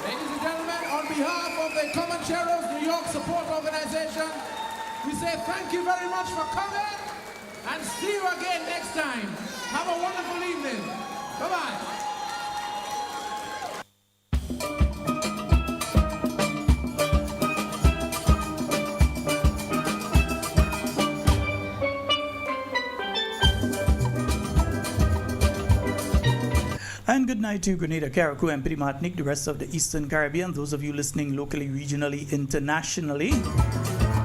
Ladies and gentlemen, on behalf of the Comancheros New York Support Organization, we say thank you very much for coming and see you again next time. Have a wonderful evening. Bye-bye. And good night to Grenada, Carriacou, and pretty Martinique, the rest of the Eastern Caribbean, those of you listening locally, regionally, internationally.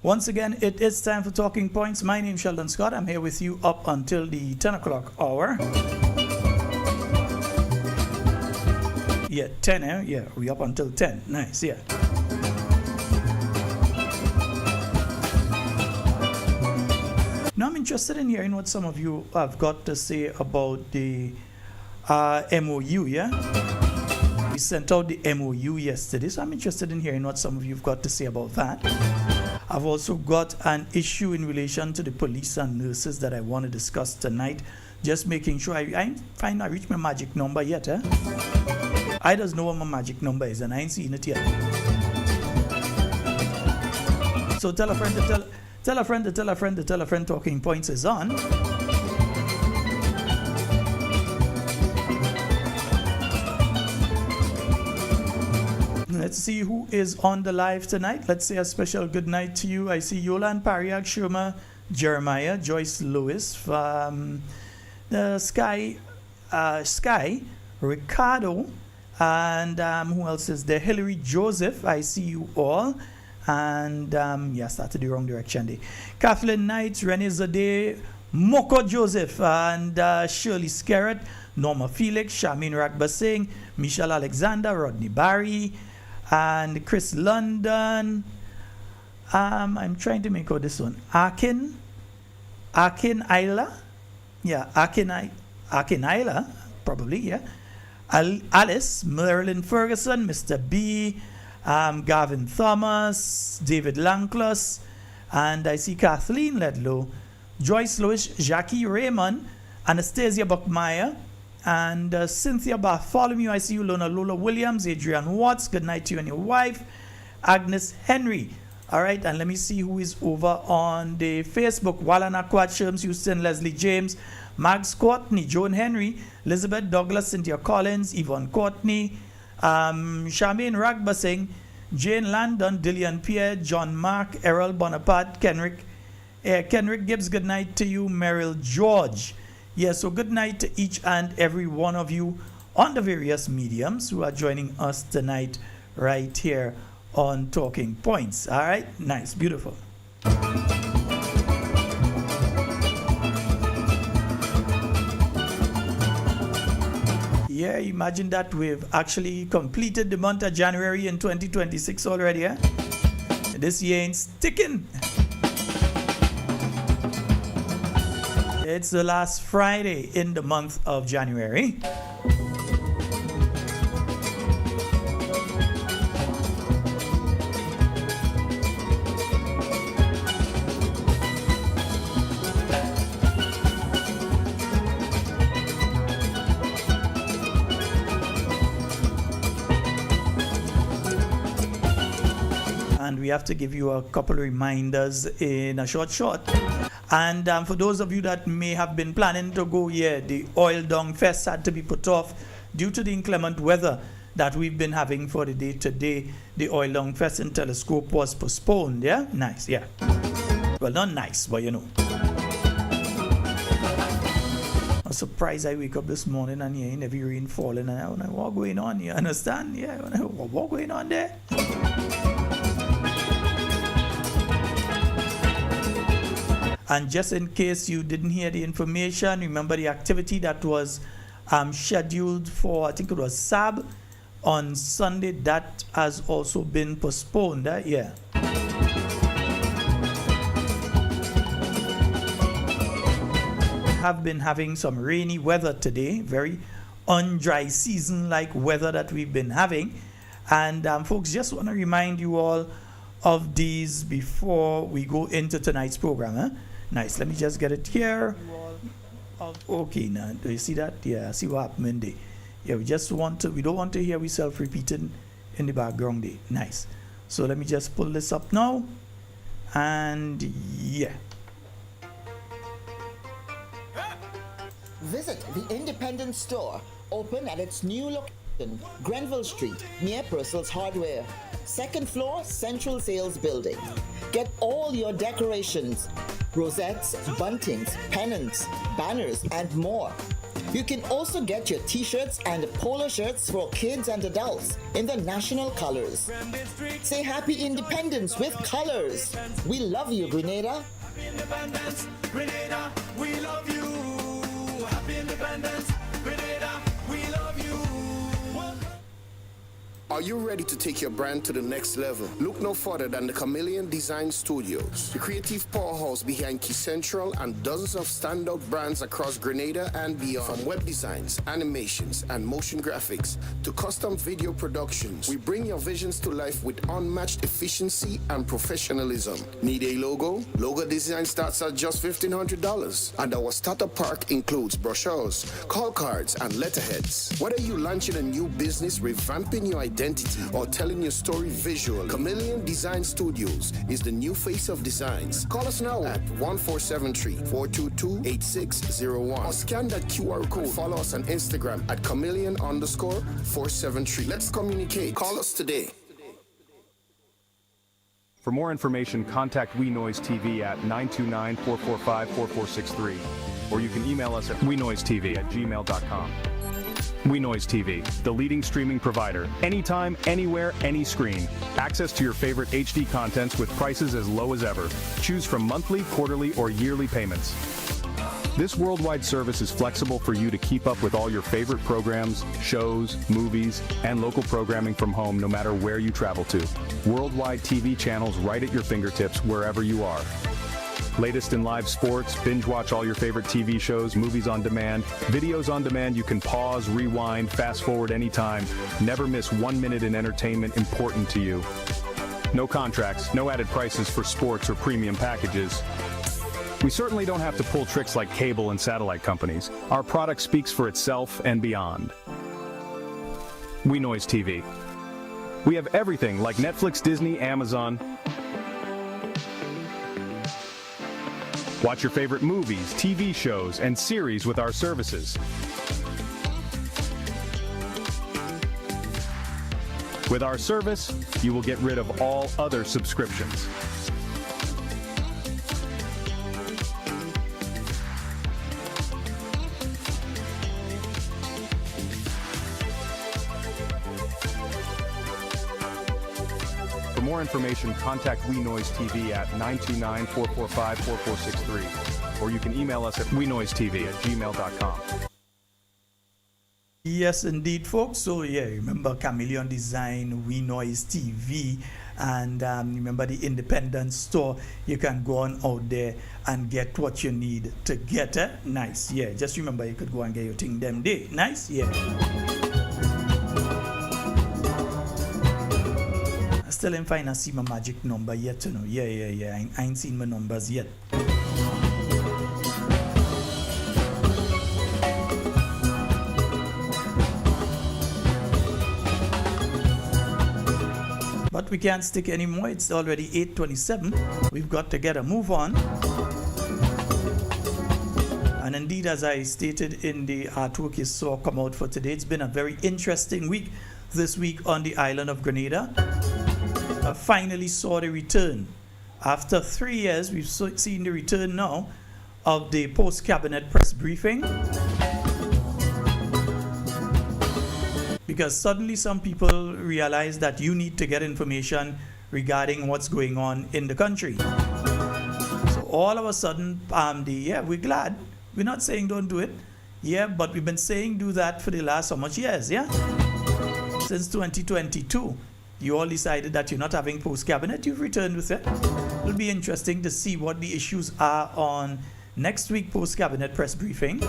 Once again, it is time for Talking Points. My name is Sheldon Scott. I'm here with you up until the 10 o'clock hour. Yeah, 10, eh? Yeah, we up until 10. Nice, yeah. Now I'm interested in hearing what some of you have got to say about the MOU, yeah? We sent out the MOU yesterday, so I'm interested in hearing what some of you have got to say about that. I've also got an issue in relation to the police and nurses that I want to discuss tonight. Just making sure I find I reach my magic number yet, eh? I just know what my magic number is, and I ain't seen it yet. So tell a friend to tell a friend to tell a friend to tell a friend. Talking Points is on. Let's see who is on the live tonight. Let's say a special good night to you. I see Yolan Pariag, Shuma, Jeremiah, Joyce Lewis, Sky, Ricardo, and who else is there? Hillary Joseph. I see you all. And yeah, started the wrong direction there. Kathleen Knight, Renee Zade, Moko Joseph, and Shirley Skerrett, Norma Felix, Shamin Ragbasing, Michelle Alexander, Rodney Barry, and Chris London. I'm trying to make out this one. Akin Isla. Yeah, Akin Isla, probably, yeah. Alice, Marilyn Ferguson, Mr. B, Gavin Thomas, David Lanclos, and I see Kathleen Ledlow, Joyce Lewis, Jackie Raymond, Anastasia Buckmeyer, and Cynthia Bartholomew. I see you, Lola Williams, Adrian Watts. Good night to you and your wife. Agnes Henry. All right, and let me see who is over on the Facebook. Walana Quad, Sherms Houston, Leslie James, Max Courtney, Joan Henry, Elizabeth Douglas, Cynthia Collins, Yvonne Courtney, Charmaine Ragbasing, Jane Landon, Dillian Pierre, John Mark, Errol Bonaparte, Kenrick Gibbs. Good night to you, Merrill George. Yeah, so good night to each and every one of you on the various mediums who are joining us tonight right here on Talking Points. All right, nice, beautiful. Yeah, imagine that we've actually completed the month of January in 2026 already, eh? This year ain't sticking. It's the last Friday in the month of January. And we have to give you a couple of reminders in a short. And for those of you that may have been planning to go, yeah, the Oil Dung Fest had to be put off due to the inclement weather that we've been having for the day today. The Oil Dung Fest in Telescope was postponed, yeah? Nice, yeah. Well, not nice, but you know. I'm surprised I wake up this morning and yeah, heavy rain falling and I wonder what going on, you understand? Yeah, what going on there? And just in case you didn't hear the information, remember the activity that was scheduled for, I think it was SAB, on Sunday, that has also been postponed. Yeah. Have been having some rainy weather today, very undry season-like weather that we've been having. And folks, just want to remind you all of these before we go into tonight's program. Huh? Nice. Let me just get it here. Okay, now do you see that? Yeah, see what happened there. Yeah, we don't want to hear ourselves repeating in the background there. Nice. So let me just pull this up now. And yeah. Visit the independent store, open at its new location, Grenville Street, near Purcell's Hardware. Second floor, Central Sales Building. Get all your decorations, rosettes, buntings, pennants, banners, and more. You can also get your t-shirts and polo shirts for kids and adults in the national colors. Say Happy Independence with colors. We love you, Grenada. Happy Independence, Grenada, we love you. Happy Independence, Grenada, we love you. Are you ready to take your brand to the next level? Look no further than the Chameleon Design Studios, the creative powerhouse behind Key Central and dozens of standout brands across Grenada and beyond. From web designs, animations, and motion graphics to custom video productions, we bring your visions to life with unmatched efficiency and professionalism. Need a logo? Logo design starts at just $1,500, and our starter pack includes brochures, call cards, and letterheads. Whether you're launching a new business, revamping your identity, or telling your story visual, Chameleon Design Studios is the new face of designs. Call us now at 1473-422-8601 or scan that QR code. Follow us on Instagram at chameleon_473. Let's communicate. Call us today. For more information, contact We Noise TV at 929-445-4463, or you can email us at wenoisetv@gmail.com. We Noise TV, the leading streaming provider. Anytime, anywhere, any screen. Access to your favorite HD contents with prices as low as ever. Choose from monthly, quarterly, or yearly payments. This worldwide service is flexible for you to keep up with all your favorite programs, shows, movies, and local programming from home no matter where you travel to. Worldwide TV channels right at your fingertips wherever you are. Latest in live sports, binge watch all your favorite TV shows, movies on demand, videos on demand. You can pause, rewind, fast forward anytime. Never miss 1 minute in entertainment important to you. No contracts, no added prices for sports or premium packages. We certainly don't have to pull tricks like cable and satellite companies. Our product speaks for itself and beyond. We Noise TV. We have everything like Netflix, Disney, Amazon. Watch your favorite movies, TV shows, and series with our services. With our service, you will get rid of all other subscriptions. For more information, contact We Noise TV at 929-445-4463, or you can email us at wenoisetv@gmail.com. Yes, indeed, folks. So, yeah, remember Chameleon Design, We Noise TV, and remember the independent store. You can go on out there and get what you need to get it. Nice, yeah. Just remember you could go and get your thing them day. Nice, yeah. Still ain't find I see my magic number yet, you know. Yeah. I ain't seen my numbers yet. But we can't stick anymore. It's already 8:27. We've got to get a move on. And indeed, as I stated in the artwork you saw come out for today, it's been a very interesting week this week on the island of Grenada. I finally saw the return. After 3 years, we've seen the return now of the post-cabinet press briefing. Because suddenly some people realize that you need to get information regarding what's going on in the country. So all of a sudden, we're glad. We're not saying don't do it. Yeah, but we've been saying do that for the last so much years, yeah? Since 2022. You all decided that you're not having post-cabinet, you've returned with it. It'll be interesting to see what the issues are on next week post-cabinet press briefing.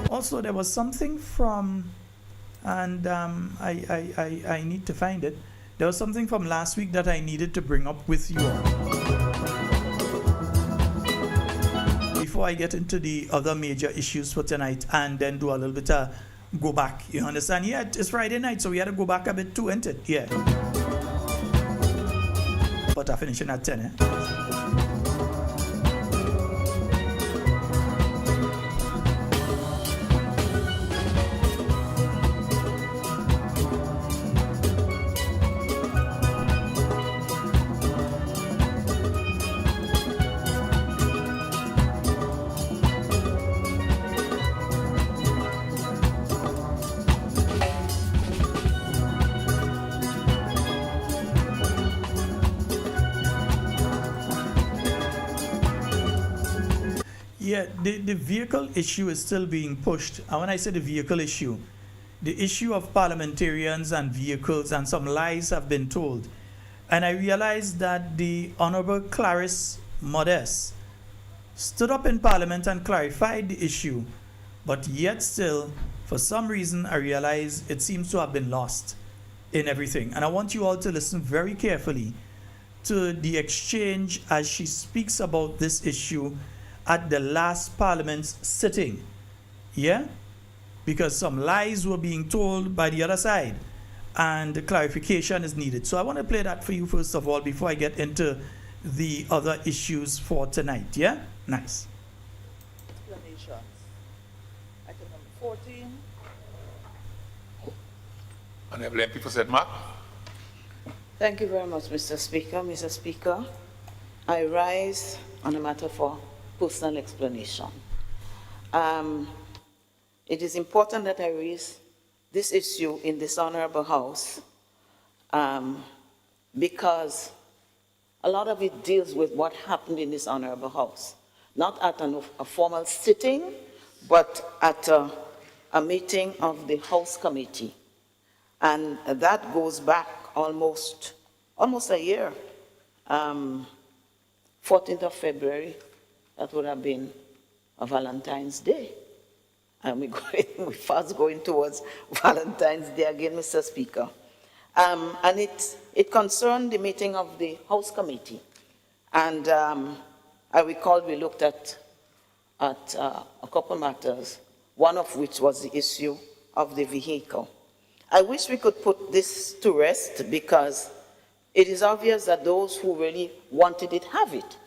Also, there was something from, and I need to find it. There was something from last week that I needed to bring up with you all. before I get into the other major issues for tonight and then do a little bit of go back. You understand? Yeah, it's Friday night, so we had to go back a bit too, ain't it? Yeah. But I'm finishing at 10, eh? Yeah, the vehicle issue is still being pushed. And when I say the vehicle issue, the issue of parliamentarians and vehicles and some lies have been told. And I realized that the Honorable Clarice Modest stood up in Parliament and clarified the issue, but yet still, for some reason, I realize it seems to have been lost in everything. And I want you all to listen very carefully to the exchange as she speaks about this issue at the last Parliament's sitting. Yeah? Because some lies were being told by the other side and clarification is needed. So I want to play that for you first of all before I get into the other issues for tonight. Yeah? Nice. Explanations. Item number 14. Honorable MP for St. Mark. Thank you very much, Mr. Speaker. Mr. Speaker, I rise on a matter for personal explanation. It is important that I raise this issue in this honorable House because a lot of it deals with what happened in this honorable House, not at a formal sitting, but at a meeting of the House Committee. And that goes back almost a year, 14th of February. That would have been a Valentine's Day. And we're fast going towards Valentine's Day again, Mr. Speaker. And it concerned the meeting of the House Committee. And I recall we looked at a couple matters, one of which was the issue of the vehicle. I wish we could put this to rest because it is obvious that those who really wanted it have it.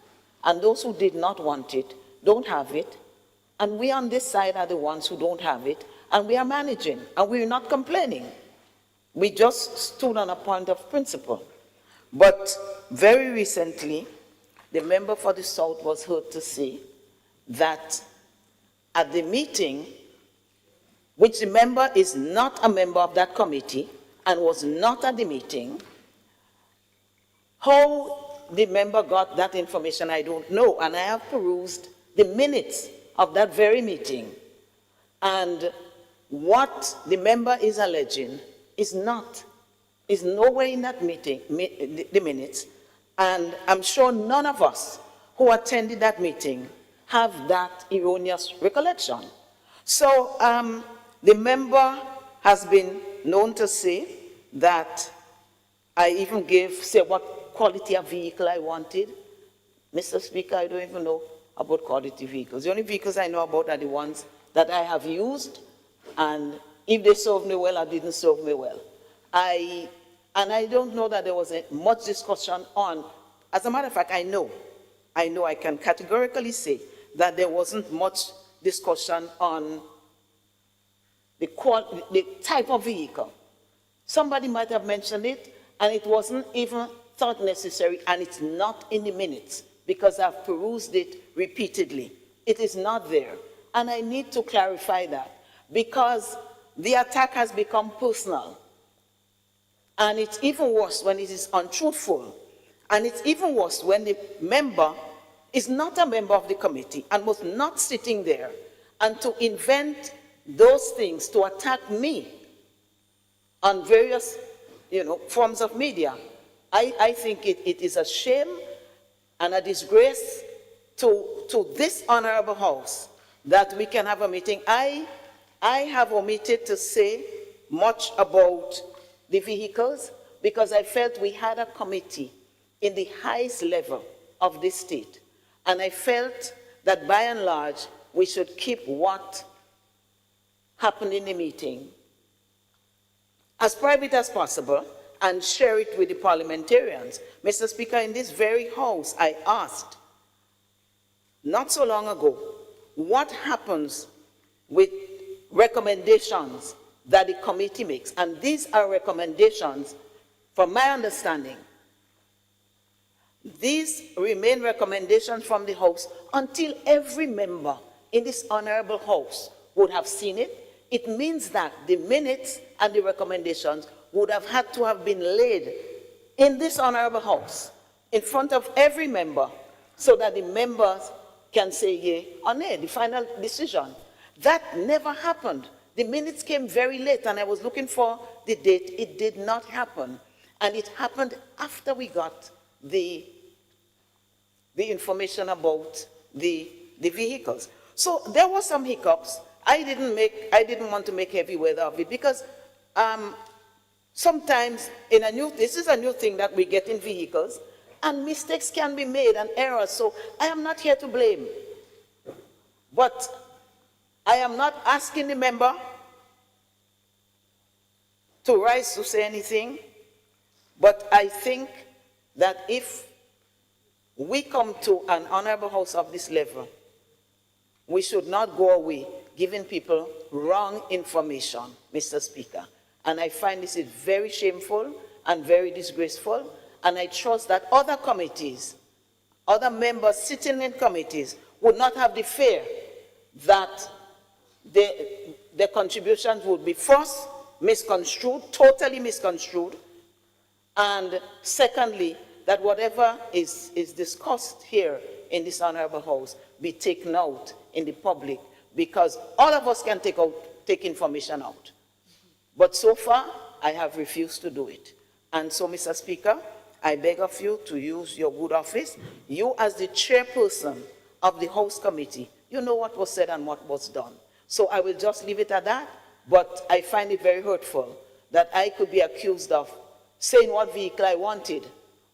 And those who did not want it don't have it. And we on this side are the ones who don't have it. And we are managing. And we're not complaining. We just stood on a point of principle. But very recently, the member for the South was heard to say that at the meeting, which the member is not a member of that committee and was not at the meeting, how the member got that information, I don't know. And I have perused the minutes of that very meeting. And what the member is alleging is nowhere in that meeting, the minutes. And I'm sure none of us who attended that meeting have that erroneous recollection. So the member has been known to say that I even say what quality of vehicle I wanted. Mr. Speaker, I don't even know about quality vehicles. The only vehicles I know about are the ones that I have used, and if they served me well or didn't serve me well. And I don't know that there was much discussion on, as a matter of fact, I know I can categorically say that there wasn't much discussion on the type of vehicle. Somebody might have mentioned it, and it wasn't even thought necessary, and it's not in the minutes because I've perused it repeatedly. It is not there. And I need to clarify that because the attack has become personal. And it's even worse when it is untruthful. And it's even worse when the member is not a member of the committee and was not sitting there, and to invent those things to attack me on various forms of media. I think it is a shame and a disgrace to this honorable House that we can have a meeting. I have omitted to say much about the vehicles because I felt we had a committee in the highest level of this state. And I felt that by and large, we should keep what happened in the meeting as private as possible and share it with the parliamentarians. Mr. Speaker, in this very house, I asked not so long ago, what happens with recommendations that the committee makes? And these are recommendations, from my understanding, these remain recommendations from the House until every member in this honorable House would have seen it. It means that the minutes and the recommendations would have had to have been laid in this honorable House in front of every member so that the members can say yea or nay, the final decision. That never happened. The minutes came very late and I was looking for the date. It did not happen. And it happened after we got the information about the vehicles. So there were some hiccups. I didn't want to make heavy weather of it because sometimes this is a new thing that we get in vehicles, and mistakes can be made and errors. So I am not here to blame. But I am not asking the member to rise to say anything. But I think that if we come to an honorable House of this level, we should not go away giving people wrong information, Mr. Speaker. And I find this is very shameful and very disgraceful. And I trust that other committees, other members sitting in committees would not have the fear that their contributions would be first misconstrued, totally misconstrued, and secondly, that whatever is discussed here in this honorable House be taken out in the public, because all of us can take information out. But so far, I have refused to do it. And so, Mr. Speaker, I beg of you to use your good office. You, as the chairperson of the House Committee, you know what was said and what was done. So I will just leave it at that, but I find it very hurtful that I could be accused of saying what vehicle I wanted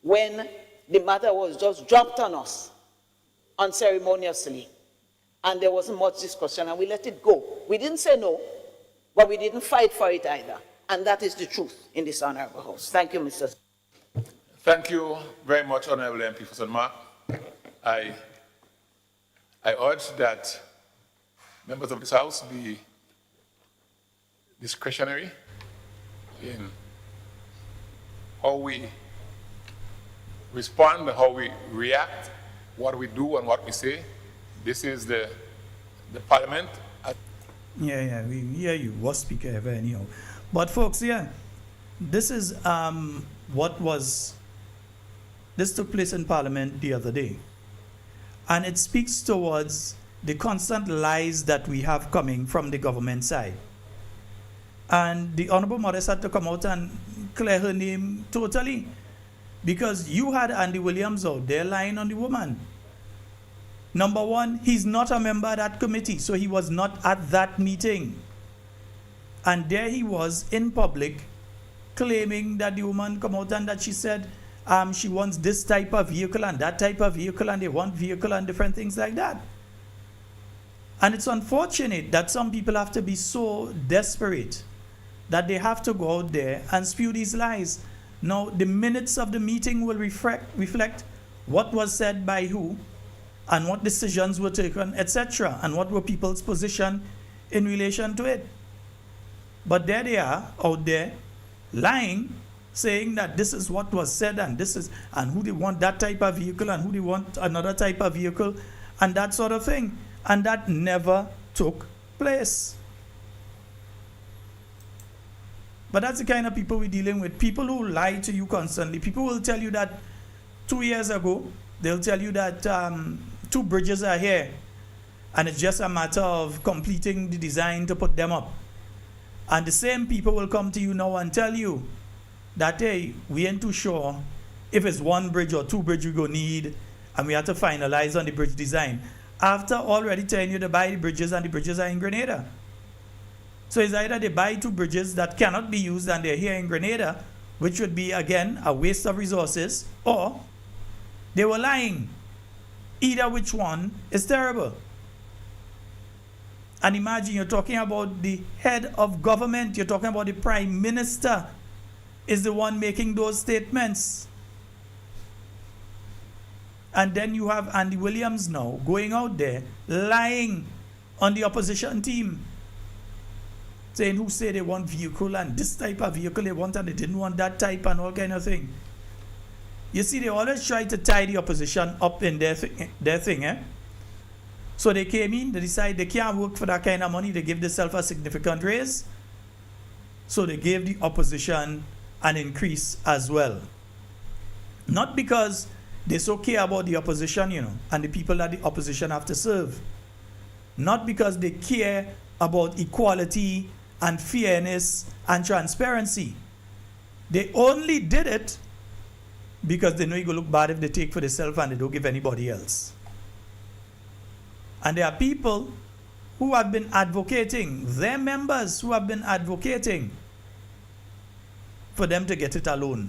when the matter was just dropped on us unceremoniously. And there wasn't much discussion, and we let it go. We didn't say no, but we didn't fight for it either. And that is the truth in this honorable House. Thank you, Mr. Speaker. Thank you very much, Honorable MP for St. Mark. I urge that members of this House be discretionary in how we respond, how we react, what we do and what we say. This is the parliament. Yeah, we hear you, worst speaker ever anyhow. But folks, yeah, this is this took place in Parliament the other day. And it speaks towards the constant lies that we have coming from the government side. And the Honorable Modest had to come out and clear her name totally, because you had Andy Williams out there lying on the woman. Number one, he's not a member of that committee, so he was not at that meeting. And there he was in public claiming that the woman come out and that she said she wants this type of vehicle and that type of vehicle, and they want vehicle and different things like that. And it's unfortunate that some people have to be so desperate that they have to go out there and spew these lies. Now, the minutes of the meeting will reflect what was said by who, and what decisions were taken, etc., and what were people's position in relation to it. But there they are out there lying, saying that this is what was said and this is, and who they want that type of vehicle and who they want another type of vehicle and that sort of thing. And that never took place. But that's the kind of people we're dealing with. People who lie to you constantly. People will tell you that 2 years ago, they'll tell you that 2 bridges are here and it's just a matter of completing the design to put them up. And the same people will come to you now and tell you that, hey, we ain't too sure if it's 1 bridge or 2 bridges we're going to need, and we have to finalize on the bridge design, after already telling you to buy the bridges, and the bridges are in Grenada. So it's either they buy 2 bridges that cannot be used and they're here in Grenada, which would be, again, a waste of resources, or they were lying. Either which one is terrible. And imagine you're talking about the head of government, you're talking about the prime minister is the one making those statements. And then you have Andy Williams now going out there lying on the opposition team, saying who say they want vehicle and this type of vehicle they want and they didn't want that type and all kind of thing. You see, they always try to tie the opposition up in their thing, eh? So they came in, they decided they can't work for that kind of money, they give themselves a significant raise. So they gave the opposition an increase as well. Not because they so care about the opposition, you know, and the people that the opposition have to serve. Not because they care about equality and fairness and transparency. They only did it because they know it will look bad if they take for themselves and they don't give anybody else. And there are people who have been advocating, their members who have been advocating for them to get it alone.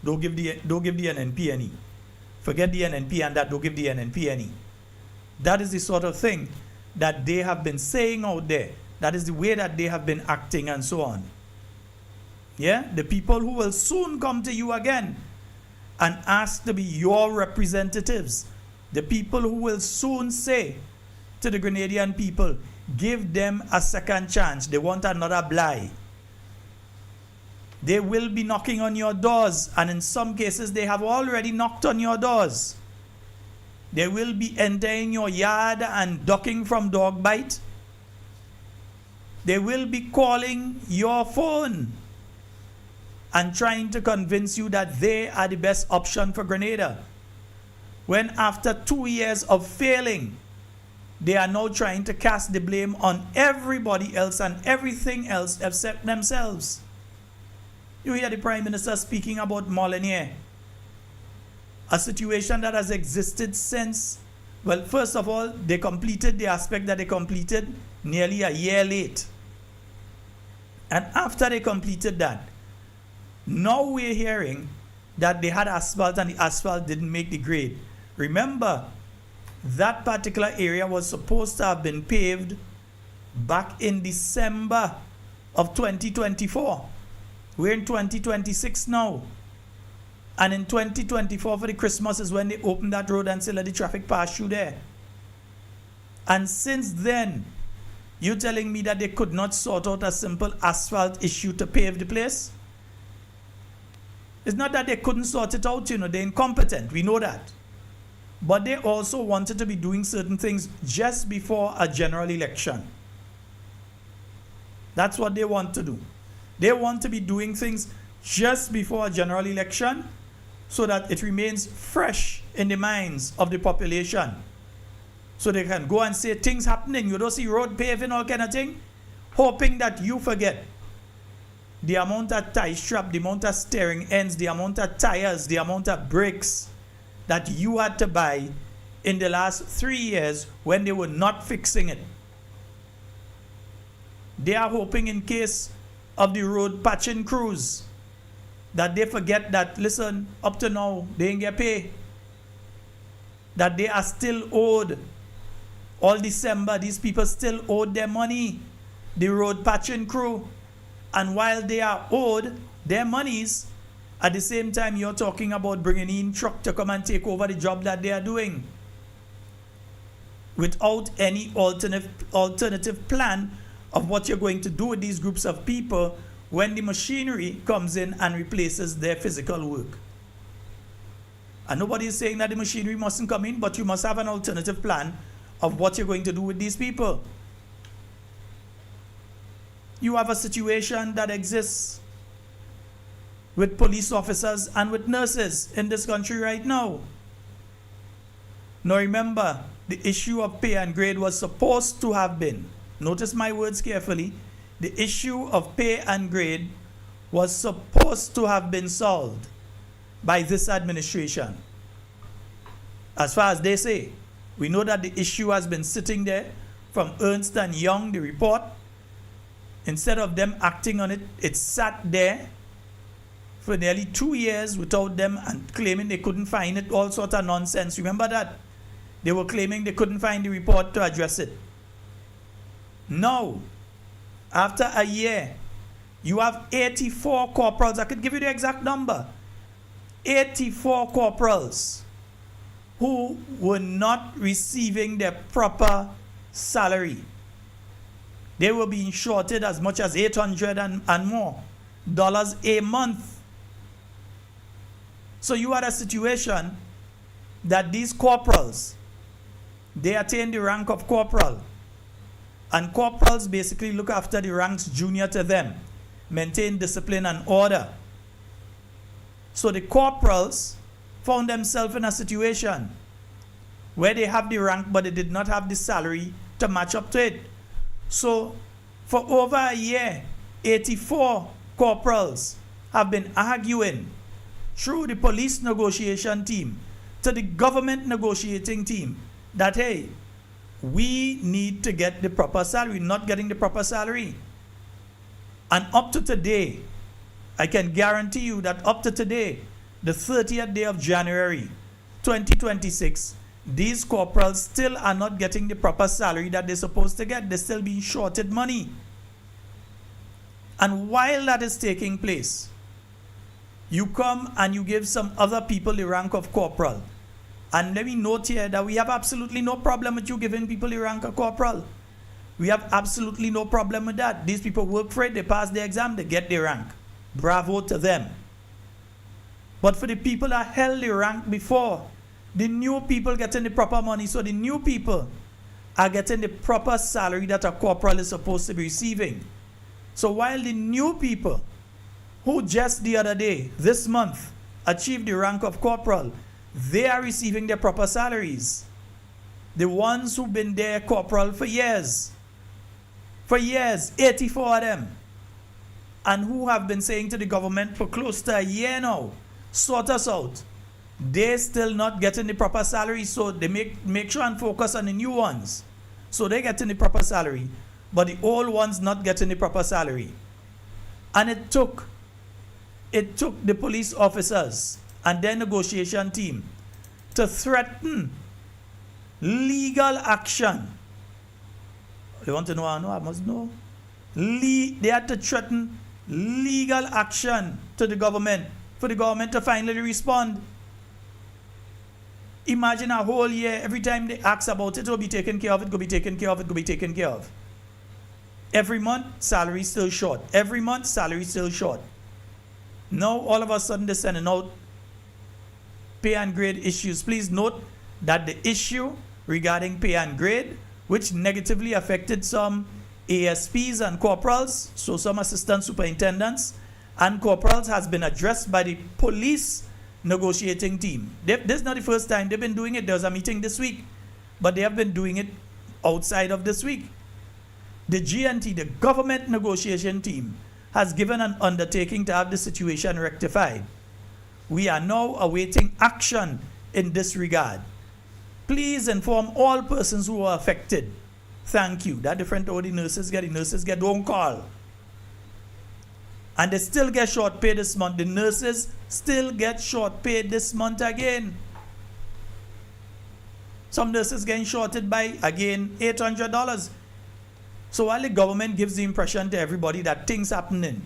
Don't give the NNP any. Forget the NNP and that, don't give the NNP any. That is the sort of thing that they have been saying out there. That is the way that they have been acting and so on. Yeah? The people who will soon come to you again and ask to be your representatives. The people who will soon say to the Grenadian people, give them a second chance. They want another Bly. They will be knocking on your doors, and in some cases they have already knocked on your doors. They will be entering your yard and ducking from dog bite. They will be calling your phone and trying to convince you that they are the best option for Grenada. When after 2 years of failing, they are now trying to cast the blame on everybody else and everything else except themselves. You hear the Prime Minister speaking about Molyneux, a situation that has existed since, well, first of all, they completed the aspect that they completed nearly a year late. And after they completed that, now we're hearing that they had asphalt and the asphalt didn't make the grade. Remember, that particular area was supposed to have been paved back in December of 2024. We're in 2026 now. And in 2024 for the Christmas is when they opened that road and said let the traffic pass through there. And since then, you're telling me that they could not sort out a simple asphalt issue to pave the place? It's not that they couldn't sort it out, you know, they're incompetent, we know that. But they also wanted to be doing certain things just before a general election. That's what they want to do. They want to be doing things just before a general election so that it remains fresh in the minds of the population. So they can go and say things happening. You don't see road paving, all kind of thing. Hoping that you forget the amount of tie strap, the amount of steering ends, the amount of tires, the amount of brakes that you had to buy in the last 3 years when they were not fixing it. They are hoping in case of the road patching crews that they forget that, listen, up to now, they ain't get paid. That they are still owed. All December, these people still owed their money, the road patching crew. And while they are owed their monies, at the same time, you're talking about bringing in truck to come and take over the job that they are doing without any alternative plan of what you're going to do with these groups of people when the machinery comes in and replaces their physical work. And nobody is saying that the machinery mustn't come in, but you must have an alternative plan of what you're going to do with these people. You have a situation that exists with police officers and with nurses in this country right now. Now remember, the issue of pay and grade was supposed to have been, notice my words carefully, the issue of pay and grade was supposed to have been solved by this administration. As far as they say, we know that the issue has been sitting there from Ernst & Young, the report. Instead of them acting on it, it sat there for nearly 2 years without them and claiming they couldn't find it, all sorts of nonsense. Remember that? They were claiming they couldn't find the report to address it. Now, after a year, you have 84 corporals. I could give you the exact number. 84 corporals who were not receiving their proper salary. They were being shorted as much as $800 and more dollars a month. So you had a situation that these corporals, they attain the rank of corporal. And corporals basically look after the ranks junior to them, maintain discipline and order. So the corporals found themselves in a situation where they have the rank but they did not have the salary to match up to it. So for over a year, 84 corporals have been arguing through the police negotiation team to the government negotiating team that, hey, we need to get the proper salary, not getting the proper salary. And up to today, I can guarantee you that up to today, the 30th day of January 2026, these corporals still are not getting the proper salary that they're supposed to get. They're still being shorted money. And while that is taking place, you come and you give some other people the rank of corporal. And let me note here that we have absolutely no problem with you giving people the rank of corporal. We have absolutely no problem with that. These people work for it, they pass the exam, they get the rank. Bravo to them. But for the people that held the rank before, the new people getting the proper money. So the new people are getting the proper salary that a corporal is supposed to be receiving. So while the new people who just the other day, this month, achieved the rank of corporal, they are receiving their proper salaries. The ones who've been there corporal for years, 84 of them, and who have been saying to the government for close to a year now, sort us out. They're still not getting the proper salary, so they make sure and focus on the new ones. So they're getting the proper salary, but the old ones not getting the proper salary. And it took the police officers and their negotiation team to threaten legal action. They want to know how I know? I must know. They had to threaten legal action to the government for the government to finally respond. Imagine a whole year, every time they ask about it, it will be taken care of, it will be taken care of, it will be taken care of. Every month, salary still short. Every month, salary still short. Now, all of a sudden, they're sending out pay and grade issues. Please note that the issue regarding pay and grade, which negatively affected some ASPs and corporals, so some assistant superintendents and corporals, has been addressed by the police negotiating team. This is not the first time they've been doing it. There was a meeting this week, but they have been doing it outside of this week. The GNT, the government negotiation team, has given an undertaking to have the situation rectified. We are now awaiting action in this regard. Please inform all persons who are affected. Thank you. That different how the nurses get one call. And they still get short pay this month. The nurses still get short pay this month again. Some nurses getting shorted by, again, $800. So while the government gives the impression to everybody that things happening,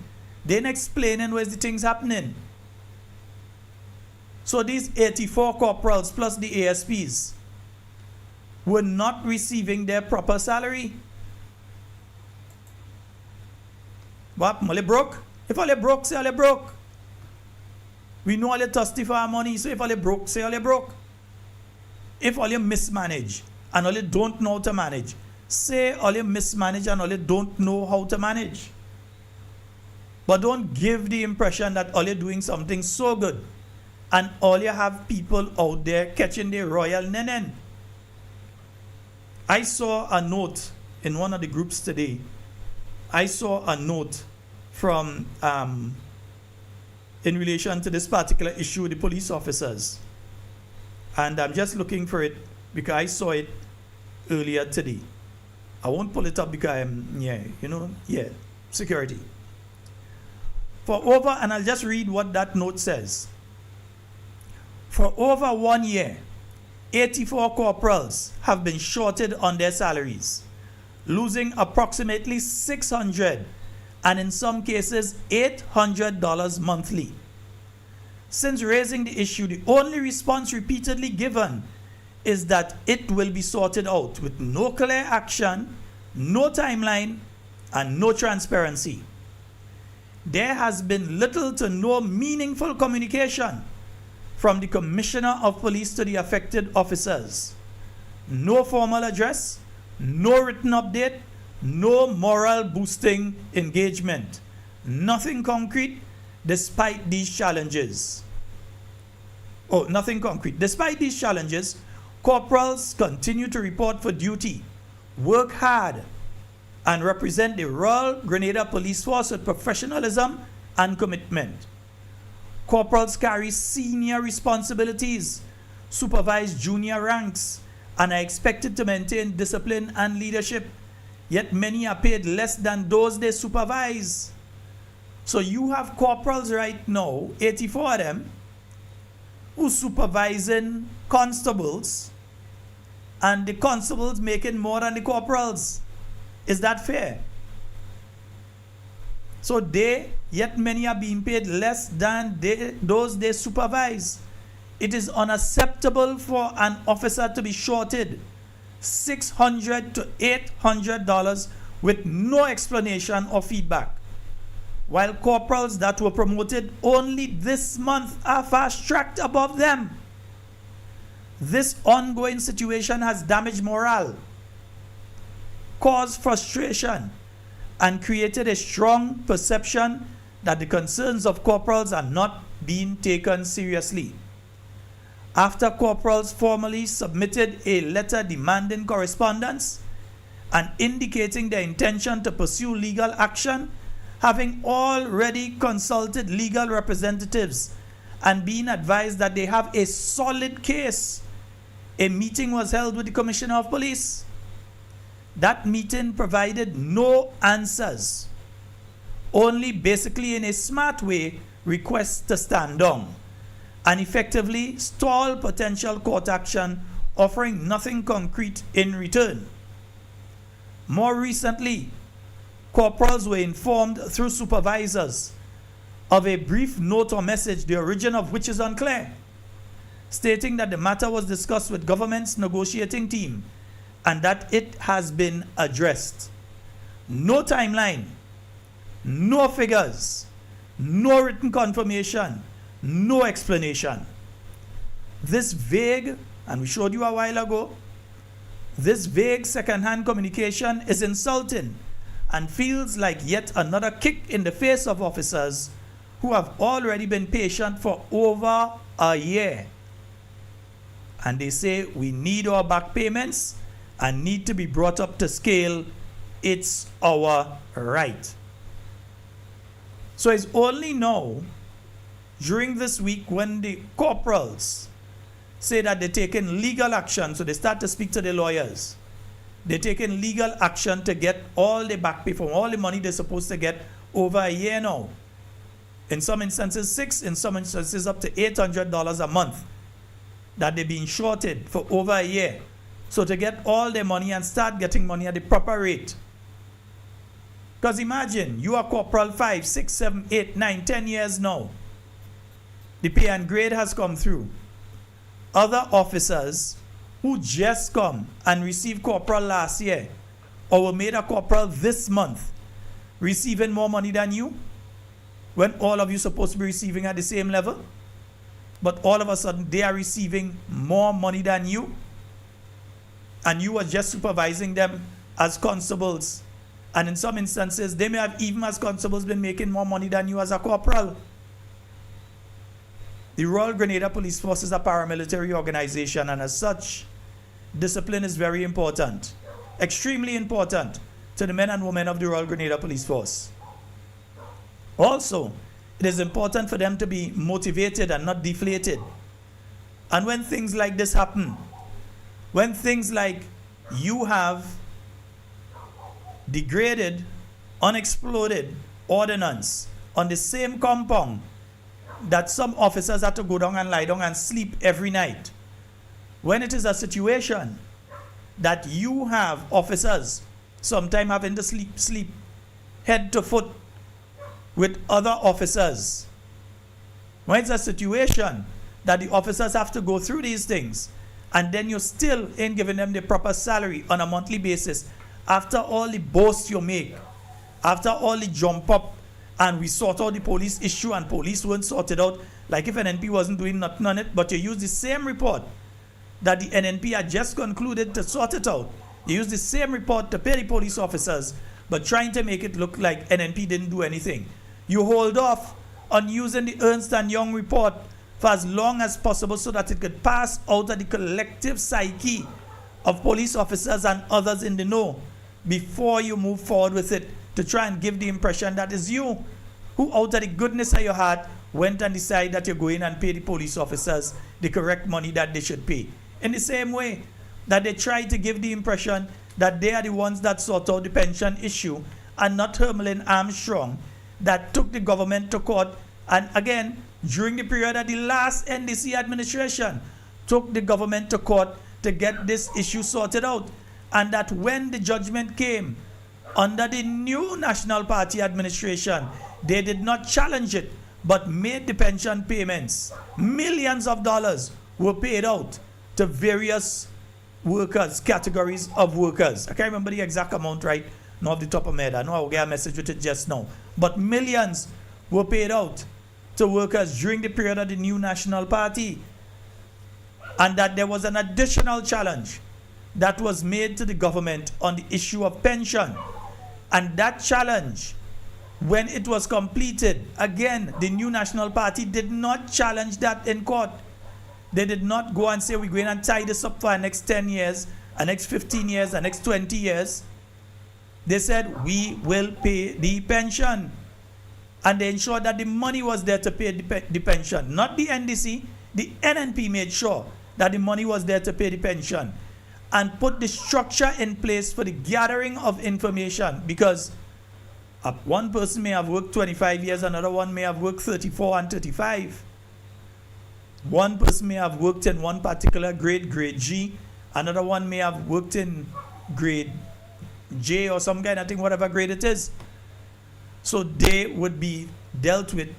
they ain't explaining where's the things happening. So these 84 corporals plus the ASPs were not receiving their proper salary. What? All broke? If all broke, say all broke. We know all thirsty for our money, so if all broke, say all broke. If all you mismanage and all you don't know how to manage, say all you mismanage and all you don't know how to manage. But don't give the impression that all you're doing something so good and all you have people out there catching the royal nenen. I saw a note in one of the groups today. I saw a note from in relation to this particular issue with the police officers. And I'm just looking for it because I saw it earlier today. I won't pull it up because security. And I'll just read what that note says. For over 1 year, 84 corporals have been shorted on their salaries, losing approximately $600 and in some cases $800 monthly. Since raising the issue, the only response repeatedly given is that it will be sorted out with no clear action, no timeline, and no transparency. There has been little to no meaningful communication from the Commissioner of Police to the affected officers. No formal address, no written update, no moral boosting engagement. Nothing concrete despite these challenges. Despite these challenges, corporals continue to report for duty, work hard, and represent the Royal Grenada Police Force with professionalism and commitment. Corporals carry senior responsibilities, supervise junior ranks, and are expected to maintain discipline and leadership, yet many are paid less than those they supervise. So you have corporals right now, 84 of them, who supervising constables, and the constables making more than the corporals. Is that fair? So yet many are being paid less than those they supervise. It is unacceptable for an officer to be shorted $600 to $800 with no explanation or feedback, while corporals that were promoted only this month are fast-tracked above them. This ongoing situation has damaged morale, caused frustration, and created a strong perception that the concerns of corporals are not being taken seriously. After corporals formally submitted a letter demanding correspondence and indicating their intention to pursue legal action, having already consulted legal representatives and being advised that they have a solid case, a meeting was held with the Commissioner of Police. That meeting provided no answers, only basically in a smart way requests to stand down and effectively stall potential court action, offering nothing concrete in return. More recently, corporals were informed through supervisors of a brief note or message, the origin of which is unclear, stating that the matter was discussed with government's negotiating team and that it has been addressed. No timeline, no figures, no written confirmation, no explanation. This vague, and we showed you a while ago, this vague second-hand communication is insulting and feels like yet another kick in the face of officers who have already been patient for over a year. And they say we need our back payments and need to be brought up to scale. It's our right. So it's only now, during this week, when the corporals say that they're taking legal action, so they start to speak to the lawyers. They're taking legal action to get all the back pay from all the money they're supposed to get over a year now. In some instances, $600, in some instances up to $800 a month that they're being shorted for over a year. So to get all their money and start getting money at the proper rate. Because imagine, you are corporal 5, 6, 7, 8, 9, 10 years now. The pay and grade has come through. Other officers who just come and received corporal last year or were made a corporal this month receiving more money than you, when all of you supposed to be receiving at the same level, but all of a sudden they are receiving more money than you, and you are just supervising them as constables, and in some instances they may have, even as constables, been making more money than you as a corporal. The Royal Grenada Police Force is a paramilitary organization, and as such, discipline is very important, extremely important to the men and women of the Royal Grenada Police Force. Also, it is important for them to be motivated and not deflated. And when things like this happen, when things like you have degraded, unexploded ordnance on the same compound that some officers had to go down and lie down and sleep every night, when it is a situation that you have officers sometimes having to sleep head to foot with other officers, when it's a situation that the officers have to go through these things, and then you still ain't giving them the proper salary on a monthly basis, after all the boasts you make, after all the jump up, and we sort out the police issue and police weren't sorted out, like if NNP wasn't doing nothing on it, but you use the same report that the NNP had just concluded to sort it out. You use the same report to pay the police officers, but trying to make it look like NNP didn't do anything. You hold off on using the Ernst & Young report for as long as possible so that it could pass out of the collective psyche of police officers and others in the know before you move forward with it, to try and give the impression that it's you who, out of the goodness of your heart, went and decided that you're going and pay the police officers the correct money that they should pay. In the same way that they try to give the impression that they are the ones that sort out the pension issue, and not Hermelin Armstrong that took the government to court, and again, during the period of the last NDC administration, took the government to court to get this issue sorted out. And that when the judgment came under the new National Party administration, they did not challenge it, but made the pension payments. Millions of dollars were paid out to various workers, categories of workers. I can't remember the exact amount right now off the top of my head. I know I'll get a message with it just now. But millions were paid out to workers during the period of the new National Party. And that there was an additional challenge that was made to the government on the issue of pension. And that challenge, when it was completed, again, the new National Party did not challenge that in court. They did not go and say, we're going to tie this up for the next 10 years, the next 15 years, the next 20 years. They said, we will pay the pension. And they ensured that the money was there to pay the pension. Not the NDC, the NNP made sure that the money was there to pay the pension. And put the structure in place for the gathering of information, because one person may have worked 25 years, another one may have worked 34 and 35. One person may have worked in one particular grade, grade G, another one may have worked in grade J or some kind of thing, whatever grade it is. So they would be dealt with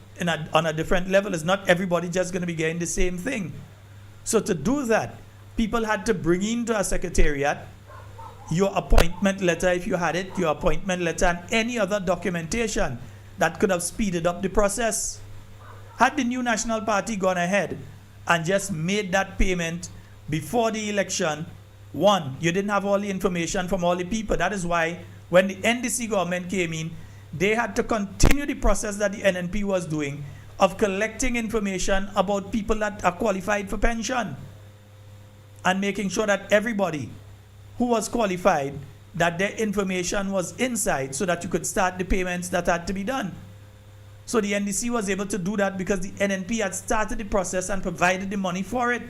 on a different level. It's not everybody just going to be getting the same thing. So to do that, people had to bring into a secretariat your appointment letter, if you had it, your appointment letter, and any other documentation that could have speeded up the process. Had the new National Party gone ahead and just made that payment before the election, one, you didn't have all the information from all the people. That is why when the NDC government came in, they had to continue the process that the NNP was doing of collecting information about people that are qualified for pension, and making sure that everybody who was qualified, that their information was inside so that you could start the payments that had to be done. So the NDC was able to do that because the NNP had started the process and provided the money for it.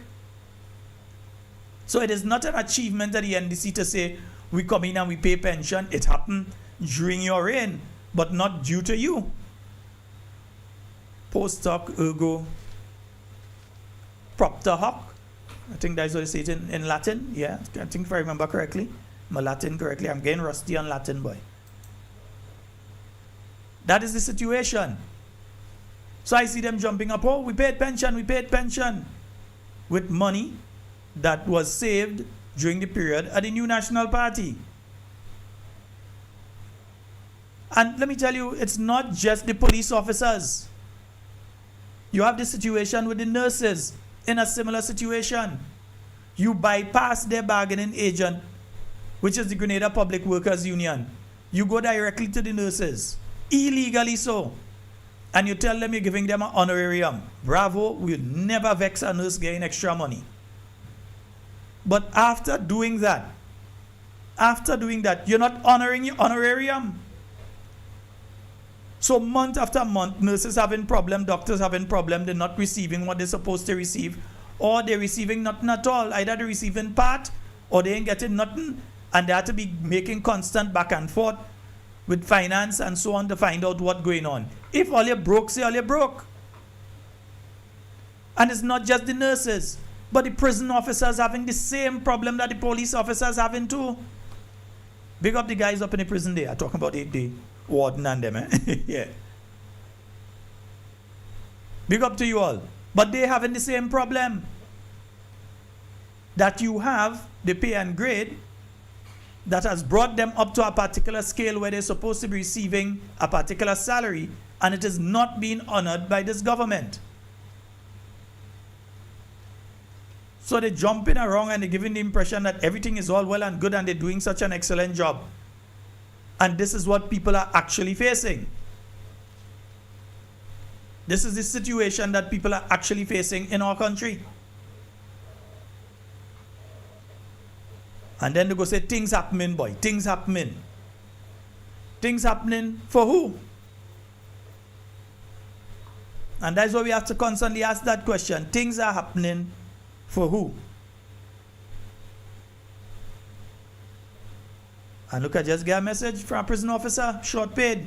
So it is not an achievement of the NDC to say, we come in and we pay pension. It happened during your reign, but not due to you. Post hoc ergo propter hoc. I think that's what they say it in Latin. Yeah, I think if I remember correctly. My Latin correctly. I'm getting rusty on Latin, boy. That is the situation. So I see them jumping up. Oh, we paid pension with money that was saved during the period of the new National Party. And let me tell you, it's not just the police officers. You have the situation with the nurses in a similar situation. You bypass their bargaining agent, which is the Grenada Public Workers Union. You go directly to the nurses, illegally so, and you tell them you're giving them an honorarium. Bravo, we'll never vex a nurse getting extra money. But after doing that, you're not honoring your honorarium. So month after month, nurses having problem, doctors having problem, they're not receiving what they're supposed to receive, or they're receiving nothing at all. Either they're receiving part, or they ain't getting nothing, and they have to be making constant back and forth with finance and so on to find out what's going on. If all you're broke, say all you're broke. And it's not just the nurses. But the prison officers having the same problem that the police officers having too. Big up the guys up in the prison there. I'm talking about the warden and them. Yeah. Big up to you all. But they having the same problem. That you have the pay and grade that has brought them up to a particular scale where they're supposed to be receiving a particular salary, and it is not being honored by this government. So they're jumping around and they're giving the impression that everything is all well and good and they're doing such an excellent job. And this is what people are actually facing. This is the situation that people are actually facing in our country. And then they go say, things happening, boy, things happening. Things happening for who? And that's why we have to constantly ask that question. Things are happening for who? And look, I just got a message from a prison officer, short paid.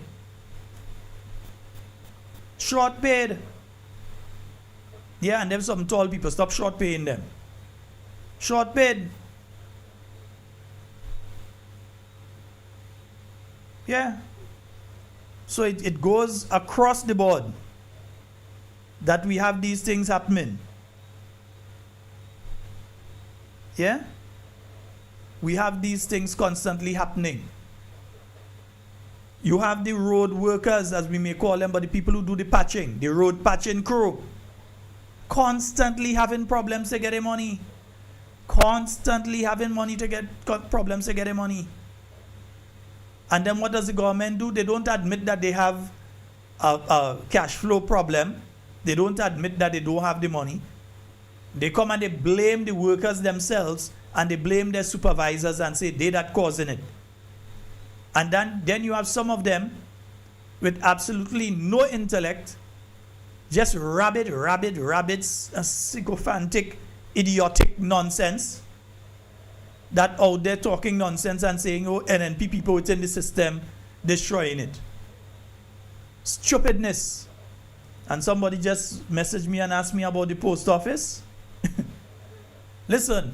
Short paid. Yeah, and them some tall people, stop short paying them. Short paid. Yeah. So it goes across the board that we have these things happening. Yeah? We have these things constantly happening. You have the road workers, as we may call them, but the people who do the patching, the road patching crew, constantly having problems to get their money. Constantly having money to get problems to get their money. And then what does the government do? They don't admit that they have a cash flow problem. They don't admit that they don't have the money. They come and they blame the workers themselves and they blame their supervisors and say they that causing it. And then you have some of them with absolutely no intellect, just rabid, sycophantic, idiotic nonsense that out there talking nonsense and saying, oh, NNP people within the system destroying it. Stupidness. And somebody just messaged me and asked me about the post office. Listen,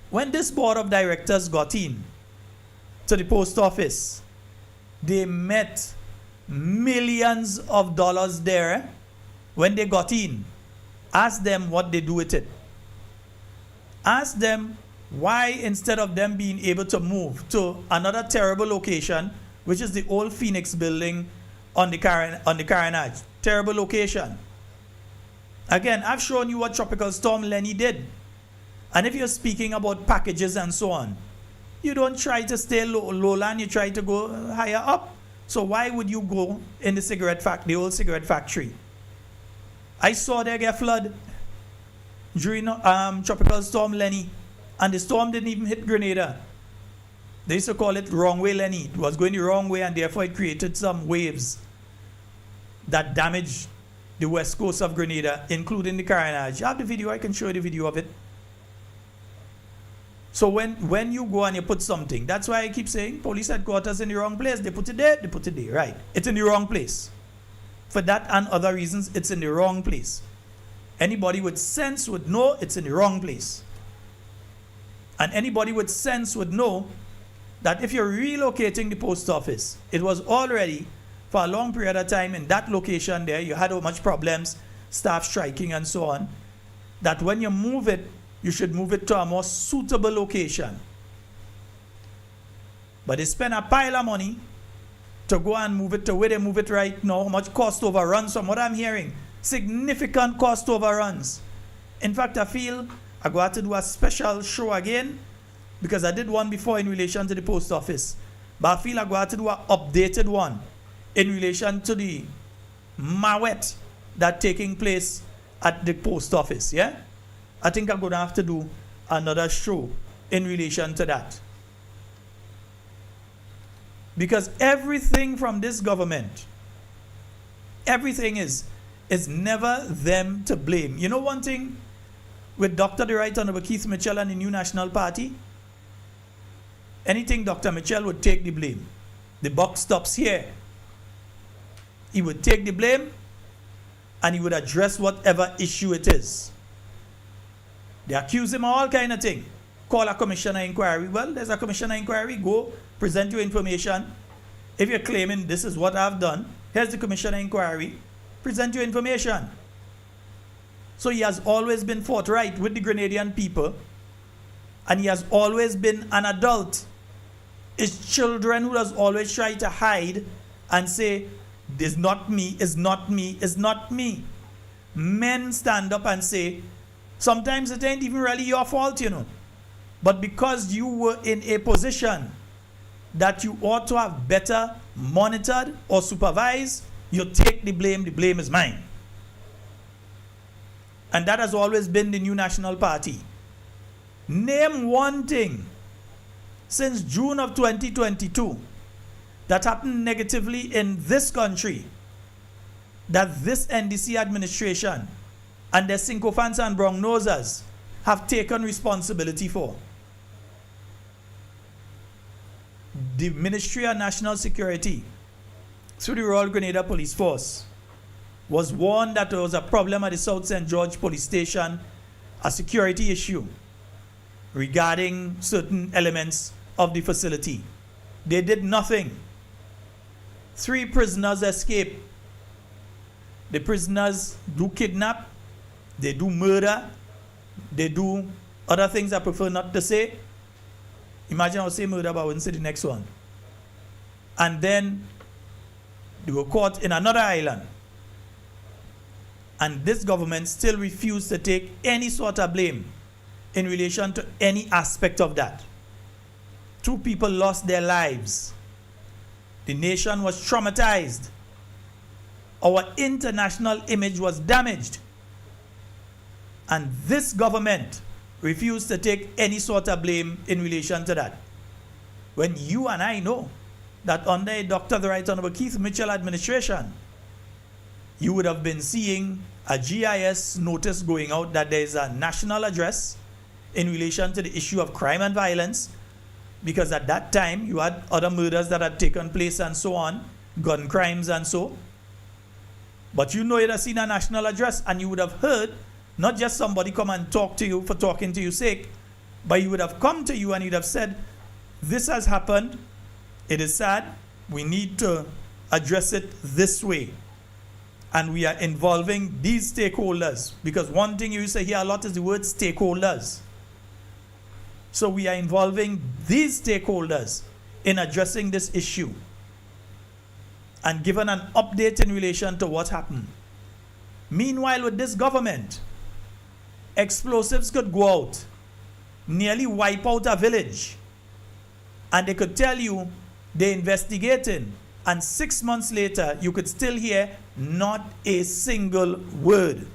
when this board of directors got in to the post office, they met millions of dollars there. When they got in, ask them what they do with it. Ask them why, instead of them being able to move to another terrible location, which is the old Phoenix building on the Carriacou. Terrible location. Again, I've shown you what Tropical Storm Lenny did. And if you're speaking about packages and so on, you don't try to stay low and you try to go higher up. So why would you go in the old cigarette factory? I saw there get flood during Tropical Storm Lenny, and the storm didn't even hit Grenada. They used to call it wrong way Lenny. It was going the wrong way, and therefore it created some waves that damaged the west coast of Grenada, including the Carriacou. You have the video, I can show you the video of it. So when you go and you put something, that's why I keep saying police headquarters in the wrong place. They put it there, right. It's in the wrong place. For that and other reasons, it's in the wrong place. Anybody with sense would know it's in the wrong place. And anybody with sense would know that if you're relocating the post office, it was already for a long period of time in that location there, you had so much problems, staff striking and so on, that when you move it, you should move it to a more suitable location. But they spend a pile of money to go and move it to where they move it right now. How much cost overruns from what I'm hearing? Significant cost overruns. In fact, I feel I got to do a special show again because I did one before in relation to the post office. But I feel I got to do an updated one in relation to the mawet that's taking place at the post office, yeah? I think I'm going to have to do another show in relation to that. Because everything from this government, everything is never them to blame. You know one thing with Dr. the Right Honorable Keith Mitchell and the New National Party? Anything Dr. Mitchell would take the blame. The buck stops here. He would take the blame and he would address whatever issue it is. They accuse him of all kind of thing. Call a commissioner inquiry. Well, there's a commissioner inquiry. Go, present your information. If you're claiming this is what I've done, here's the commissioner inquiry. Present your information. So he has always been forthright with the Grenadian people, and he has always been an adult. It's children who has always tried to hide and say, "This is not me, it's not me, it's not me." Men stand up and say, sometimes it ain't even really your fault, you know. But because you were in a position that you ought to have better monitored or supervised, you take the blame is mine. And that has always been the New National Party. Name one thing since June of 2022 that happened negatively in this country that this NDC administration and their sycophants and brown nosers have taken responsibility for. The Ministry of National Security, through the Royal Grenada Police Force, was warned that there was a problem at the South St. George Police Station, a security issue regarding certain elements of the facility. They did nothing. 3 prisoners escaped. The prisoners do kidnap, they do murder, they do other things I prefer not to say. Imagine I'll say murder, but I wouldn't say the next one. And then they were caught in another island. And this government still refused to take any sort of blame in relation to any aspect of that. 2 people lost their lives. The nation was traumatized. Our international image was damaged. And this government refused to take any sort of blame in relation to that. When you and I know that under Dr. the Right Honorable Keith Mitchell administration, you would have been seeing a GIS notice going out that there is a national address in relation to the issue of crime and violence, because at that time you had other murders that had taken place and so on, gun crimes and so. But you know you'd have seen a national address, and you would have heard not just somebody come and talk to you for talking to you sake, but he would have come to you and he'd have said, "This has happened, it is sad, we need to address it this way. And we are involving these stakeholders." Because one thing you used to hear a lot is the word stakeholders. So we are involving these stakeholders in addressing this issue and given an update in relation to what happened. Meanwhile, with this government, explosives could go out, nearly wipe out a village, and they could tell you they're investigating, and 6 months later, you could still hear not a single word.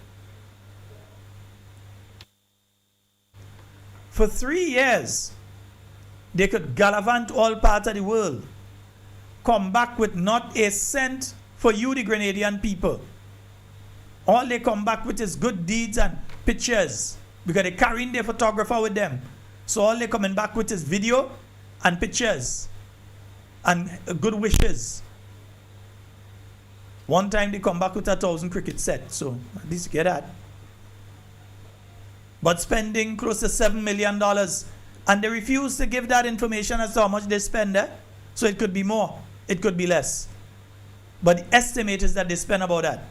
For 3 years, they could gallivant all parts of the world, come back with not a cent for you, the Grenadian people. All they come back with is good deeds and pictures, because they're carrying their photographer with them. So all they're coming back with is video and pictures and good wishes. One time they come back with 1,000 cricket set, so at least you get that. But spending close to $7 million, and they refuse to give that information as to how much they spend there. So it could be more, it could be less. But the estimate is that they spend about that.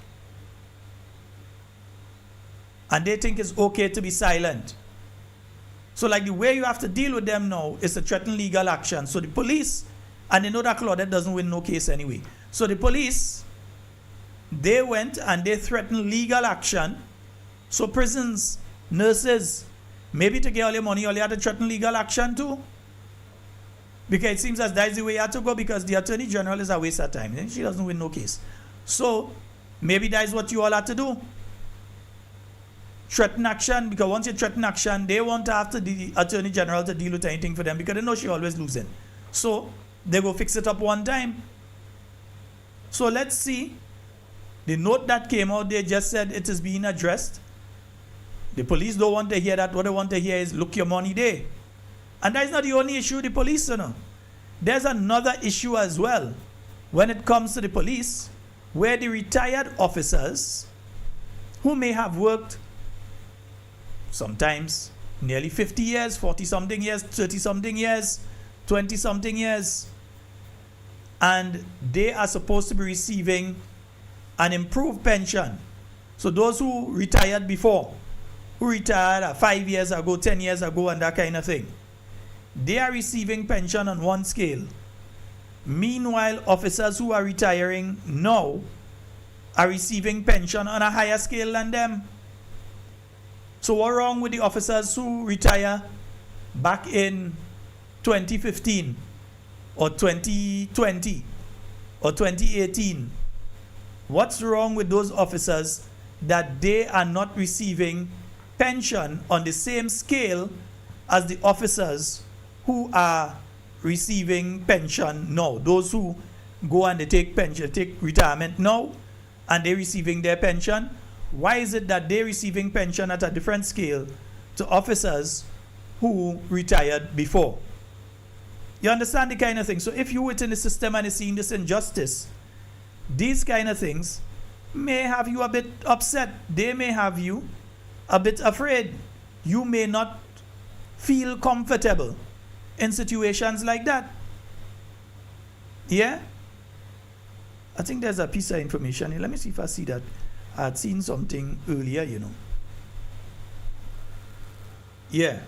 And they think it's okay to be silent. So like the way you have to deal with them now is to threaten legal action. So the police, and they know that Claudette doesn't win no case anyway. So the police, they went and they threatened legal action. So prisons, nurses, maybe to get all your money, all you have to threaten legal action too. Because it seems as that is the way you have to go, because the Attorney General is a waste of time. She doesn't win no case. So maybe that is what you all have to do. Threaten action, because once you threaten action, they want to have the Attorney General to deal with anything for them, because they know she always losing. So they go fix it up one time. So let's see. The note that came out, they just said it is being addressed. The police don't want to hear that. What they want to hear is, look your money there. And that is not the only issue the police, you know. There's another issue as well when it comes to the police, where the retired officers who may have worked sometimes nearly 50 years, 40-something years, 30-something years, 20-something years. And they are supposed to be receiving an improved pension. So those who retired before, who retired 5 years ago, 10 years ago, and that kind of thing, they are receiving pension on one scale. Meanwhile, officers who are retiring now are receiving pension on a higher scale than them. So what's wrong with the officers who retire back in 2015 or 2020 or 2018? What's wrong with those officers that they are not receiving pension on the same scale as the officers who are receiving pension now? Those who go and they take pension, take retirement now, and they're receiving their pension. Why is it that they're receiving pension at a different scale to officers who retired before? You understand the kind of thing? So if you're within the system and you're seeing this injustice, these kind of things may have you a bit upset. They may have you a bit afraid. You may not feel comfortable in situations like that. Yeah? I think there's a piece of information here. Let me see if I see that. I had seen something earlier, you know. Yeah.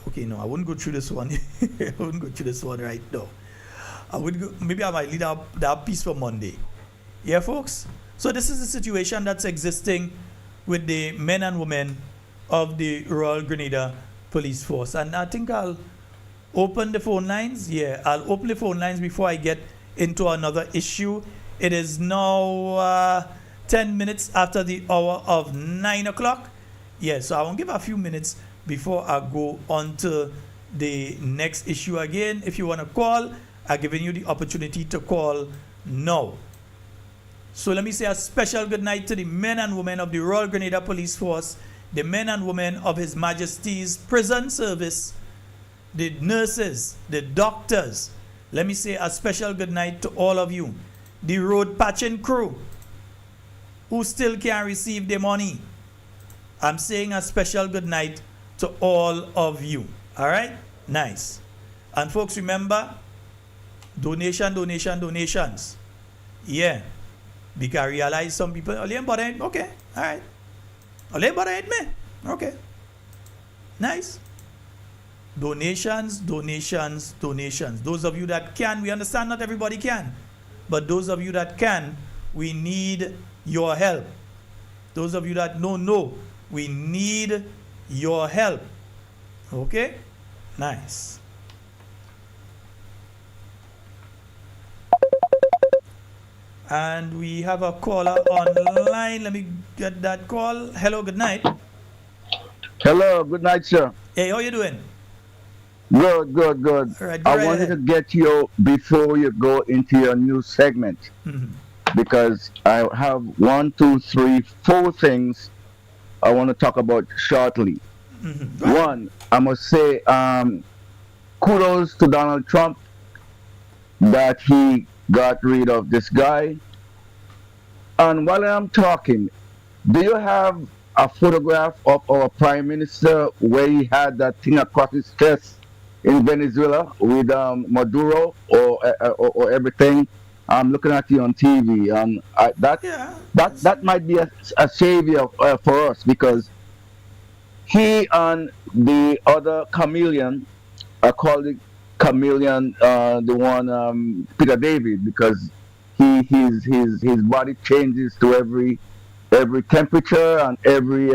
Okay, no, I wouldn't go through this one. I wouldn't go through this one right now. I would go, maybe I might leave that piece for Monday. Yeah, folks? So this is the situation that's existing with the men and women of the Royal Grenada Police Force. And I think I'll open the phone lines. Yeah, I'll open the phone lines before I get into another issue. It is now 10 minutes after the hour of 9 o'clock. Yeah, so I will give a few minutes before I go on to the next issue again. If you want to call, I'm giving you the opportunity to call now. So let me say a special good night to the men and women of the Royal Grenada Police Force, the men and women of His Majesty's Prison Service, the nurses, the doctors. Let me say a special good night to all of you. The road patching crew who still can't receive their money. I'm saying a special good night to all of you. All right? Nice. And folks, remember, donations. Yeah. Because I realize some people, okay, all right. Okay. Nice. Donations. Those of you that can, we understand not everybody can, but those of you that can, we need your help. Those of you that don't know, we need your help. Okay? Nice. And we have a caller online. Let me get that call. Hello, good night. Hello, good night, sir. Hey, how you doing? Good. All right, I wanted to get you before you go into your new segment, because I have 1, 2, 3, 4 things I want to talk about shortly. One, I must say kudos to Donald Trump that he got rid of this guy. And while I'm talking, do you have a photograph of our Prime Minister where he had that thing across his chest in Venezuela with Maduro or everything? I'm looking at you on TV, and that might be a savior for us, because he and the other chameleon, I call it chameleon, the one Peter David, because his body changes to every temperature and every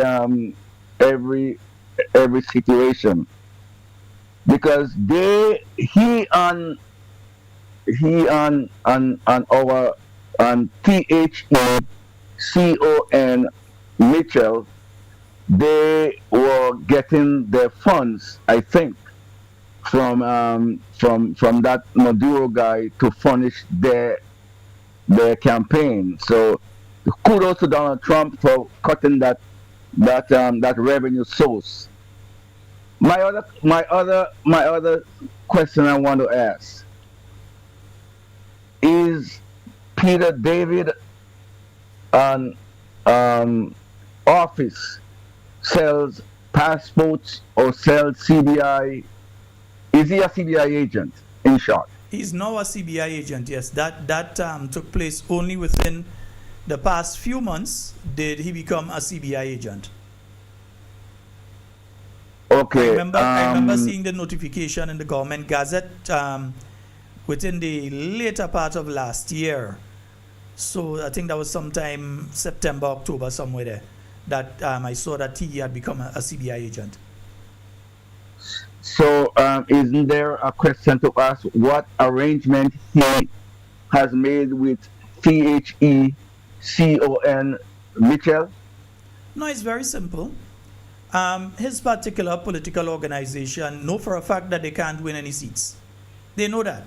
situation, because he and our THECON Mitchell, they were getting their funds, I think, from that Maduro guy to furnish their campaign. So kudos to Donald Trump for cutting that revenue source. My other question I want to ask is, Peter David and office sells passports or sells CBI, is he a CBI agent, in short? He's now a CBI agent, yes. That took place only within the past few months did he become a CBI agent. Okay. I remember seeing the notification in the government gazette within the later part of last year. So I think that was sometime September, October, somewhere there, that I saw that he had become a CBI agent. So isn't there a question to ask what arrangement he has made with THECON Mitchell? No, it's very simple. His particular political organization know for a fact that they can't win any seats. They know that.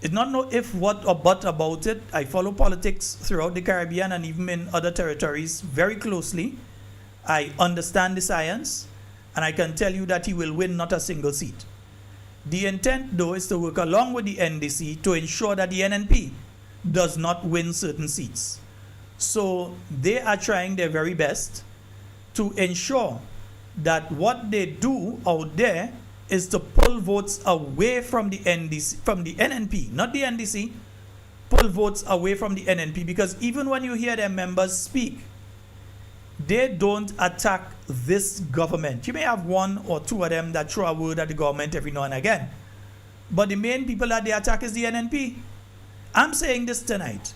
It's not no if, what, or but about it. I follow politics throughout the Caribbean and even in other territories very closely. I understand the science, and I can tell you that he will win not a single seat. The intent, though, is to work along with the NDC to ensure that the NNP does not win certain seats. So they are trying their very best to ensure that what they do out there is to pull votes away from the NDC, from the NNP, not the NDC, pull votes away from the NNP, because even when you hear their members speak, they don't attack this government. You may have one or two of them that throw a word at the government every now and again, but the main people that they attack is the NNP. I'm saying this tonight,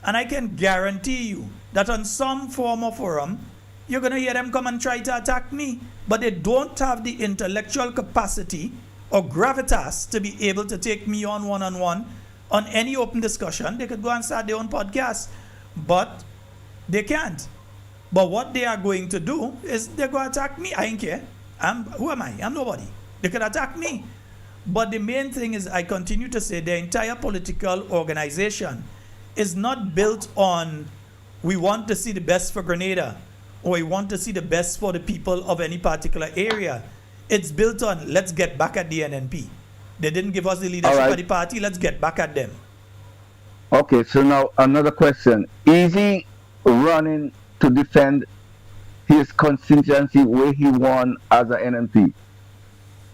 and I can guarantee you that on some form or forum, you're going to hear them come and try to attack me, but they don't have the intellectual capacity or gravitas to be able to take me on one-on-one on any open discussion. They could go and start their own podcast, but they can't. But what they are going to do is they're going to attack me. I don't care. Who am I? I'm nobody. They could attack me. But the main thing is, I continue to say, the entire political organization is not built on we want to see the best for Grenada, or we want to see the best for the people of any particular area. It's built on, let's get back at the NNP. They didn't give us the leadership of the party, let's get back at them. Okay, so now another question. Is he running to defend his constituency where he won as an NNP?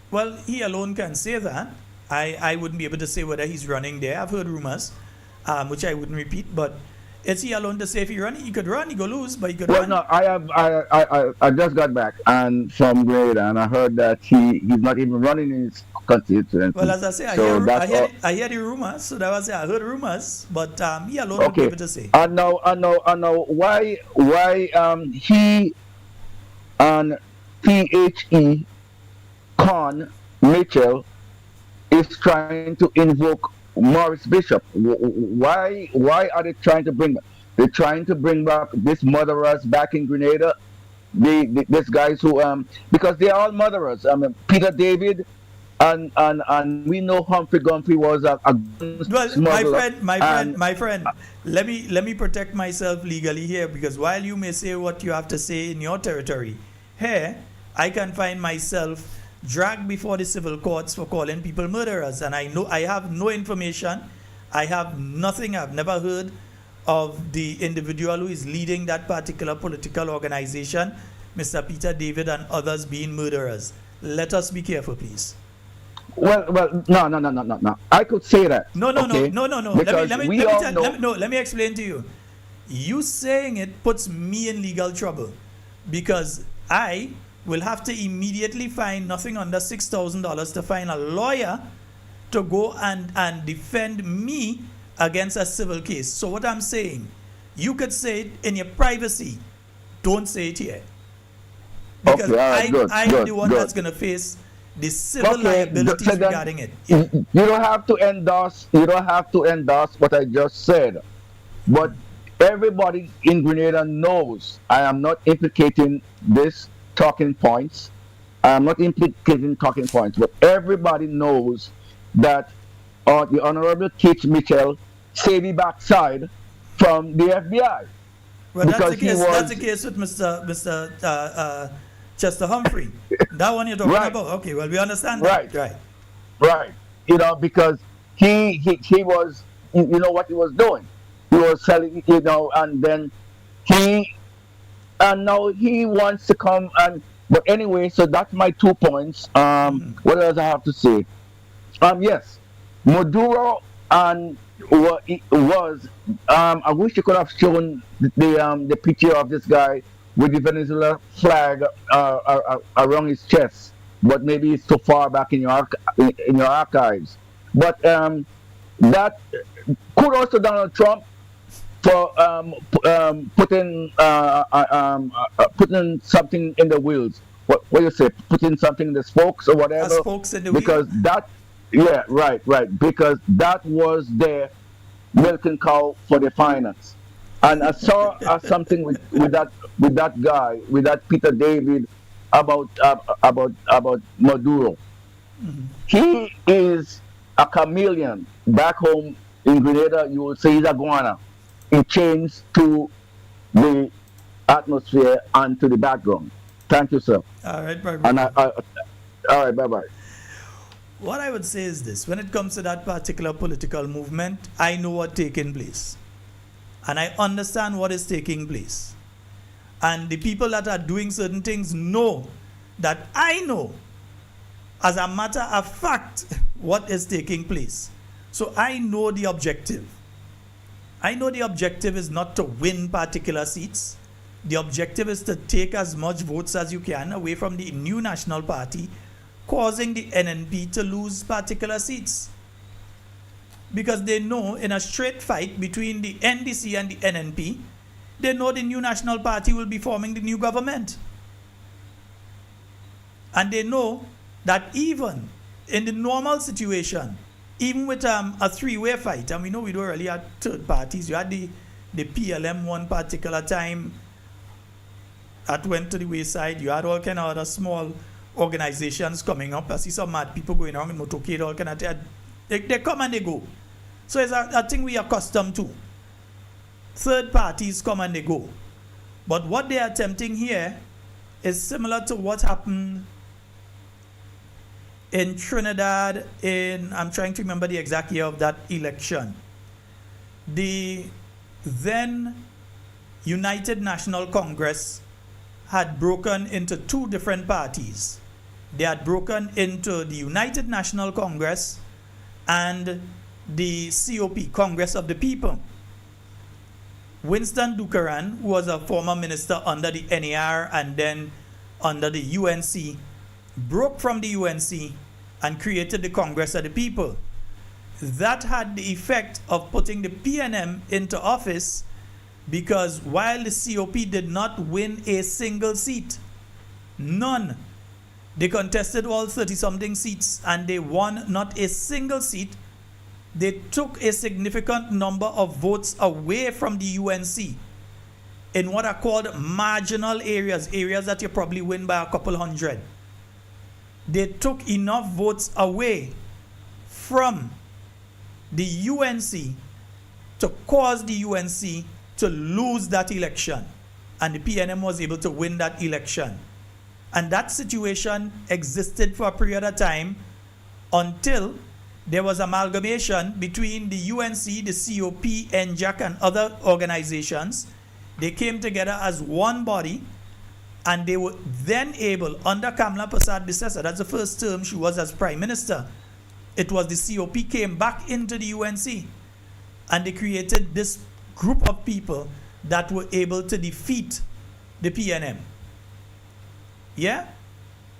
Well, he alone can say that. I wouldn't be able to say whether he's running there. I've heard rumors, which I wouldn't repeat, but it's he alone to say if he run, he could run, he could lose, but he could run. No, I just got back and from Grenada, and I heard that he's not even running in his constituency. Well, as I say, I hear the rumors, so that was I heard rumors, but he alone would be able to say. I know why he and THECON Mitchell is trying to invoke Morris Bishop. Why are they trying to bring back? They're trying to bring back this murderers back in Grenada. These guys who because they are all murderers. I mean, Peter David and we know Humphrey Gumphrey was a well, smuggler. my friend. Let me protect myself legally here, because while you may say what you have to say in your territory, here I can find myself dragged before the civil courts for calling people murderers, and I know I have no information. I have nothing. I've never heard of the individual who is leading that particular political organization, Mr. Peter David and others, being murderers. Let us be careful, please. Well, no. I could say that. No. Because let me explain to you. You saying it puts me in legal trouble, because I will have to immediately find nothing under $6,000 to find a lawyer to go and defend me against a civil case. So what I'm saying, you could say it in your privacy. Don't say it here. Because I'm the one that's going to face the civil liabilities regarding it. You don't have to endorse. You don't have to endorse what I just said. But everybody in Grenada knows I am not implicating this talking points. I'm not implicating talking points, but everybody knows that the Honorable Keith Mitchell saved the backside from the FBI. Well, that's the case with Mr. Chester Humphrey. That one you're talking about. Okay, well, we understand that. Right. You know, because he was, you know what he was doing. He was selling, you know, and then he and now he wants to come and. But anyway, so that's my 2 points. What else I have to say? Yes, Maduro and what it was. I wish you could have shown the picture of this guy with the Venezuela flag around his chest, but maybe it's too far back in your archives. But that kudos to Donald Trump for putting something in the wheels. What do you say? Putting something in the spokes or whatever. Spokes in the because wheel. that, yeah, right. Because that was their milking cow for the finance. And I saw something with that guy, with that Peter David, about Maduro. Mm-hmm. He is a chameleon. Back home in Grenada, you will say he's a guana. He changed to the atmosphere and to the background. Thank you, sir. All right, bye. And all right, bye-bye. What I would say is this: when it comes to that particular political movement, I know what's taking place. And I understand what is taking place. And the people that are doing certain things know that I know, as a matter of fact, what is taking place. So I know the objective. I know the objective is not to win particular seats. The objective is to take as much votes as you can away from the new National Party, causing the NNP to lose particular seats. Because they know in a straight fight between the NDC and the NNP, they know the new National Party will be forming the new government. And they know that even in the normal situation, even with a three-way fight, and we know we don't really have third parties. You had the PLM one particular time that went to the wayside. You had all kind of other small organizations coming up. I see some mad people going around in motorcade, all kind of they come and they go. So it's a thing we are accustomed to. Third parties come and they go. But what they are attempting here is similar to what happened in Trinidad I'm trying to remember the exact year of that election. The then United National Congress had broken into two different parties. They had broken into the United National Congress and the COP, Congress of the People. Winston Ducaran, who was a former minister under the NAR and then under the UNC, broke from the UNC and created the Congress of the People. That had the effect of putting the PNM into office, because while the COP did not win a single seat, none, they contested all 30-something seats and they won not a single seat. They took a significant number of votes away from the UNC in what are called marginal areas, areas that you probably win by a couple hundred. They took enough votes away from the UNC to cause the UNC to lose that election. And the PNM was able to win that election. And that situation existed for a period of time until there was amalgamation between the UNC, the COP, NJAC, and other organizations. They came together as one body, and they were then able, under Kamala Persad-Bissessar, that's the first term she was as Prime Minister, it was the COP came back into the UNC, and they created this group of people that were able to defeat the PNM. Yeah?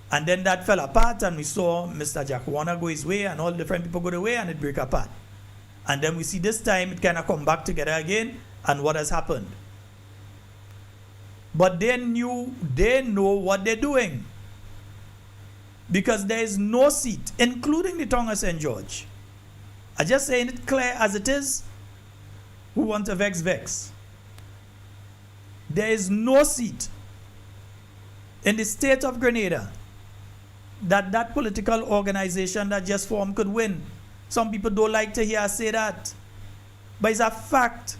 And then that fell apart, and we saw Mr. Jack Warner go his way, and all different people go their way, and it break apart. And then we see this time it kind of come back together again, and what has happened. But they know what they're doing. Because there is no seat, including the tongue of St. George. I just saying it clear as it is. Who want to vex? There is no seat in the state of Grenada that political organization that just formed could win. Some people don't like to hear us say that. But it's a fact.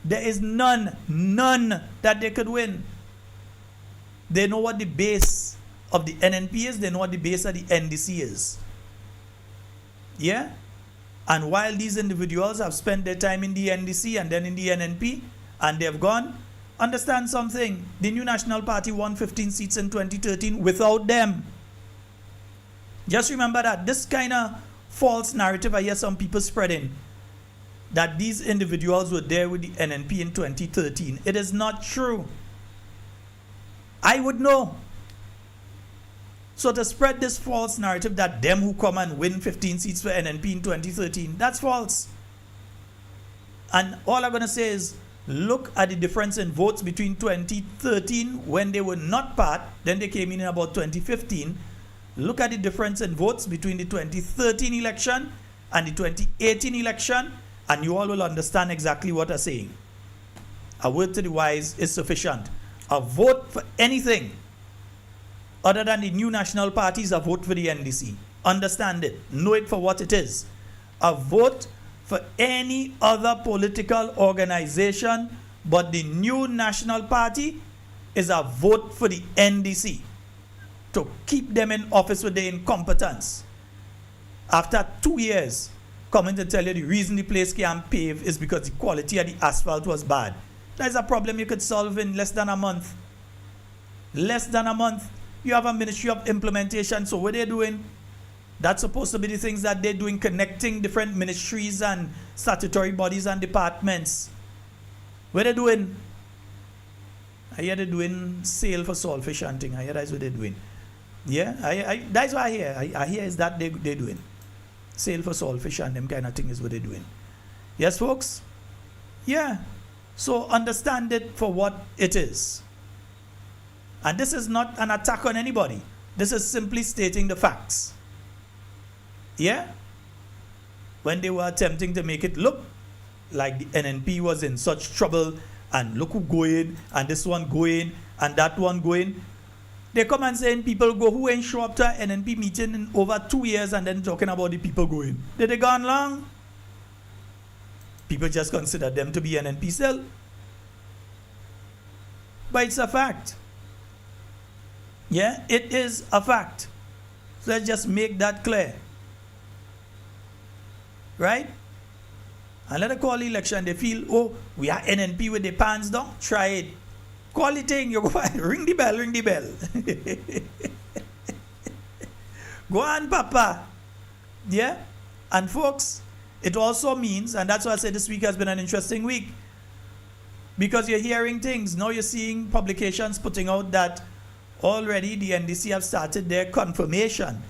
There is none that they could win. They know what the base of the NNP is. They know what the base of the NDC is. Yeah? And while these individuals have spent their time in the NDC and then in the NNP, and they've gone, Understand something. The New National Party won 15 seats in 2013 without them. Just remember that. This kind of false narrative I hear some people spreading, that these individuals were there with the NNP in 2013. It is not true. I would know. So to spread this false narrative that them who come and win 15 seats for NNP in 2013, that's false. And all I'm going to say is, look at the difference in votes between 2013 when they were not part, then they came in about 2015. Look at the difference in votes between the 2013 election and the 2018 election, and you all will understand exactly what I'm saying. A word to the wise is sufficient. A vote for anything other than the New National Party is a vote for the NDC. Understand it. Know it for what it is. A vote for any other political organization but the New National Party is a vote for the NDC to keep them in office with their incompetence. After 2 years, coming to tell you the reason the place can't pave is because the quality of the asphalt was bad. That is a problem you could solve in less than a month. Less than a month. You have a Ministry of Implementation, so what they're doing, that's supposed to be the things that they're doing, connecting different ministries and statutory bodies and departments. What they're doing? I hear they're doing sale for saltfish hunting. I hear that's what they're doing. Yeah, that's what I hear. I hear is that they're doing. Sale for saltfish and them kind of thing is what they're doing. Yes, folks? Yeah. So understand it for what it is. And this is not an attack on anybody. This is simply stating the facts. Yeah? When they were attempting to make it look like the NNP was in such trouble, and look who going, and this one going, and that one going, they come and saying people go who ain't show up to an NNP meeting in over 2 years and then talking about the people going. Did they gone long? People just consider them to be NNP still. But it's a fact. Yeah, it is a fact. So let's just make that clear. Right? And let the call election, they feel, oh, we are NNP with the pants down. Try it. Call the thing, you go find, ring the bell, ring the bell. Go on, Papa. Yeah? And folks, it also means, and that's why I say this week has been an interesting week, because you're hearing things. Now you're seeing publications putting out that already the NDC have started their confirmation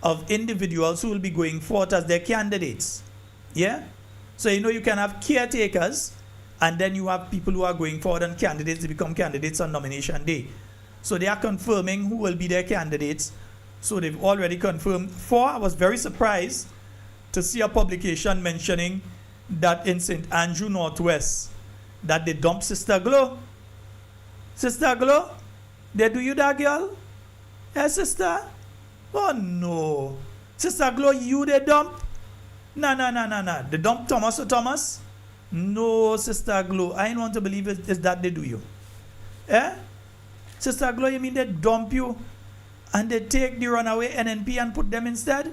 of individuals who will be going forth as their candidates. Yeah? So you know you can have caretakers, and then you have people who are going forward and candidates to become candidates on nomination day. So they are confirming who will be their candidates. So they've already confirmed 4. I was very surprised to see a publication mentioning that in St. Andrew Northwest, that they dumped Sister Glow. Sister Glow, they do you that, girl? Yes, sister? Oh, no. Sister Glow, you they dump? No. They dump Thomas or Thomas? No, Sister Glow. I don't want to believe it is that they do you. Eh? Sister Glow, you mean they dump you and they take the runaway NNP and put them instead?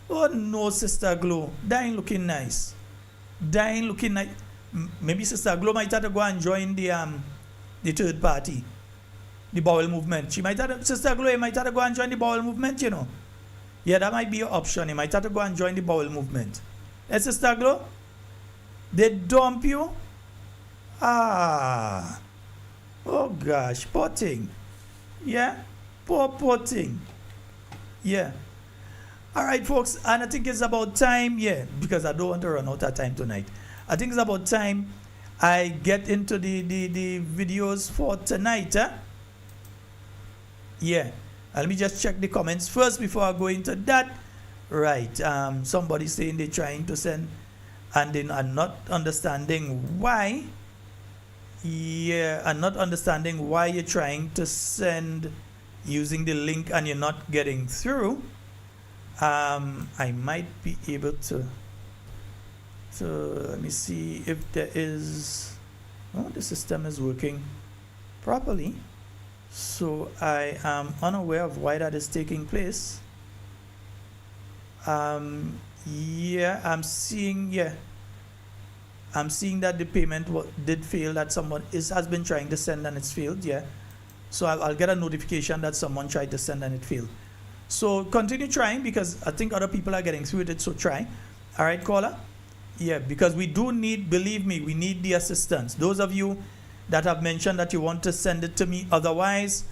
Oh, no, Sister Glow. That ain't looking nice. That ain't looking nice. Maybe Sister Glow might have to go and join the third party. The bowel movement. She might have, Sister Glow, you might have to go and join the bowel movement, you know. Yeah, that might be your option. You might have to go and join the bowel movement. Hey, Sister Glow, they dump you? Ah. Oh, gosh. Poor thing. Yeah? Poor thing. Yeah. All right, folks. And I think it's about time, yeah, because I don't want to run out of time tonight. I think it's about time I get into the videos for tonight, huh? Yeah. Let me just check the comments first before I go into that. Right. Somebody saying they're trying to send and they are not understanding why. Yeah, I'm not understanding why you're trying to send using the link and you're not getting through. I might be able to. So let me see if there is. Oh, the system is working properly. So I am unaware of why that is taking place. Yeah, I'm seeing, yeah. I'm seeing that the payment did fail, that someone has been trying to send and it's failed, yeah. So I'll get a notification that someone tried to send and it failed. So continue trying, because I think other people are getting through with it, so try. All right, caller? Yeah, because we do need, believe me, we need the assistance. Those of you that have mentioned that you want to send it to me, otherwise,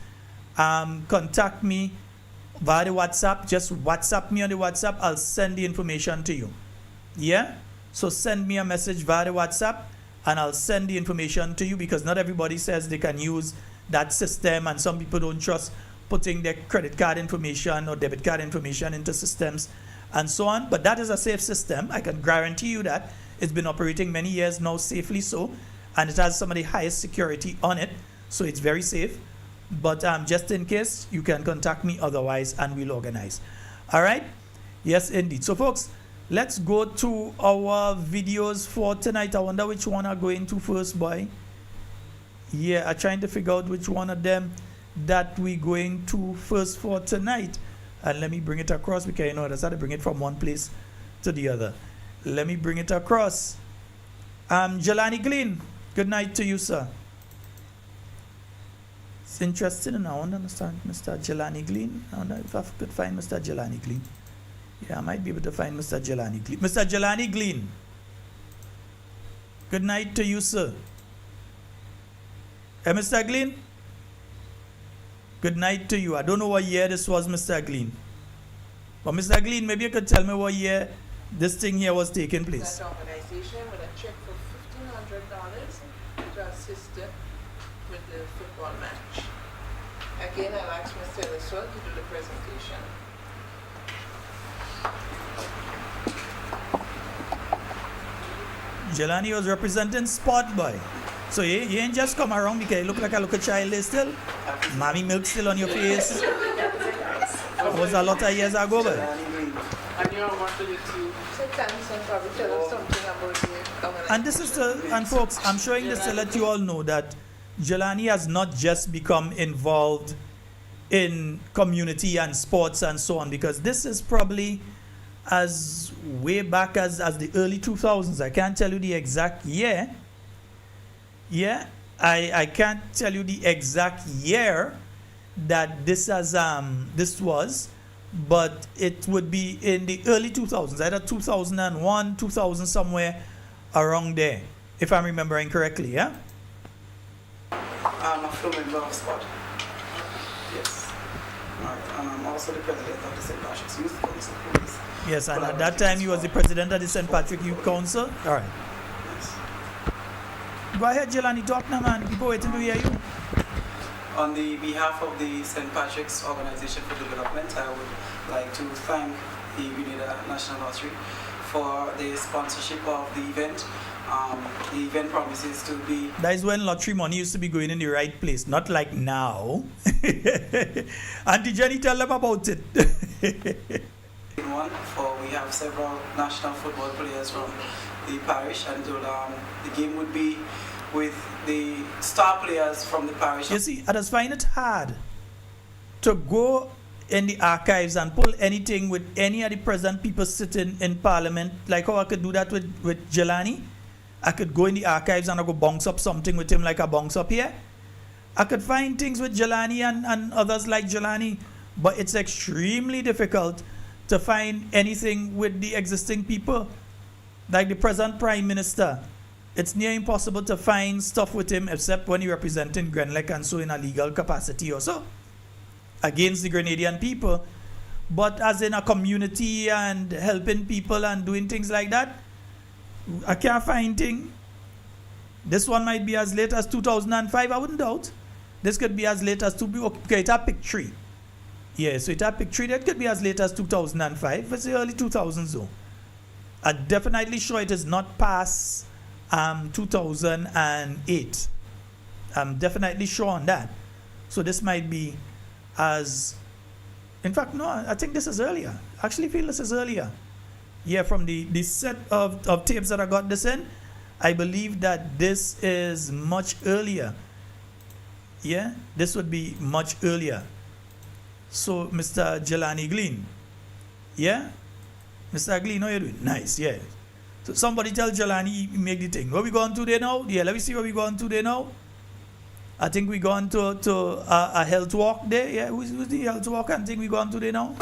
contact me via the WhatsApp. Just WhatsApp me on the WhatsApp. I'll send the information to you. Yeah? So send me a message via the WhatsApp and I'll send the information to you, because not everybody says they can use that system, and some people don't trust putting their credit card information or debit card information into systems and so on. But that is a safe system. I can guarantee you that. It's been operating many years now, safely so, and it has some of the highest security on it, so it's very safe. But just in case, you can contact me otherwise and we'll organize. All right? Yes, indeed. So folks, let's go to our videos for tonight. I wonder which one I'm going to first, boy. Yeah, I'm trying to figure out which one of them that we're going to first for tonight. And let me bring it across, because you know I just had to bring it from one place to the other. Let me bring it across. Jelani Glean, good night to you, sir. It's interesting, and I want to understand Mr. Jelani Glean. I wonder if I could find Mr. Jelani Glean. Yeah, I might be able to find Mr. Jelani Glean. Mr. Jelani Glean, good night to you, sir. Hey, Mr. Glean, good night to you. I don't know what year this was, Mr. Glean. But Mr. Glean, maybe you could tell me what year this thing here was taking place. That organization with a check for $1,500 to assist with the football match. Again, I'll ask Mr. Elliswell to do the presentation. Jelani was representing Sport Boy. So you ain't just come around because you look like a little child still. Mommy milk still on your face. It was a lot of years ago, but. And you wanted to say thanks and probably tell us something about the organization. And this is and folks, I'm showing this to let you all know that Jelani has not just become involved in community and sports and so on, because this is probably as way back as the early 2000s. I can't tell you the exact year. Yeah, I can't tell you the exact year that this was, but it would be in the early 2000s, either 2001, 2000, somewhere around there, if I'm remembering correctly. Yeah. I'm a full member of Sport. Yes. Right. And I'm also the president of the St. Patrick's Youth Council. Yes, and at that time you was the president of the St. Patrick Youth Council. All right. Yes. Go ahead, Jelani, talk now, man. People waiting to hear you. On the behalf of the St. Patrick's Organization for Development, I would like to thank the Grenada National Lottery for the sponsorship of the event. The event promises to be... That is when lottery money used to be going in the right place, not like now. Auntie Jenny, tell them about it. We have several national football players from the parish, and the game would be with the star players from the parish. You see, I just find it hard to go in the archives and pull anything with any of the present people sitting in Parliament, like how I could do that with Jelani. I could go in the archives and I could bounce up something with him like I bounce up here. I could find things with Jelani and others like Jelani, but it's extremely difficult to find anything with the existing people, like the present Prime Minister. It's near impossible to find stuff with him except when he's representing Grenlec and so in a legal capacity or so against the Grenadian people. But as in a community and helping people and doing things like that, I can't find thing. This one might be as late as 2005, I wouldn't doubt. This could be as late as okay, it's a pick tree. Yeah, so it's a pick tree that could be as late as 2005. It's the early 2000s though. I'm definitely sure it is not past 2008. I'm definitely sure on that. So this might be as, in fact, no, I think this is earlier. I actually feel this is earlier. Yeah, from the set of tapes that I got this in, I believe that this is much earlier. Yeah, this would be much earlier. So, Mr. Jelani Glean. Yeah? Mr. Glean, how you doing? Nice, yeah. So somebody tell Jelani make the thing. Where we going today now? Yeah, let me see where we going today now. I think we going to a health walk there. Yeah, who's the health walk? I think we going today now.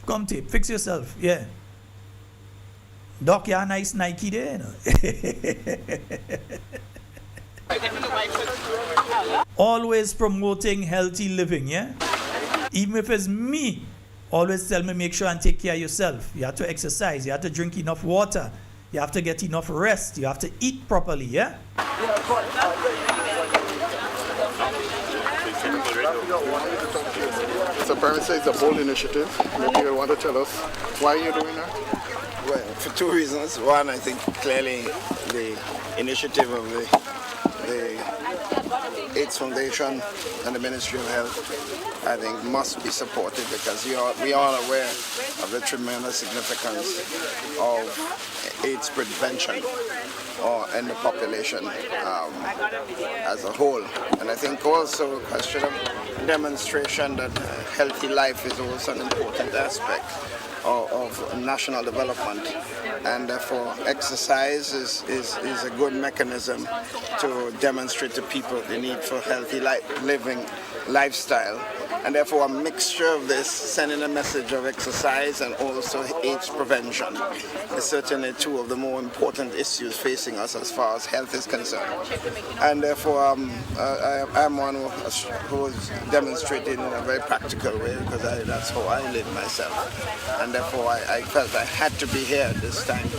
Come tape, fix yourself. Yeah. Doc, yeah, nice Nike there. You know? Always promoting healthy living, yeah? Even if it's me, always tell me make sure and take care of yourself. You have to exercise, you have to drink enough water, you have to get enough rest, you have to eat properly, yeah? So Permit says it's a bold initiative. Maybe you want to tell us why you're doing that? Well, for two reasons. One, I think clearly the initiative of the AIDS Foundation and the Ministry of Health, I think, must be supported because we are aware of the tremendous significance of AIDS prevention in the population as a whole. And I think also a question of demonstration that healthy life is also an important aspect of national development, and therefore exercise is a good mechanism to demonstrate to people the need for healthy living lifestyle, and therefore a mixture of this, sending a message of exercise and also AIDS prevention, is certainly two of the more important issues facing us as far as health is concerned. And therefore I'm one who is demonstrating in a very practical way because that's how I live myself. And therefore I felt I had to be here this time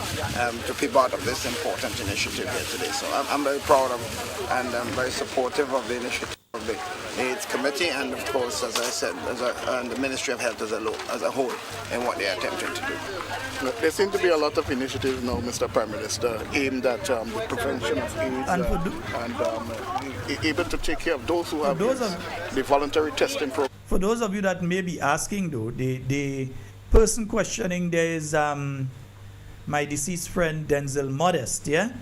to be part of this important initiative here today. So I'm very proud of and I'm very supportive of the initiative of the AIDS Committee and of course, as I said, and the Ministry of Health as a whole in what they are attempting to do. There seem to be a lot of initiatives now, Mr. Prime Minister, aimed at the prevention of AIDS and able to take care of those who have the voluntary testing program. For those of you that may be asking though, the person questioning there is my deceased friend Denzel Modest, yeah?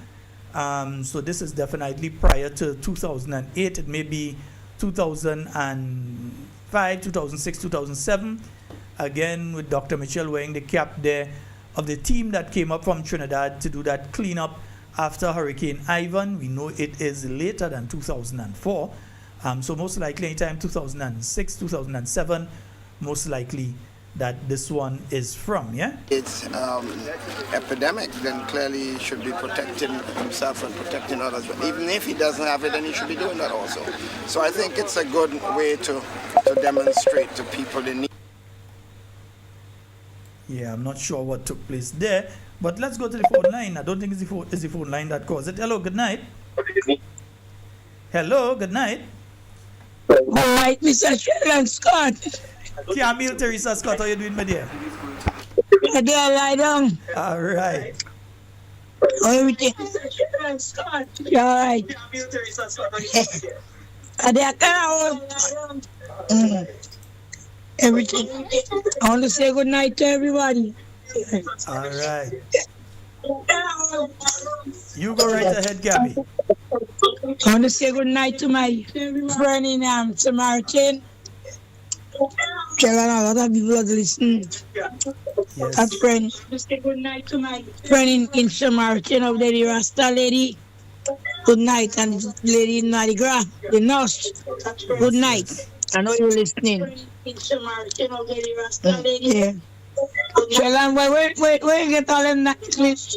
So this is definitely prior to 2008. It may be 2005, 2006, 2007. Again, with Dr. Mitchell wearing the cap there of the team that came up from Trinidad to do that cleanup after Hurricane Ivan. We know it is later than 2004. So most likely anytime 2006, 2007, most likely that this one is from, yeah? It's epidemic, then clearly he should be protecting himself and protecting others. But even if he doesn't have it, then he should be doing that also. So I think it's a good way to demonstrate to people the need. Yeah, I'm not sure what took place there, but let's go to the phone line. I don't think it's the phone line that caused it. Hello, good night. Hello, good night. Good night, Mr. Sheldon Scott. Camille Teresa Scott, how are you doing, my dear? I did lie down. All right. Everything. Yeah, all right. I did everything. I want to say good night to everybody. All right. You go right ahead, Gabby. I want to say good night to my friend in Samaritan. Tell a lot of people that listen. Yes. A friend. Say good night to my friend in Samaritan of the Rasta lady. Good night, and the lady in Nadigra, the nurse. Good night. I know you're listening. In Samaritan of the Rasta lady. Yeah. Sheldon, where you get all them clips?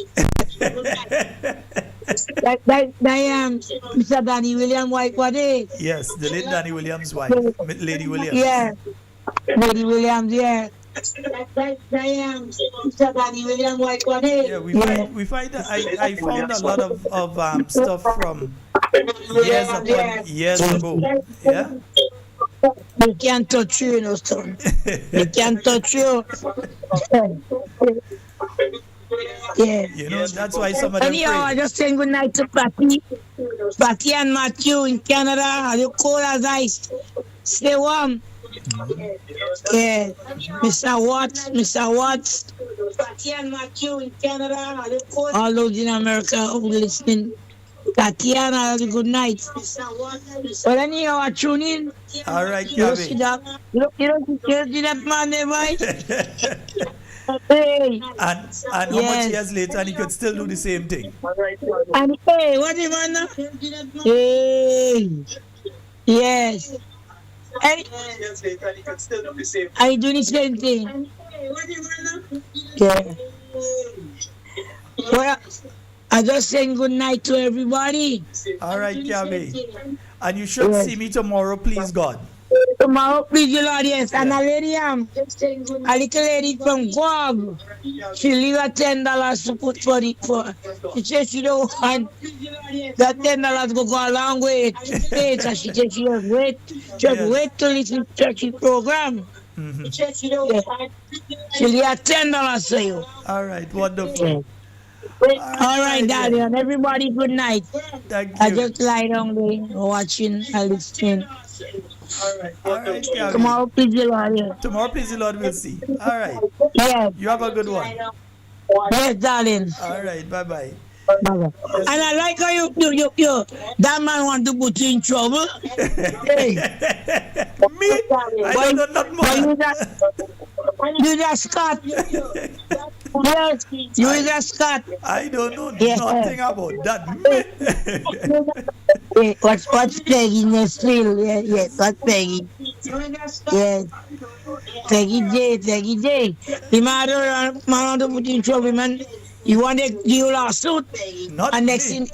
That Mr. Danny Williams' wife, what is? Yes, the late Danny Williams' wife, Lady Williams. Yeah, Lady Williams, yeah. Mr. Danny Williams' wife, what is? Yeah, we find that I found a lot of stuff from years ago. Yeah. They can't touch you, no son. They can't touch you. Yeah. You know, that's why some of them Anyhow, I just saying good night to Patty and Matthew in Canada. Are you cold as ice? Stay warm. Yeah. Mr. Watts. Patty and Matthew in Canada. Are you cold? All those in America who listening. Tatiana, good night. Well, anyhow, I tune in. All right, you don't see that man there, boy? And how much years later, and he could still do the same thing. And hey, what do you want? Hey, yes. And I do the same thing. Yeah. Well, I just saying good night to everybody. All right, Kabi. And you should see me tomorrow, please God. Tomorrow, please, your Lord, yes. And a lady, a little lady from Guam, she leave her $10 to put for the, she said she don't want that $10 go a long way. So she said she just wait to listen to churchy program. Mm-hmm. She leave her $10 for you. All right, wonderful. All right, darling, and everybody, good night. Thank you. I just lie down there watching and listening. All right, Kabi. Tomorrow, please, the Lord. Yeah. Tomorrow, please, the Lord, we'll see. All right. Yes. You have a good one. Yes, darling. All right, bye-bye. And I like how you, that man want to put you in trouble. Hey. Me? I don't know nothing more. You just Scott. Yes, you just Scott. I don't know nothing about that. Hey, what's Peggy Nestle? Yes, what's Peggy? Yes. Peggy J. The man want to put you in trouble, man. You want to do a lawsuit? Not and me. next thing,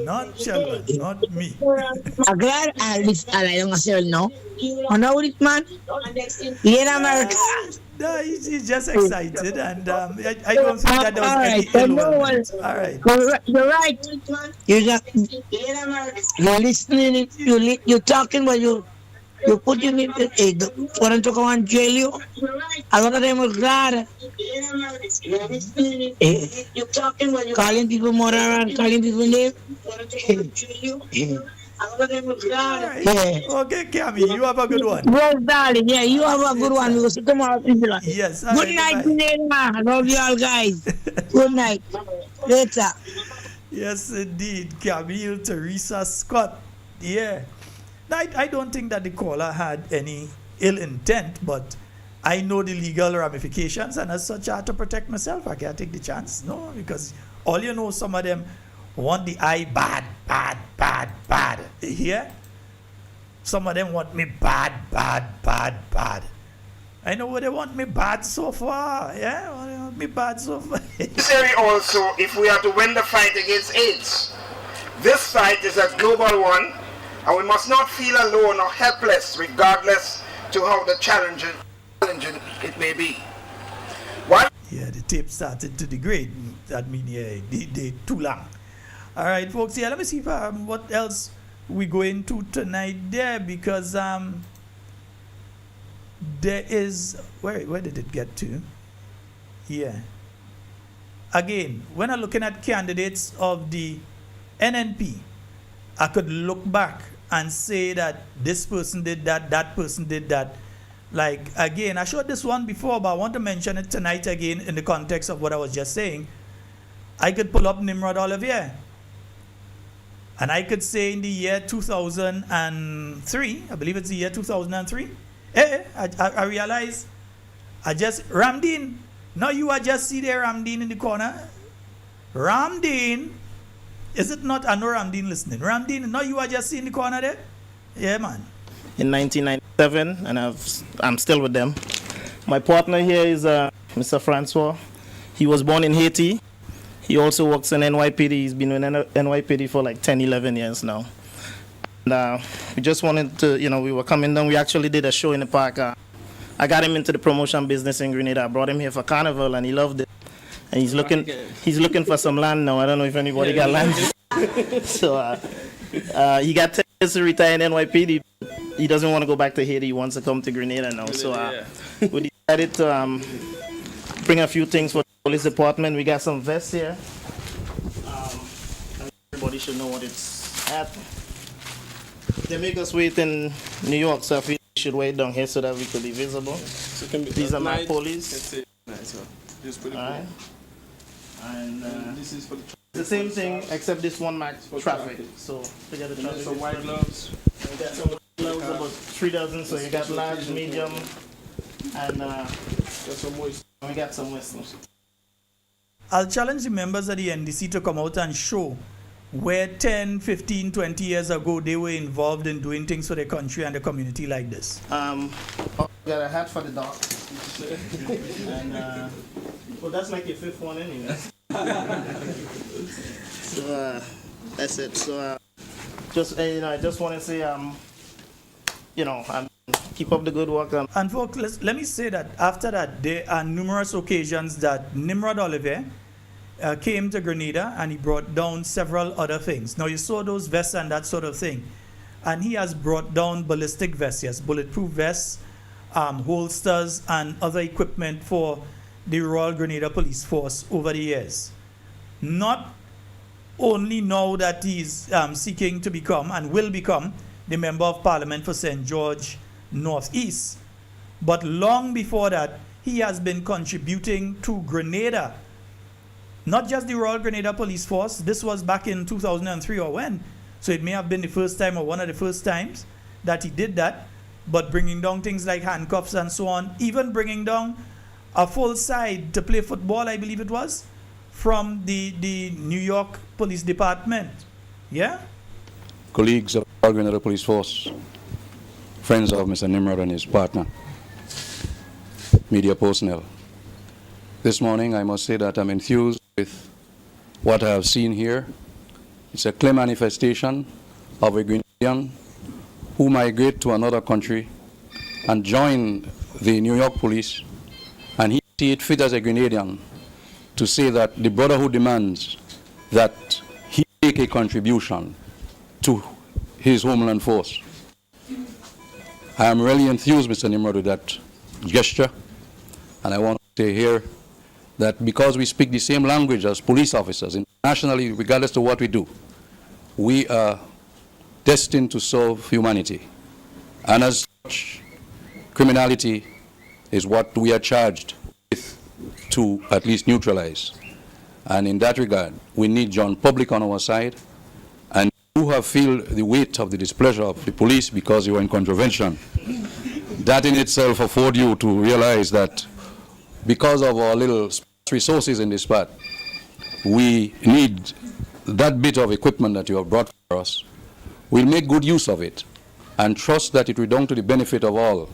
Not Sheldon, not me. I'm glad I don't say no. You know this man? He in America. No, he's just excited, and I don't think that there was any ill will. All right. You're right. You're listening. You're talking, but you put him in for them to come and jail you. A lot of them were glad. Calling people moron, calling people name. Okay, Kami, you have a good one. Yes, darling. Yeah, you have a good one. We'll see tomorrow. Yes. Good night, Grenada. Love you all, guys. Good night. Later. Yes, indeed. Camille Teresa Scott. Yeah. I don't think that the caller had any ill intent, but I know the legal ramifications, and as such, I have to protect myself. I can't take the chance. No, because all you know, some of them want the eye bad. Yeah? Some of them want me bad. I know what they want me bad so far. Yeah? They want me bad so far. Necessary also if we are to win the fight against AIDS. This fight is a global one, and we must not feel alone or helpless regardless to how the challenging it may be. Yeah, the tape started to degrade. That means, yeah, they too long. All right, folks. Yeah, let me see if what else we go into tonight there, because there is where did it get to? Yeah. Again, when I'm looking at candidates of the NNP, I could look back and say that this person did that person did that. Like, again, I showed this one before, but I want to mention it tonight again in the context of what I was just saying. I could pull up Nimrod Olivier. And I could say in the year 2003, I believe it's the year 2003, I realize I just, Ramdeen, now you are just see there Ramdeen in the corner. Ramdeen, is it not? I know Ramdeen listening. Ramdeen, now you are just see in the corner there? Yeah, man. In 1997, and I'm still with them. My partner here is Mr. Francois. He was born in Haiti. He also works in NYPD. He's been in NYPD for like 10, 11 years now. And we just wanted to, we were coming down. We actually did a show in the park. I got him into the promotion business in Grenada. I brought him here for Carnival, and he loved it. And he's looking for some land now. I don't know if anybody got land. So he got 10 years to retire in NYPD. He doesn't want to go back to Haiti. He wants to come to Grenada now. So we decided to bring a few things for the police department. We got some vests here. Everybody should know what it's at. They make us wait in New York, so I feel we should wait down here so that we could be visible. So these are my police. Just put it right. And this is for the same thing, except this one match for traffic. So forget the traffic. Some white gloves. We got some gloves, about 3 dozen. So you got large, medium, and We got some whistling. I'll challenge the members of the NDC to come out and show where 10, 15, 20 years ago they were involved in doing things for their country and the community like this. Got a hat for the dog. And well, that's like your fifth one anyway. So that's it. So just I just want to say keep up the good work. And folks, let me say that after that, there are numerous occasions that Nimrod Oliver came to Grenada and he brought down several other things. Now you saw those vests and that sort of thing. And he has brought down ballistic vests, yes, bulletproof vests, holsters and other equipment for the Royal Grenada Police Force over the years. Not only now that he's seeking to become and will become the Member of Parliament for St. George Northeast, but long before that, he has been contributing to Grenada. Not just the Royal Grenada Police Force. This was back in 2003 or when. So it may have been the first time or one of the first times that he did that. But bringing down things like handcuffs and so on, even bringing down a full side to play football, I believe it was, from the New York Police Department. Yeah? Colleagues of the Royal Grenada Police Force, friends of Mr. Nimrod and his partner, media personnel. This morning, I must say that I'm enthused with what I have seen here. It's a clear manifestation of a Grenadian who migrate to another country and join the New York police, and he see it fit as a Grenadian to say that the Brotherhood demands that he make a contribution to his homeland force. I am really enthused, Mr. Nimrod, with that gesture, and I want to say here that because we speak the same language as police officers internationally, regardless of what we do, we are destined to serve humanity. And as such, criminality is what we are charged with to at least neutralize. And in that regard, we need John Public on our side, and who have feel the weight of the displeasure of the police because you are in contravention. That in itself afford you to realize that because of our little resources in this part, we need that bit of equipment that you have brought for us. We'll make good use of it and trust that it will be done to the benefit of all,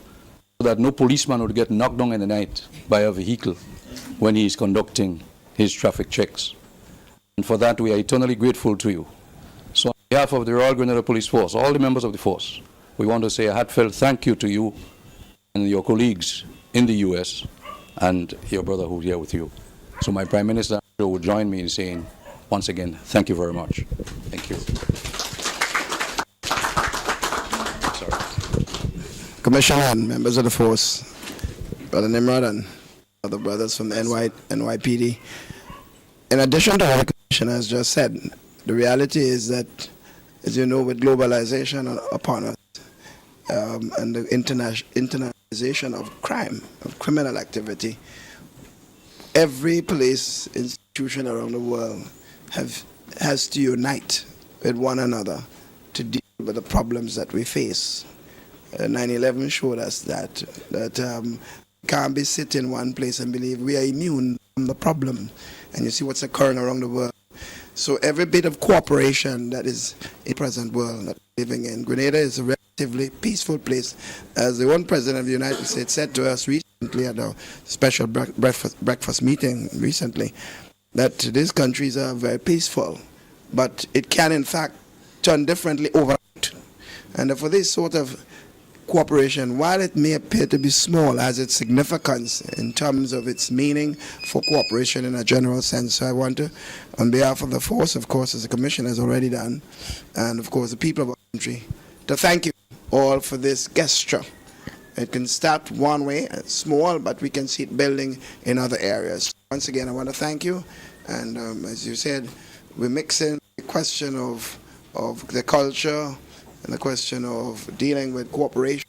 so that no policeman would get knocked down in the night by a vehicle when he is conducting his traffic checks. And for that, we are eternally grateful to you. So on behalf of the Royal Grenada Police Force, all the members of the force, we want to say a heartfelt thank you to you and your colleagues in the U.S. and your brother who's here with you. So my Prime Minister would join me in saying, once again, thank you very much. Thank you. Commissioner and members of the force, Brother Nimrod and other brothers from the NYPD. In addition to what the Commissioner has just said, the reality is that, as you know, with globalization upon us and the internationalization of crime, of criminal activity, every police institution around the world has to unite with one another to deal with the problems that we face. 9/11 showed us that can't be sitting in one place and believe we are immune from the problem. And you see what's occurring around the world. So every bit of cooperation that is in the present world that we're living in. Grenada is a relatively peaceful place. As the one President of the United States said to us recently at a special breakfast meeting recently, that these countries are very peaceful, but it can in fact turn differently overnight. And for this sort of cooperation, while it may appear to be small, has its significance in terms of its meaning for cooperation in a general sense. So I want to, on behalf of the force, of course, as the Commission has already done, and of course the people of our country, to thank you all for this gesture. It can start one way, small, but we can see it building in other areas. Once again, I want to thank you, and as you said, we're mixing the question of the culture and the question of dealing with cooperation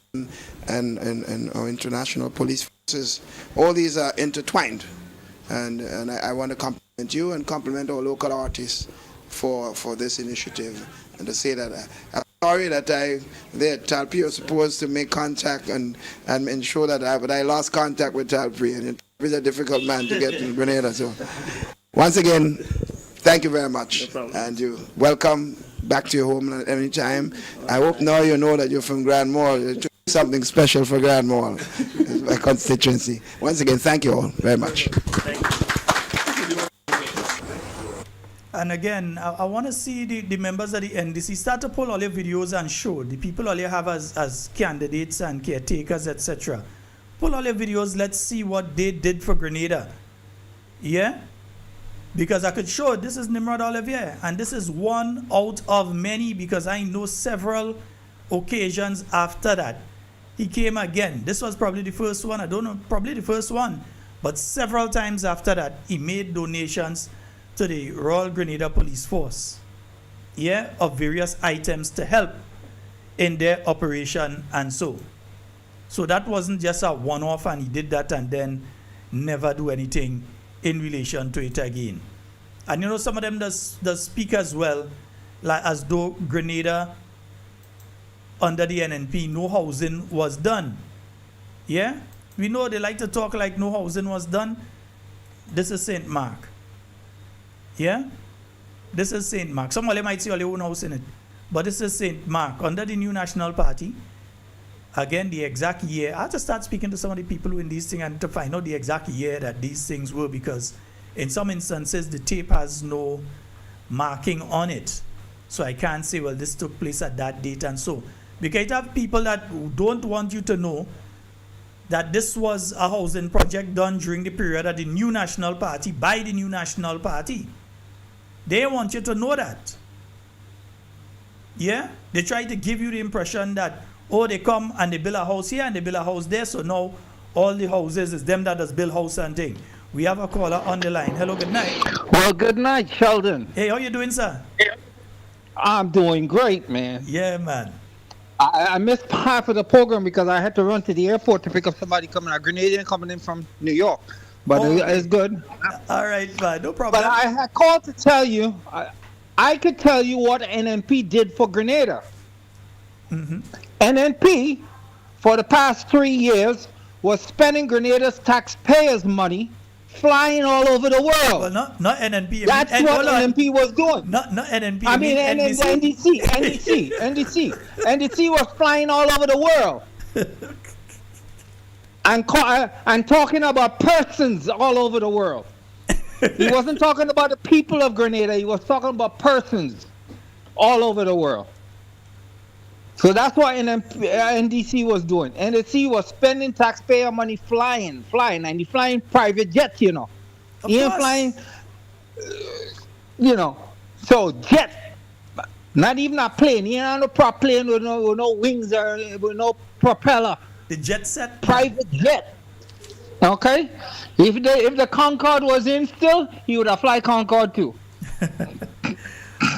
and our international police forces. All these are intertwined, and I want to compliment you and compliment our local artists for this initiative, and to say that sorry that Talpi was supposed to make contact and ensure that but I lost contact with Talpi, and he's a difficult man to get in Grenada. So once again, thank you very much, and you welcome back to your home at any time. I hope now you know that you're from Grand Mall. Something special for Grand Mall, my constituency. Once again, thank you all very much. And again, I want to see the members of the NDC start to pull all your videos and show the people all you have as candidates and caretakers, etc. Pull all your videos. Let's see what they did for Grenada. Yeah? Because I could show this is Nimrod Olivier, and this is one out of many, because I know several occasions after that he came again. This was probably the first one. I don't know, probably the first one. But several times after that, he made donations to the Royal Grenada Police Force, yeah, of various items to help in their operation and so. So that wasn't just a one-off and he did that and then never do anything in relation to it again. And you know, some of them does speak as well, like as though Grenada under the NNP, no housing was done. Yeah? We know they like to talk like no housing was done. This is St. Mark. Yeah? This is St. Mark. Some of them might say only one house in it. But this is St. Mark under the New National Party. Again, the exact year. I have to start speaking to some of the people who in these things and to find out the exact year that these things were, because in some instances the tape has no marking on it. So I can't say, well, this took place at that date and so. Because you have people that don't want you to know that this was a housing project done during the period of the New National Party, by the New National Party. They want you to know that. Yeah? They try to give you the impression that, oh, they come and they build a house here and they build a house there, so now all the houses is them that does build house and thing. We have a caller on the line. Hello, good night. Well, good night, Sheldon. Hey, how you doing, sir? I'm doing great, man. Yeah, man. I missed half of the program because I had to run to the airport to pick up somebody coming out, Grenadian coming in from New York. But it's good. All right, man. No problem. But I had called to tell you, I could tell you what NNP did for Grenada. Mm-hmm. NNP, for the past 3 years, was spending Grenada's taxpayers' money flying all over the world. Well, not NNP. That's what NNP was doing. Not NNP. I mean NDC was flying all over the world. and talking about persons all over the world. He wasn't talking about the people of Grenada. He was talking about persons all over the world. So that's what NDC was doing. NDC was spending taxpayer money flying, and he flying private jets, you know. He ain't flying, you know. So jet, not even a plane. He ain't on a prop plane with no wings or with no propeller. The jet set? Private jet. Okay? If the Concorde was in still, he would have fly Concorde too.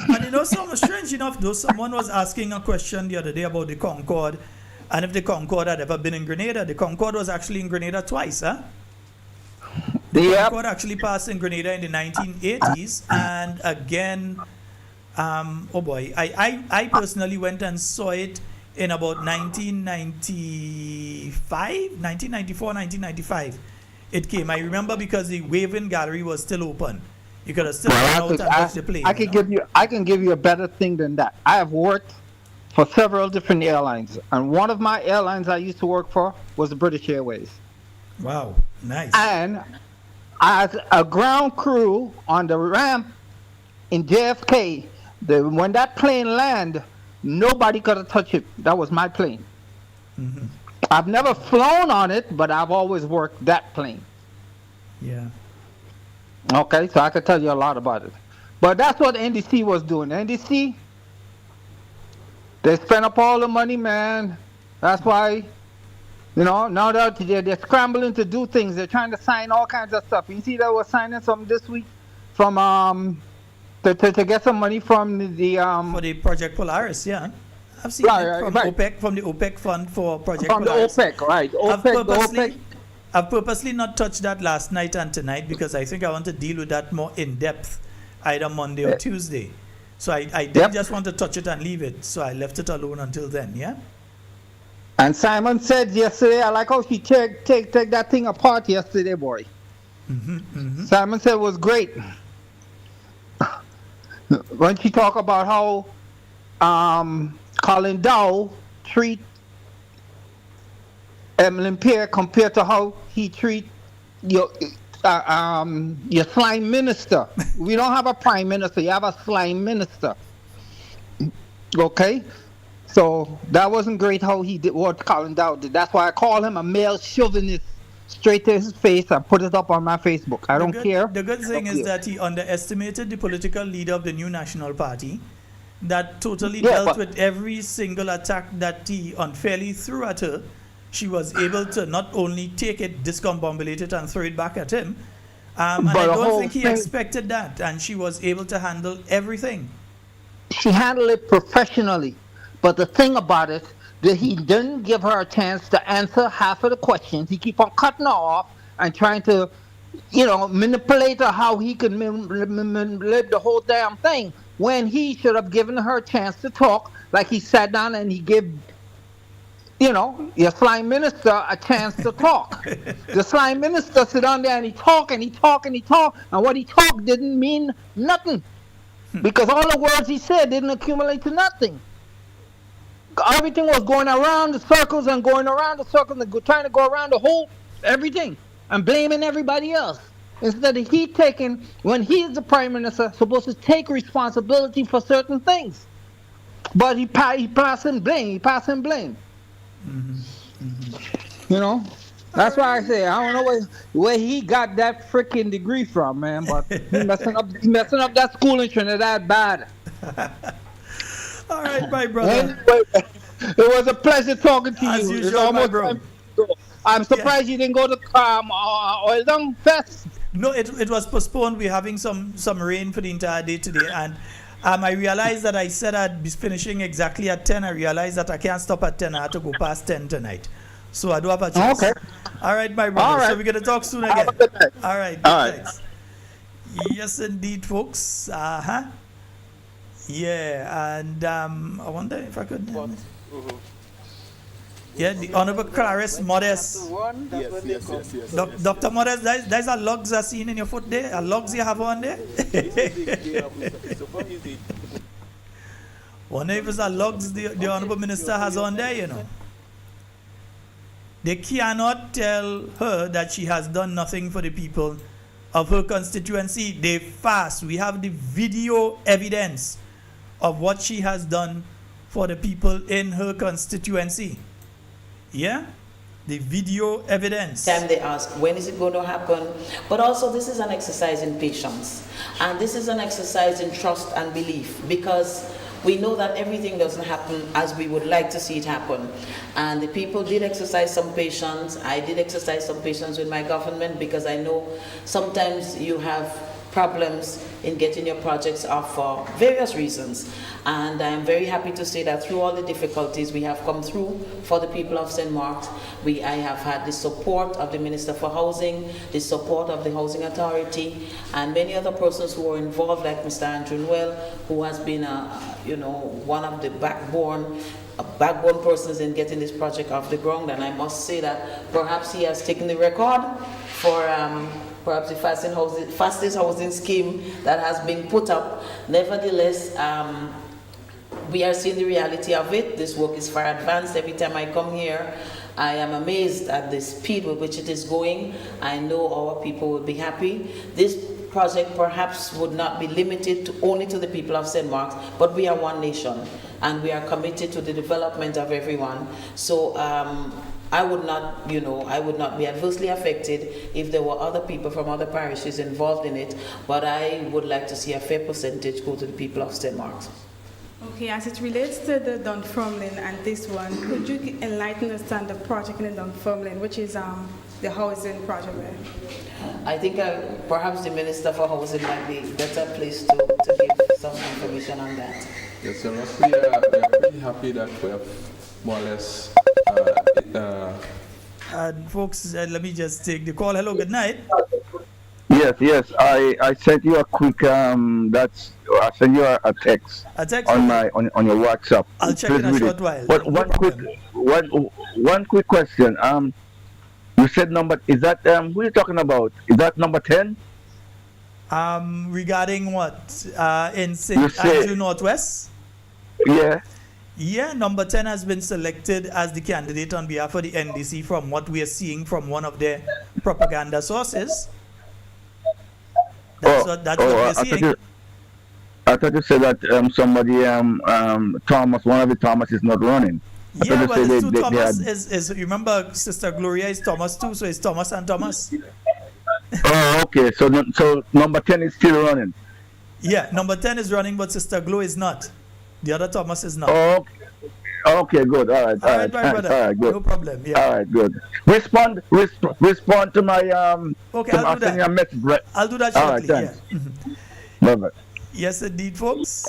And you know, strange enough, though, someone was asking a question the other day about the Concorde, and if the Concorde had ever been in Grenada. The Concorde was actually in Grenada twice, huh? The Concorde actually passed in Grenada in the 1980s, and again, oh boy, I personally went and saw it in about 1994, 1995. It came. I remember because the Waving Gallery was still open. You could have still gone out and watched the plane. I can give you a better thing than that. I have worked for several different airlines, and one of my airlines I used to work for was the British Airways. Wow, nice. And as a ground crew on the ramp in JFK, when that plane landed, nobody could have touched it. That was my plane. Mm-hmm. I've never flown on it, but I've always worked that plane. Yeah. Okay, so I can tell you a lot about it. But that's what NDC was doing. NDC, they spent up all the money, man. That's why, you know, now that they're scrambling to do things. They're trying to sign all kinds of stuff. You see, they were signing something this week from to get some money from the for the Project Polaris, yeah. I've seen it from OPEC, from the OPEC fund for Project Polaris. From the OPEC, right? I've purposely not touched that last night and tonight because I think I want to deal with that more in depth either Monday or Tuesday. So I didn't just want to touch it and leave it. So I left it alone until then, yeah? And Simon said yesterday, I like how she take that thing apart yesterday, boy. Simon said it was great. When she talk about how Colin Dow treat Emlyn Pierre compared to how he treat your slime minister. We don't have a prime minister, you have a slime minister. Okay? So that wasn't great how he did what Colin Dow did. That's why I call him a male chauvinist straight to his face. I put it up on my Facebook. I don't care. The good thing is that he underestimated the political leader of the New National Party that totally dealt with every single attack that he unfairly threw at her. She was able to not only take it, discombobulate it, and throw it back at him. And I don't think he expected that. And she was able to handle everything. She handled it professionally. But the thing about it, that he didn't give her a chance to answer half of the questions. He keep on cutting her off and trying to, manipulate her how he could manipulate the whole damn thing. When he should have given her a chance to talk, like he sat down and he gave, your slime minister a chance to talk. The slime minister sit down there and he talk and he talk and he talk, and what he talked didn't mean nothing. Because all the words he said didn't accumulate to nothing. Everything was going around the circles and going around the circles and trying to go around the whole everything and blaming everybody else. Instead of he taking, when he's the prime minister, supposed to take responsibility for certain things. But he passing blame. That's why I say I don't know where he got that freaking degree from, man. But he messing up that school in Trinidad bad. All right, my brother. Anyway, it was a pleasure talking to As you. usual, my bro. I'm surprised you didn't go to Oil Dung Fest. No, it was postponed. We're having some rain for the entire day today, and I realized that I said I'd be finishing exactly at 10. I realized that I can't stop at 10. I had to go past 10 tonight. So I do have a choice. Okay. All right, my brother. All right. So we're going to talk soon again. All right. All right. Thanks. Yes, indeed, folks. Yeah, and I wonder if I could... Yeah, the Honorable Clarice Modest. Yes. Dr. Modest, there's a lugs I seen in your foot there. A lugs you have on there. Wonder if it's a lugs the Honorable Minister has on there, They cannot tell her that she has done nothing for the people of her constituency. They fast. We have the video evidence of what she has done for the people in her constituency. Yeah? The video evidence. Time they ask, when is it going to happen? But also, this is an exercise in patience. And this is an exercise in trust and belief, because we know that everything doesn't happen as we would like to see it happen. And the people did exercise some patience. I did exercise some patience with my government, because I know sometimes you have problems in getting your projects off for various reasons. And I'm very happy to say that through all the difficulties we have come through for the people of St. Mark's, I have had the support of the Minister for Housing, the support of the Housing Authority, and many other persons who are involved, like Mr. Andrew Noel, who has been one of the backbone persons in getting this project off the ground. And I must say that perhaps he has taken the record for perhaps the fastest housing scheme that has been put up. Nevertheless, we are seeing the reality of it. This work is far advanced. Every time I come here, I am amazed at the speed with which it is going. I know our people will be happy. This project perhaps would not be limited only to the people of St. Mark's, but we are one nation, and we are committed to the development of everyone. So I would not be adversely affected if there were other people from other parishes involved in it, but I would like to see a fair percentage go to the people of St. Mark's. Okay, as it relates to the Dunfermline and this one, could you enlighten us on the project in Dunfermline, which is the housing project there? I think perhaps the Minister for Housing might be better placed to give some information on that. Yes, so we are pretty happy that we have more or less and folks, let me just take the call. Hello, good night. Yes, Yes. I sent you a quick I sent you a text. A text on on your WhatsApp. I'll check Please in a read short it. while. But one quick question. You said number, is that who are you talking about? Is that number 10? Regarding what? In St. Andrew Northwest? Yeah. Yeah, number 10 has been selected as the candidate on behalf of the NDC from what we are seeing from one of their propaganda sources. That's what we're seeing. I thought you said that somebody, Thomas, one of the Thomas is not running. Yeah, well, it's two Thomas. Is remember, Sister Gloria is Thomas too, so it's Thomas and Thomas. Oh, okay. So number 10 is still running. Yeah, number 10 is running, but Sister Glow is not. The other Thomas is not. Oh, okay, good. All right, my brother. All right, good. No problem. Yeah. All right, good. Respond to my Okay, I'll do that. Your message, right? I'll do that shortly. All right, thanks. Yeah. Bye-bye. Yes, indeed, folks.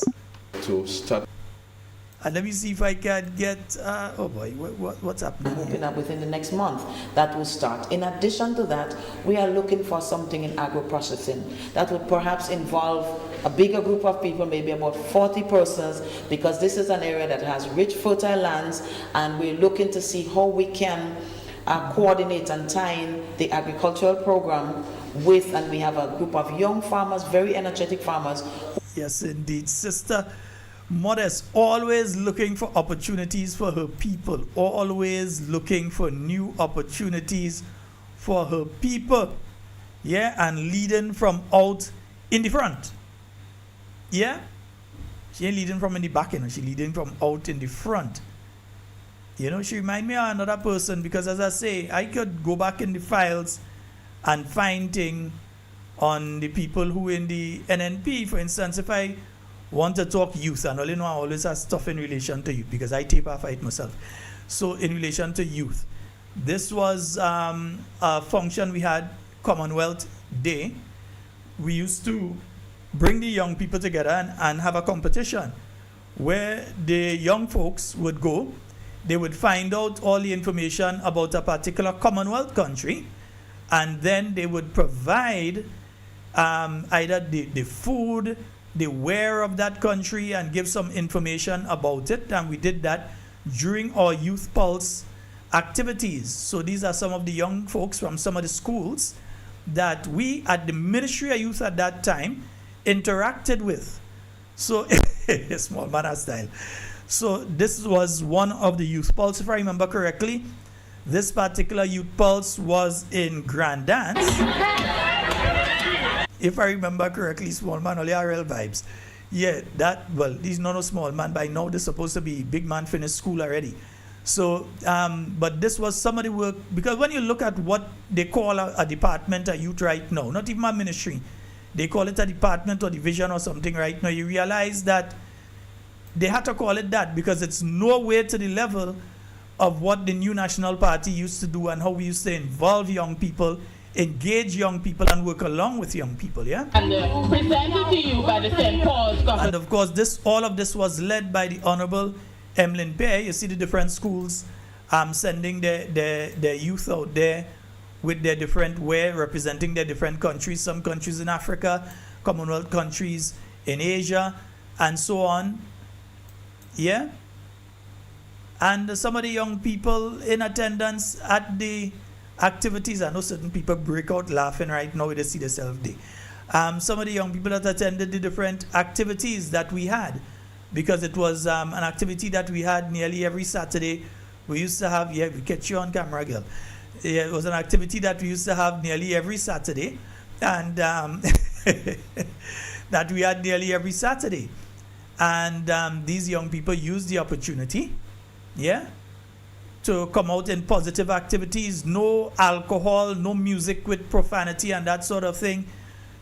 To start. And let me see if I can get. Oh boy, what's happening? Hoping that within the next month that will start. In addition to that, we are looking for something in agro-processing that would perhaps involve a bigger group of people, maybe about 40 persons, because this is an area that has rich fertile lands, and we're looking to see how we can coordinate and tie in the agricultural program with, and we have a group of young farmers, very energetic farmers. Yes, indeed, Sister Modest, always looking for opportunities for her people, always looking for new opportunities for her people, yeah, and leading from out in the front, yeah. She ain't leading from in the back, you know, she leading from out in the front. You know, she remind me of another person, because as I say, I could go back in the files and find things on the people who in the NNP. For instance, if I want to talk youth, and all you know, I always have stuff in relation to youth, because I tape a fight myself. So in relation to youth, this was a function we had, Commonwealth Day. We used to bring the young people together and have a competition where the young folks would go, they would find out all the information about a particular Commonwealth country, and then they would provide either the food, the wear of that country, and give some information about it. And we did that during our Youth Pulse activities. So these are some of the young folks from some of the schools that we at the Ministry of Youth at that time interacted with. So small manner style. So this was one of the Youth Pulse, if I remember correctly. This particular Youth Pulse was in Grand Dance. If I remember correctly, small man, only RL vibes. Yeah, he's not a small man. By now, they're supposed to be big man, finished school already. So, but this was some of the work, because when you look at what they call a department of youth right now, not even a ministry, they call it a department or division or something right now, you realize that they had to call it that because it's nowhere to the level of what the New National Party used to do and how we used to involve young people, engage young people, and work along with young people, yeah? And presented to you by the St. Paul's government. And of course, all of this was led by the Honorable Emlyn Pear. You see the different schools sending their youth out there with their different way, representing their different countries, some countries in Africa, Commonwealth countries in Asia, and so on, yeah? And some of the young people in attendance at the activities, I know certain people break out laughing right now when they see themselves there. Some of the young people that attended the different activities that we had, because it was an activity that we had nearly every Saturday. We used to have, we catch you on camera, girl. Yeah, it was an activity that we used to have nearly every Saturday, and that we had nearly every Saturday. And these young people used the opportunity, to come out in positive activities. No alcohol, no music with profanity and that sort of thing.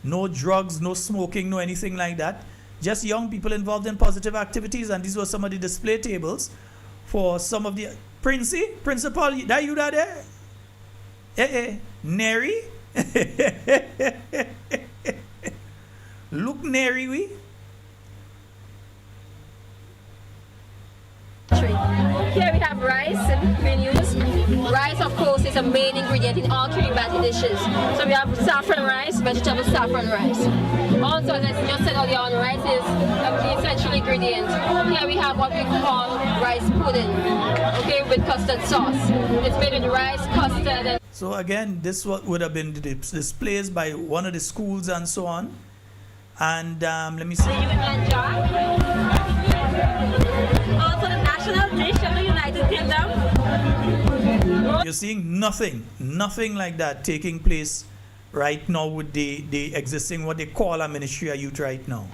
No drugs, no smoking, no anything like that. Just young people involved in positive activities. And these were some of the display tables for some of the... Principal, that you there? Neri? Look, Neri, we? Here we have rice menus. Rice, of course, is a main ingredient in all Trinidad dishes. So we have saffron rice, vegetable saffron rice. Also, as I just said earlier on, rice is the essential ingredient. Here we have what we call rice pudding, okay, with custard sauce. It's made with rice, custard, and so again, this would have been displays by one of the schools and so on. And let me see. also the national dish of the United Kingdom. You're seeing nothing like that taking place right now with the existing, what they call a Ministry of Youth right now.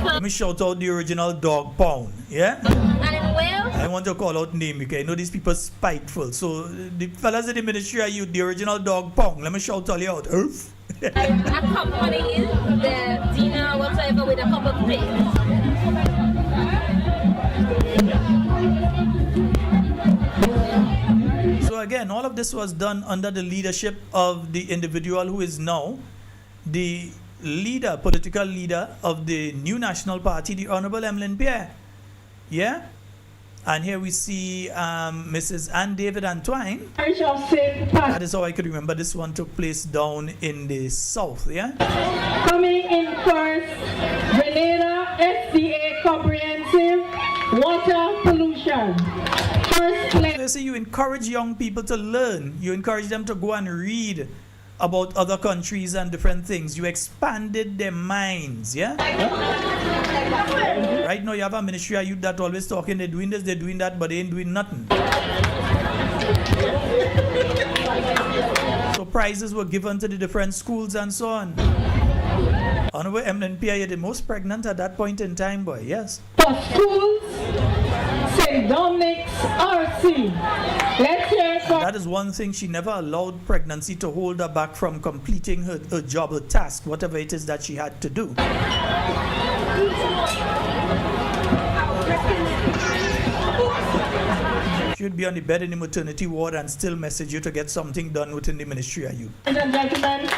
Let me shout out the original dog pound, yeah? And in Wales, I want to call out name because I know these people spiteful. So the fellas in the Ministry of Youth, the original dog pound, let me shout all you out. Earth. accompanying the dinner whatever with a cup of tea. So again, all of this was done under the leadership of the individual who is now the leader, political leader of the new National Party, the Honorable Emlyn Pierre. Yeah? And here we see Mrs. Ann David Antwine. That is how I could remember this one took place down in the south, yeah? Coming in first, Grenada SDA Comprehensive Water Pollution. First place. So you see, you encourage young people to learn. You encourage them to go and read about other countries and different things. You expanded their minds, yeah? Right now you have a Ministry of Youth that always talking, they're doing this, they're doing that, but they ain't doing nothing. So prizes were given to the different schools and so on. Honorable Emlyn Pierre, you're the most pregnant at that point in time, boy, yes. For schools, St. Dominic's RC. Let's hear it for... That is one thing, she never allowed pregnancy to hold her back from completing her job, her task, whatever it is that she had to do. She would be on the bed in the maternity ward and still message you to get something done within the Ministry of Youth. Ladies and gentlemen,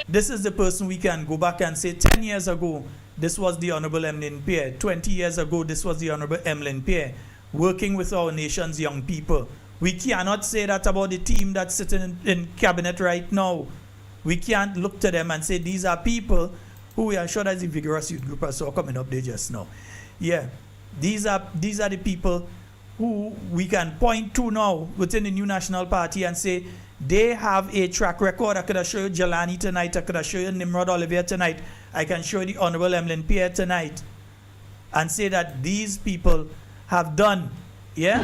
this is the person we can go back and say 10 years ago, this was the Honorable Emlyn Pierre. 20 years ago, this was the Honorable Emlyn Pierre, working with our nation's young people. We cannot say that about the team that's sitting in cabinet right now. We can't look to them and say these are people who we are sure that's the vigorous youth group I saw coming up there just now. Yeah, these are the people who we can point to now within the new National Party and say they have a track record. I could have shown you Jelani tonight. I could have shown you Nimrod Olivier tonight. I can show you the Honorable Emlyn Pierre tonight and say that these people have done, yeah?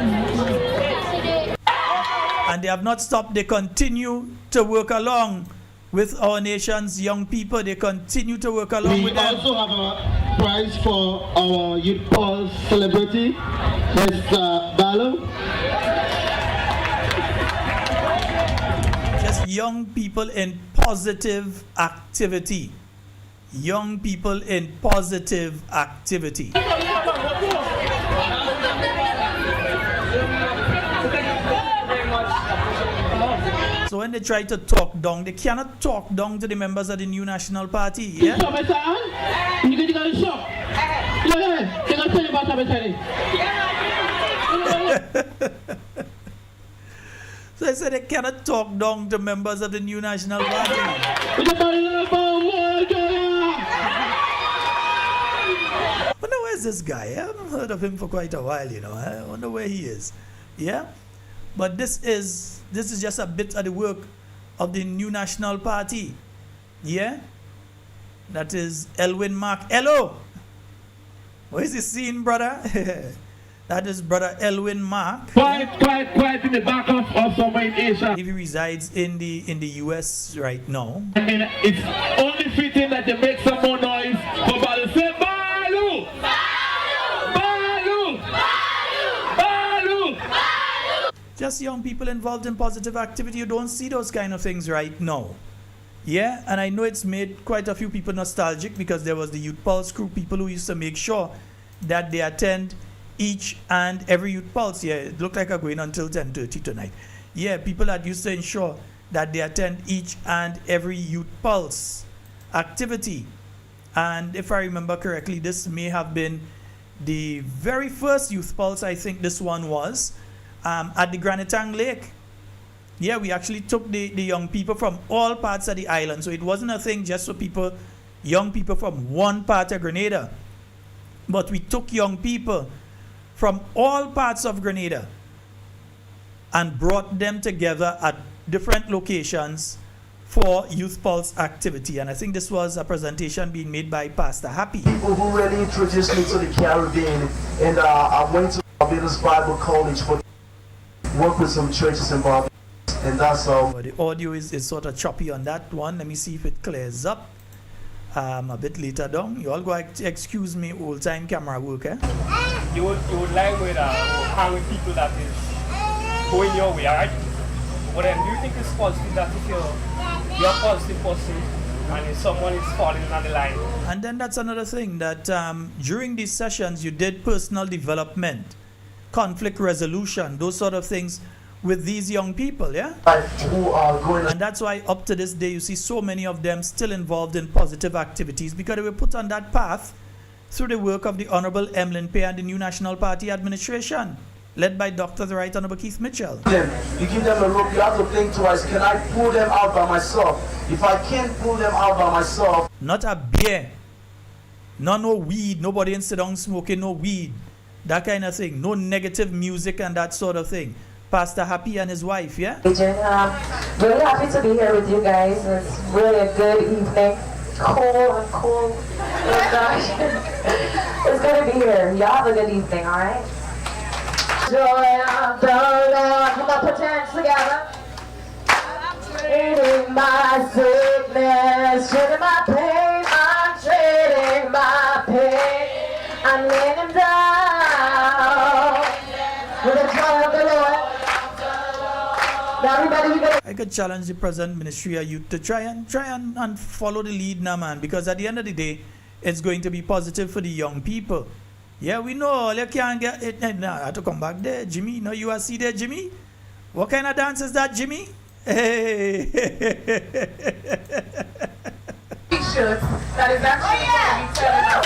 And they have not stopped. They continue to work along with our nation's young people. They continue to work along with them. We also have a prize for our Youth Pulse celebrity, Mr. Ballo. Just young people in positive activity. Young people in positive activity. So when they try to talk down, they cannot talk down to the members of the new National Party, yeah? So I said they cannot talk down to members of the new National Party. I wonder where's this guy? I haven't heard of him for quite a while, you know. I wonder where he is. Yeah? But this is just a bit of the work of the new National Party. Yeah? That is Elwin Mark. Hello! Where is he seen, brother? That is brother Elwin Mark. Quite in the back of somewhere in Asia. He resides in the US right now. I mean, it's only fitting that they make some more noise for Balu. Say Balu! Balu! Balu! Balu! Just young people involved in positive activity. You don't see those kind of things right now. Yeah, and I know it's made quite a few people nostalgic because there was the Youth Pulse crew, people who used to make sure that they attend each and every Youth Pulse. Yeah, it looked like I'm going until 10:30 tonight. Yeah, people that used to ensure that they attend each and every Youth Pulse activity. And if I remember correctly, this may have been the very first Youth Pulse, I think this one was, at the Granitang Lake. Yeah, we actually took the young people from all parts of the island. So it wasn't a thing just for people, young people from one part of Grenada. But we took young people from all parts of Grenada and brought them together at different locations for Youth Pulse activity. And I think this was a presentation being made by Pastor Happy. People who really introduced me to the Caribbean, and I went to Barbados Bible College for work with some churches in Barbados, and that's all. The audio is sort of choppy on that one. Let me see if it clears up a bit later down. You all go excuse me, old time camera work, eh? You would like with hang with people that is going your way, alright? But then do you think it's positive that if you're a positive person and if someone is falling on the line? And then that's another thing that during these sessions you did personal development, conflict resolution, those sort of things with these young people, yeah? Who are going, and that's why up to this day you see so many of them still involved in positive activities, because they were put on that path through the work of the Honorable Emlyn Pay and the new National Party administration, led by Dr. the Right Honorable Keith Mitchell. You give them a rope, you have to think twice, can I pull them out by myself? If I can't pull them out by myself. Not a beer, no weed, nobody in sit down smoking no weed, that kind of thing, no negative music and that sort of thing. Pastor Happy and his wife, yeah? Really happy to be here with you guys. It's really a good evening. Cool. Oh gosh. It's good to be here. Y'all have a good evening, alright? Joy of the Lord. Come on, put your hands together. Trading my sickness, trading my pain, I'm trading my pain. I'm laying him down with the joy of the Lord. I could challenge the present Ministry of Youth to try and follow the lead now, man, because at the end of the day, it's going to be positive for the young people. Yeah, we know you can't get it. Now I have to come back there, Jimmy. No, you are see there, Jimmy. What kind of dance is that, Jimmy? Hey. T-shirt that is actually going to be selling out.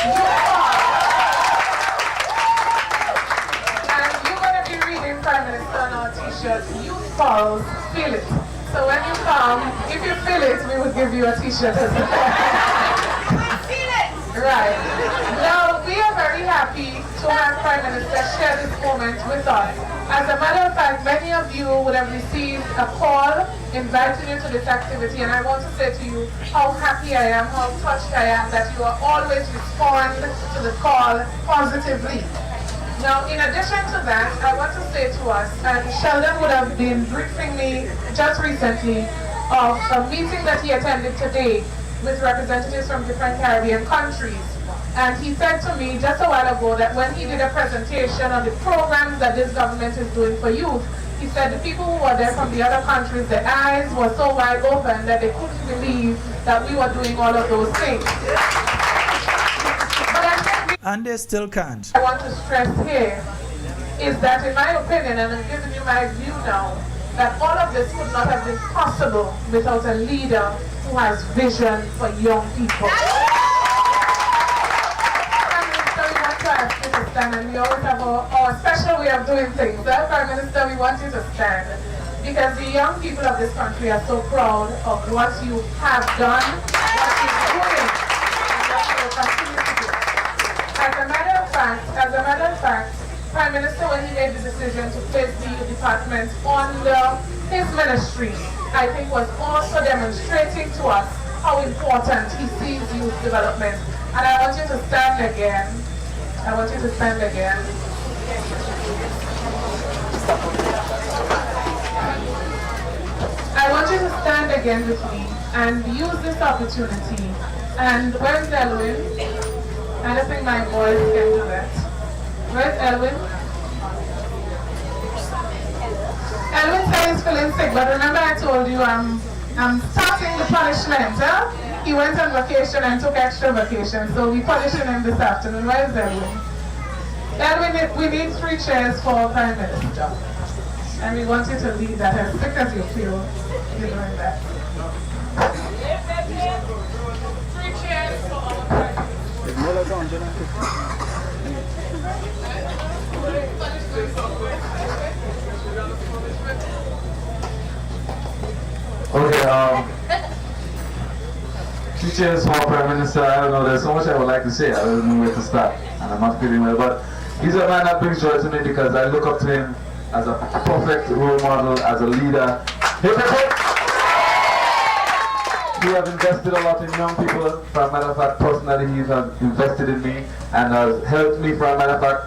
Prime Minister on our t-shirt, Youth Pulse, feel it. So when you come, if you feel it, we will give you a t-shirt as well. Feel it! Right. Now, we are very happy to have Prime Minister share this moment with us. As a matter of fact, many of you would have received a call inviting you to this activity, and I want to say to you how happy I am, how touched I am that you are always respond to the call positively. Now, in addition to that, I want to say to us, and Sheldon would have been briefing me just recently of a meeting that he attended today with representatives from different Caribbean countries. And he said to me just a while ago that when he did a presentation on the programs that this government is doing for youth, he said the people who were there from the other countries, their eyes were so wide open that they couldn't believe that we were doing all of those things. And they still can't. I want to stress here is that, in my opinion, and I'm giving you my view now, that all of this would not have been possible without a leader who has vision for young people. Prime Minister, we want to ask you to stand, and we always have our special way of doing things. Prime Minister, we want you to stand, because the young people of this country are so proud of what you have done, what you're doing, and what you will continue to do. As a matter of fact, Prime Minister, when he made the decision to place the youth department under his ministry, I think was also demonstrating to us how important he sees youth development. And I want you to stand again. I want you to stand again. I want you to stand again with me and use this opportunity. And where's Elwin? I don't think my boys can do that. Where's Elwin? Elwin said he's feeling sick, but remember I told you I'm starting the punishment, huh? He went on vacation and took extra vacation, so we're punishing him this afternoon. Where's Elwin? Elwin, we need 3 chairs for Prime Minister. And we want you to lead that as sick as you feel you're doing that. 3 chairs for our Prime Minister. Teachers for Prime Minister, I don't know, there's so much I would like to say, I don't know where to start, and I'm not feeling well, but he's a man that brings joy to me because I look up to him as a perfect role model, as a leader. Hip, hip, hip. He has invested a lot in young people. For a matter of fact, personally, he has invested in me and has helped me, for a matter of fact,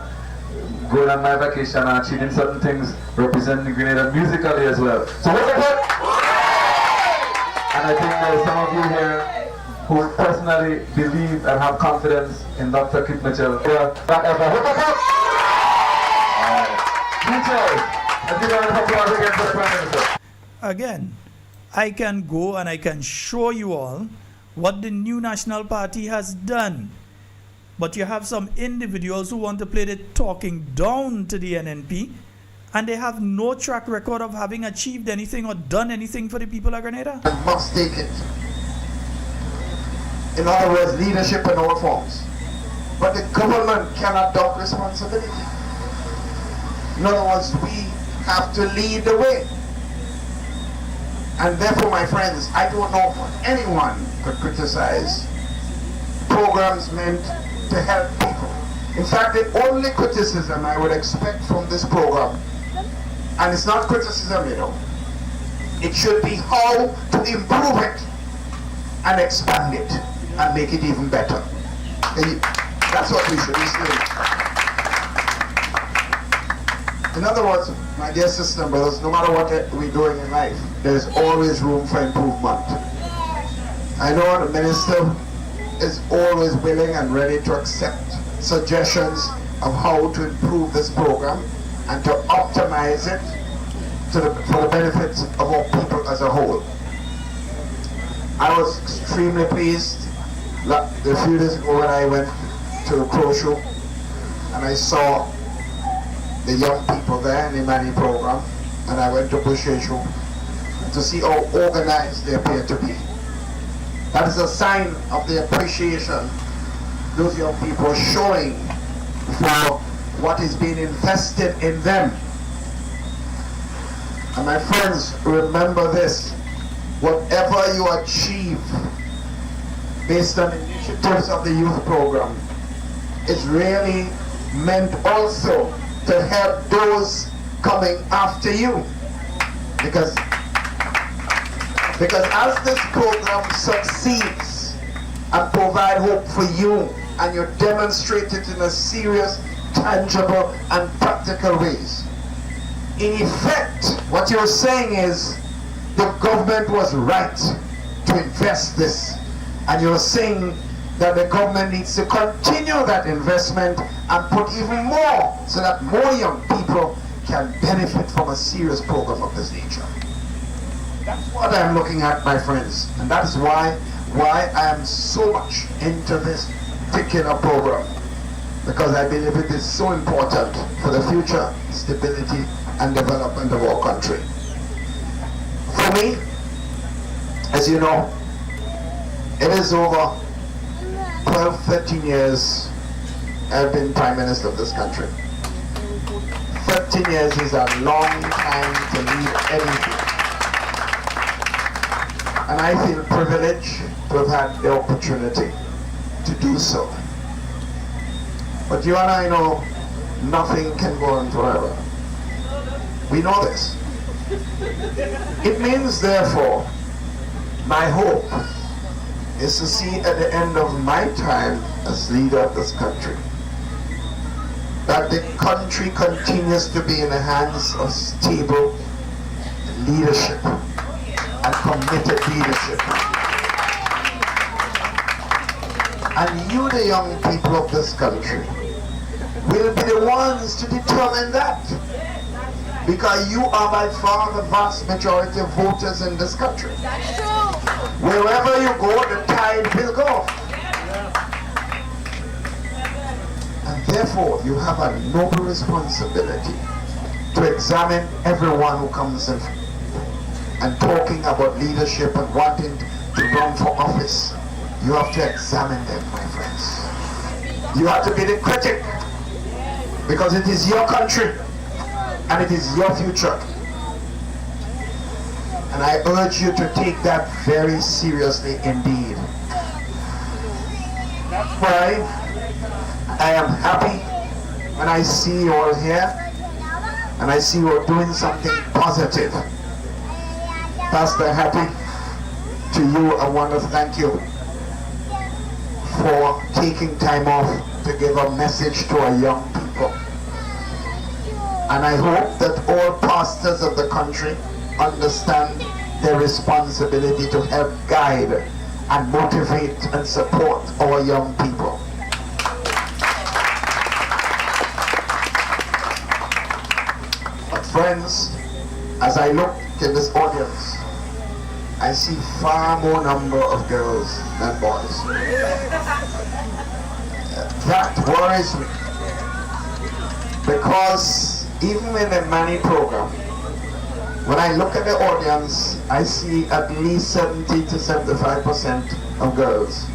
going on my vacation and achieving certain things, representing Grenada musically as well. So hip, hip, hip. And I think there are some of you here who personally believe and have confidence in Dr. Kit Mitchell. Again, I can go and I can show you all what the new National Party has done. But you have some individuals who want to play the talking down to the NNP, and they have no track record of having achieved anything or done anything for the people of Grenada. I must take it. In other words, leadership in all forms. But the government cannot dump responsibility. In other words, we have to lead the way. And therefore, my friends, I don't know if anyone could criticize programs meant to help people. In fact, the only criticism I would expect from this program, and it's not criticism, you know, it should be how to improve it and expand it and make it even better. That's what we should be saying. In other words, my dear sisters and brothers, no matter what we're doing in life, there's always room for improvement. I know the minister is always willing and ready to accept suggestions of how to improve this program and to optimize it for the benefit of our people as a whole. I was extremely pleased a few days ago when I went to the Crow Show and I saw the young people there in the Mani program, and I went to Bushe Show to see how organized they appear to be. That is a sign of the appreciation those young people are showing for what is being invested in them. And my friends, remember this: whatever you achieve based on initiatives of the youth program is really meant also to help those coming after you. Because as this program succeeds and provide hope for you, and you demonstrate it in a serious, tangible, and practical ways, in effect, what you're saying is the government was right to invest this, and you're saying that the government needs to continue that investment and put even more so that more young people can benefit from a serious program of this nature. That's what I'm looking at, my friends, and that is why I am so much into this particular program, because I believe it is so important for the future stability and development of our country. For me, as you know, it is over 12, 13 years I've been Prime Minister of this country. 13 years is a long time to lead anything. And I feel privileged to have had the opportunity to do so. But you and I know nothing can go on forever. We know this. It means, therefore, my hope is to see at the end of my time as leader of this country that the country continues to be in the hands of stable leadership and committed leadership. And you, the young people of this country, will be the ones to determine that. Because you are by far the vast majority of voters in this country. That's true. Wherever you go, the tide will go. And therefore, you have a noble responsibility to examine everyone who comes in and talking about leadership and wanting to run for office. You have to examine them, my friends. You have to be the critic, because it is your country and it is your future. And I urge you to take that very seriously indeed. That's why I am happy when I see you all here and I see you all doing something positive. Pastor, happy to you. I want to thank you for taking time off to give a message to our young people. And I hope that all pastors of the country understand their responsibility to help guide and motivate and support our young people. But friends, as I look in this audience, I see far more number of girls than boys. That worries me, because even in the Money program, when I look at the audience, I see at least 70 to 75% of girls.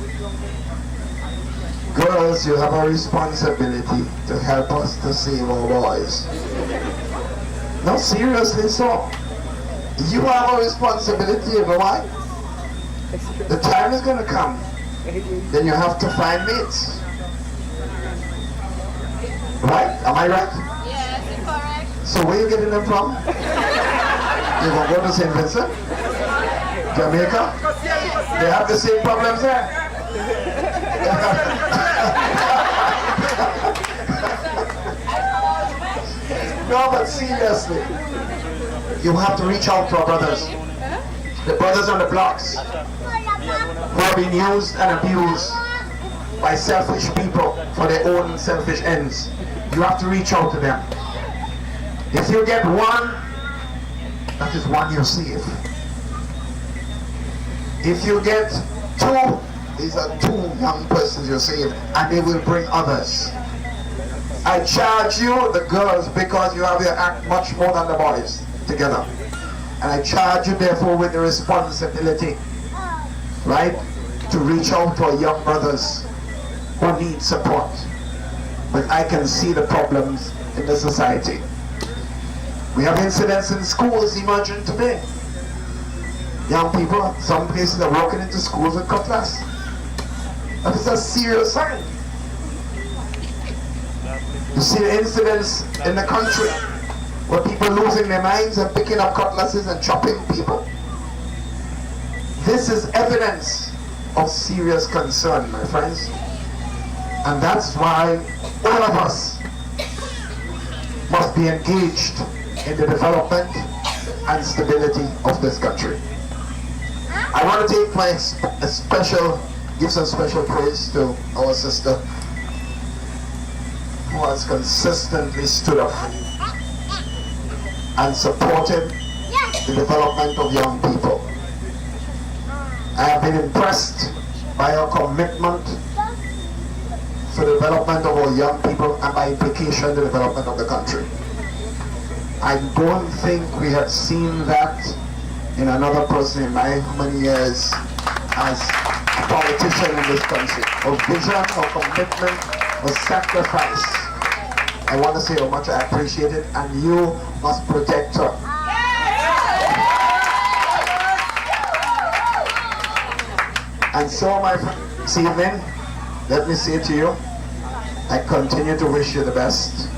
Girls, you have a responsibility to help us to save our boys. No, seriously so. You have a responsibility, you know why? The time is going to come, then you have to find mates. Right? Am I right? Yes, you're correct. So where are you getting them from? You gonna go to St. Vincent? Jamaica? They have the same problems there. No, but seriously, you have to reach out to our brothers. The brothers on the blocks who are being used and abused by selfish people for their own selfish ends. You have to reach out to them. If you get one, that is one you save. If you get two, these are two young persons you save, and they will bring others. I charge you, the girls, because you have your act much more than the boys together. And I charge you therefore with the responsibility, right, to reach out to our young brothers who need support. But I can see the problems in the society. We have incidents in schools emerging today. Young people, some places are walking into schools with cutlass. That is a serious sign. You see the incidents in the country where people losing their minds and picking up cutlasses and chopping people. This is evidence of serious concern, my friends. And that's why all of us must be engaged in the development and stability of this country. I want to take give some special praise to our sister who has consistently stood up and supported the development of young people. I have been impressed by her commitment for the development of our young people and by implication the development of the country. I don't think we have seen that in another person in my many years as a politician in this country. Of vision, of commitment, of sacrifice. I want to say how much I appreciate it, and you must protect her. And so, my friend, this evening, let me say to you, I continue to wish you the best.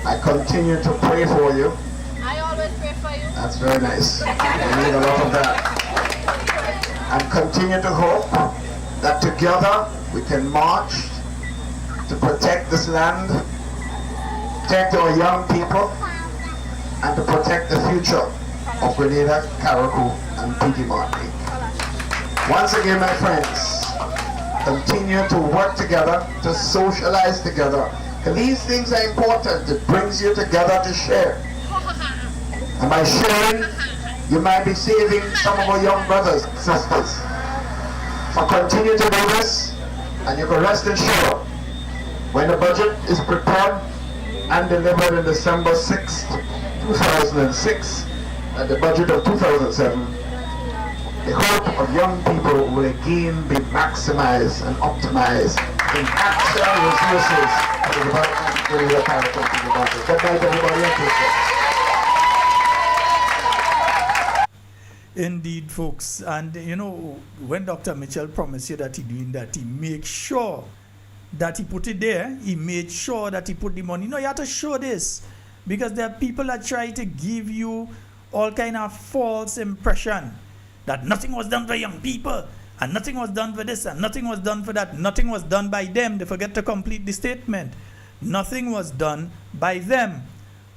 I continue to pray for you. I always pray for you. That's very nice. We need a lot of that. And continue to hope that together we can march to protect this land, protect our young people, and to protect the future of Grenada, Carriacou, and P.D. Martin. Once again, my friends, continue to work together, to socialize together. These things are important. It brings you together to share. And by sharing, you might be saving some of our young brothers and sisters. So continue to do this, and you can rest assured, when the budget is prepared and delivered in December 6th, 2006, and the budget of 2007, the hope of young people will again be maximized and optimized in actual resources for the development of the Carriacou. Good night, everybody. Indeed, folks. And you know, when Dr. Mitchell promised you that he doing that, he make sure that he put it there. He made sure that he put the money. No, you have to show this. Because there are people that try to give you all kind of false impression that nothing was done for young people, and nothing was done for this, and nothing was done for that. Nothing was done by them. They forget to complete the statement. Nothing was done by them.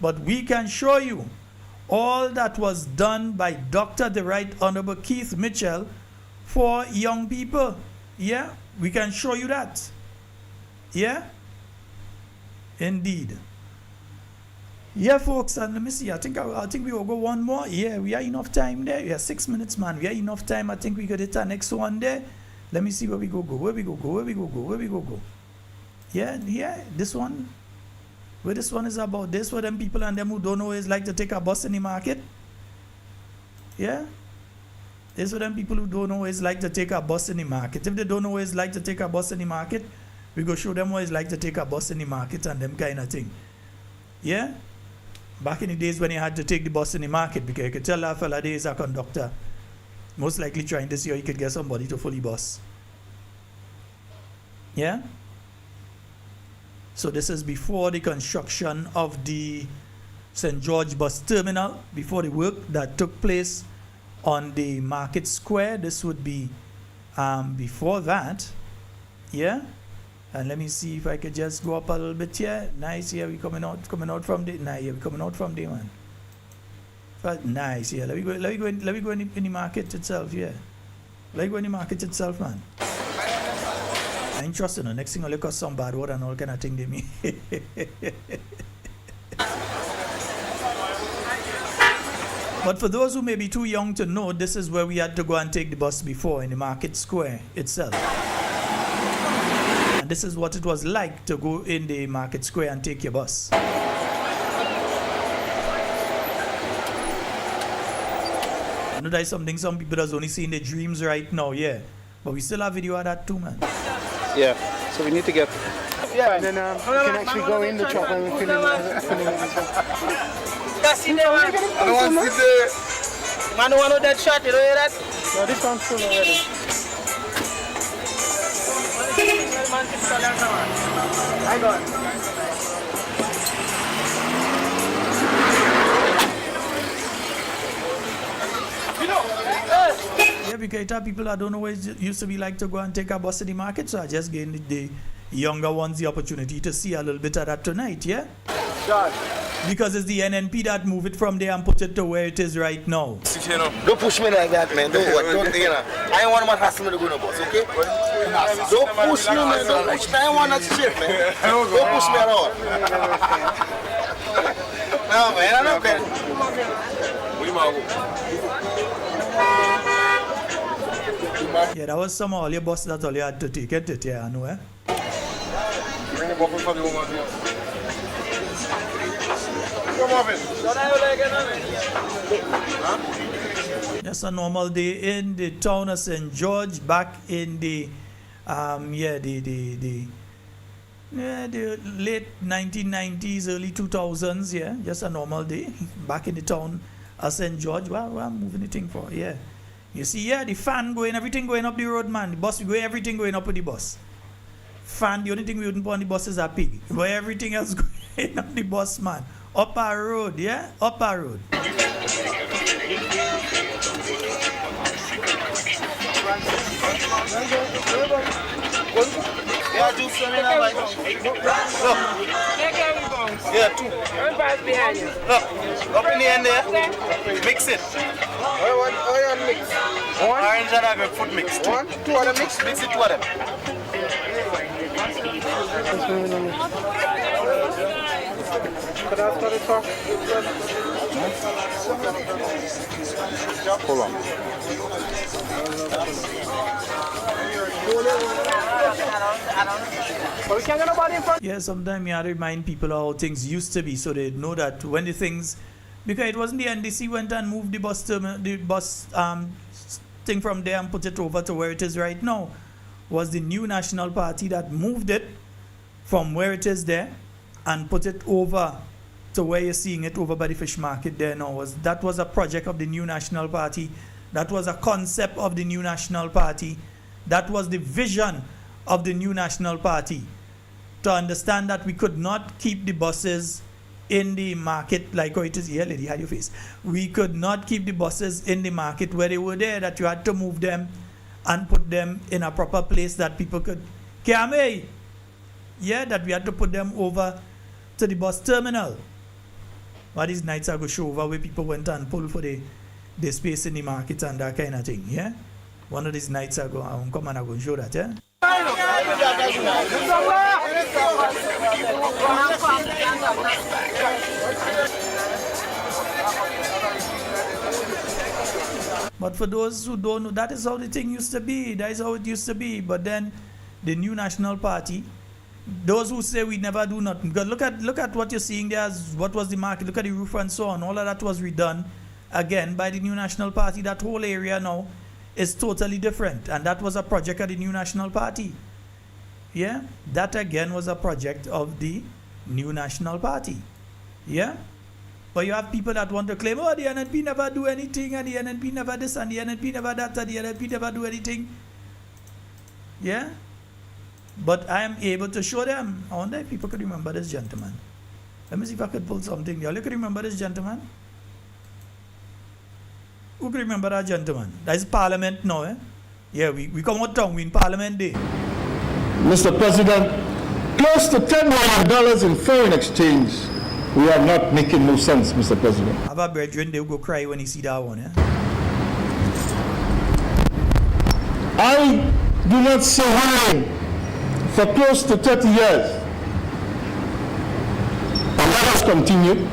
But we can show you all that was done by Dr. the Right Honorable Keith Mitchell for young people. Yeah, we can show you that. Yeah, indeed. Yeah, folks, and let me see. I think we will go one more. Yeah, we are enough time there. We are 6 minutes, man. We are enough time. I think we could hit our next one there. Let me see where we go. Where we go. Yeah, this one. Where this one is about this for them people and them who don't always like to take a bus in the market. Yeah? This for them people who don't always like to take a bus in the market. If they don't always like to take a bus in the market, we go show them always like to take a bus in the market and them kind of thing. Yeah? Back in the days when you had to take the bus in the market, because you could tell that fella there is a conductor. Most likely trying to see how he could get somebody to fully bus. Yeah? So this is before the construction of the St. George bus terminal, before the work that took place on the market square. This would be before that. Yeah? And let me see if I could just go up a little bit here. Nice, yeah, we coming out from the we coming out from there, man. But nice, yeah. Let me go in the market itself, yeah. Let me go in the market itself, man. I ain't trusting the next thing I'll look at some bad word and all kind of thing they mean. But for those who may be too young to know, this is where we had to go and take the bus before, in the market square itself. And this is what it was like to go in the market square and take your bus. I know that's something some people that's only see in their dreams right now, yeah. But we still have video of that too, man. Yeah, so we need to get... Yeah, and then we can actually go in the truck and we film it. That's in there, man. I don't want to see the... Man, don't want no dead shot, you know hear that? No, this one's full already. I got it. Yeah, because people that don't always used to be like to go and take a bus to the market, so I just gave the younger ones the opportunity to see a little bit of that tonight, yeah? God. Because it's the NNP that move it from there and put it to where it is right now. Don't push me like that, man. Don't, you know. I ain't want to hassle me to go no bus, okay? Don't push me, man. Don't push me. I ain't want that shit, man. Don't push me at all. No, man. I don't care. Yeah, that was some of all your buses that all you had to take it, yeah, I know, eh? Bring the bubble for the woman here. Just a normal day in the town of St. George, back in the the late 1990s, early 2000s, yeah, just a normal day back in the town of St. George. Well, I'm moving the thing for, yeah. You see, yeah, the fan going, everything going up the road, man. The bus, we go, everything going up with the bus. Fan, the only thing we wouldn't put on the bus is a pig. But everything else going up the bus, man. Up our road, yeah? Up our road. Yeah, juice for me now, like. Look. Yeah, two. One pass behind you. Look, up in the end there. Mix it. What mix? One. Orange and a grapefruit mix. One, two of them mix. Mix it, two of them. Hold on. Yeah, sometimes you have to remind people how things used to be so they know that when the things, because it wasn't the NDC went and moved the bus terminal, the bus thing from there and put it over to where it is right now, was the New National Party that moved it from where it is there and put it over to where you're seeing it over by the fish market there now. That was a project of the New National Party That was a concept of the new National Party. That was the vision of the new National Party. To understand that we could not keep the buses in the market like how it is here, lady, hide your face. We could not keep the buses in the market where they were there, that you had to move them and put them in a proper place that people could carry. Yeah, that we had to put them over to the bus terminal. But these nights I go show over where people went and pull for the space in the market and that kind of thing. Yeah? One of these nights I go come and I go show that, yeah? But for those who don't know, that is how the thing used to be. That is how it used to be. But then the new National Party, those who say we never do nothing, because look at what you're seeing there as what was the market, look at the roof and so on. All of that was redone again by the new National Party. That whole area now is totally different. And that was a project of the new National Party. Yeah? That again was a project of the new National Party. Yeah? But you have people that want to claim, oh, the NNP never do anything, and the NNP never this, and the NNP never that, and the NNP never do anything. Yeah? But I am able to show them. I wonder if people could remember this gentleman. Let me see if I could pull something there. You could remember this gentleman? Who could remember that gentleman? That is Parliament now, eh? Yeah, we come out town, we in Parliament Day. Mr. President, close to $10 million in foreign exchange. We are not making no sense, Mr. President. Have a brethren, they'll go cry when you see that one, eh? I do not see wine for close to 30 years. And that has continued.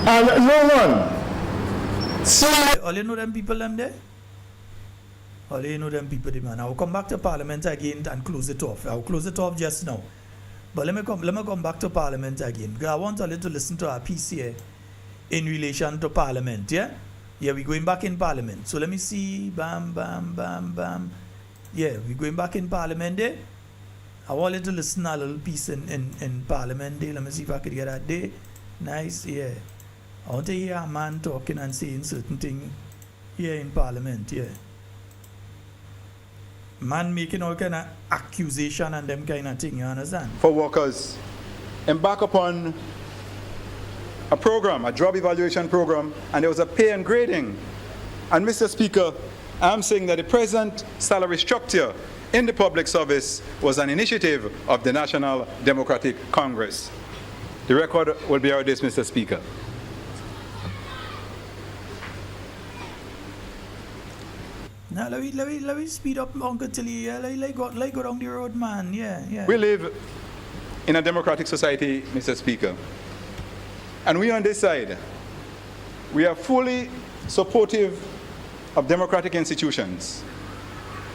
And no one. So all you know them people them there? All you know them people, man. I'll come back to Parliament again and close it off. I'll close it off just now. But let me come back to Parliament again. Because I want a little to listen to our piece here in relation to Parliament, yeah? Yeah, we're going back in Parliament. So let me see. Bam, bam, bam, bam. Yeah, we're going back in Parliament there. I want you to listen to a little piece in Parliament there. Let me see if I could get that there. Nice, yeah. I want to hear a man talking and saying certain things here in Parliament, yeah. Man making all kind of accusation and them kind of thing, you understand? For workers, embark upon a program, a job evaluation program, and there was a pay and grading. And Mr. Speaker, I'm saying that the present salary structure in the public service was an initiative of the National Democratic Congress. The record will bear this, Mr. Speaker. Now let me speed up, Uncle Tilly. Yeah, let go down the road, man. Yeah. We live in a democratic society, Mr. Speaker. And we on this side, we are fully supportive of democratic institutions.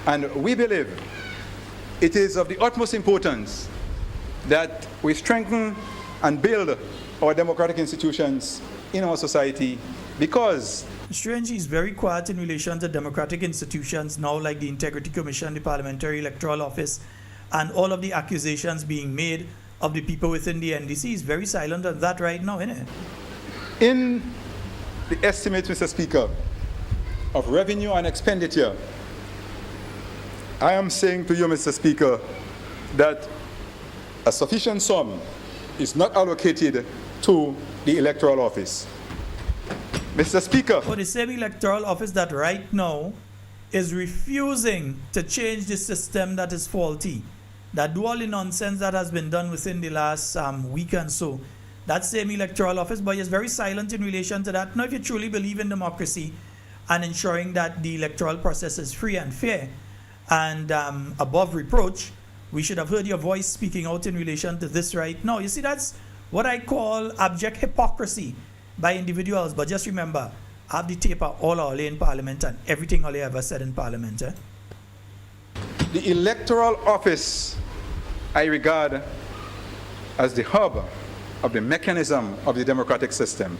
And we believe it is of the utmost importance that we strengthen and build our democratic institutions in our society, because Strange is very quiet in relation to democratic institutions now, like the Integrity Commission, the Parliamentary Electoral Office, and all of the accusations being made of the people within the NDC. Is very silent on that right now, isn't it? In the estimate, Mr. Speaker, of revenue and expenditure, I am saying to you, Mr. Speaker, that a sufficient sum is not allocated to the electoral office. Mr. Speaker. For the same electoral office that right now is refusing to change the system that is faulty, that do all the nonsense that has been done within the last week and so, that same electoral office, but is very silent in relation to that. Now, if you truly believe in democracy and ensuring that the electoral process is free and fair and above reproach, we should have heard your voice speaking out in relation to this right now. You see, that's what I call abject hypocrisy by individuals. But just remember, I have the tape of all our in Parliament and everything all ever said in Parliament. The electoral office I regard as the hub of the mechanism of the democratic system.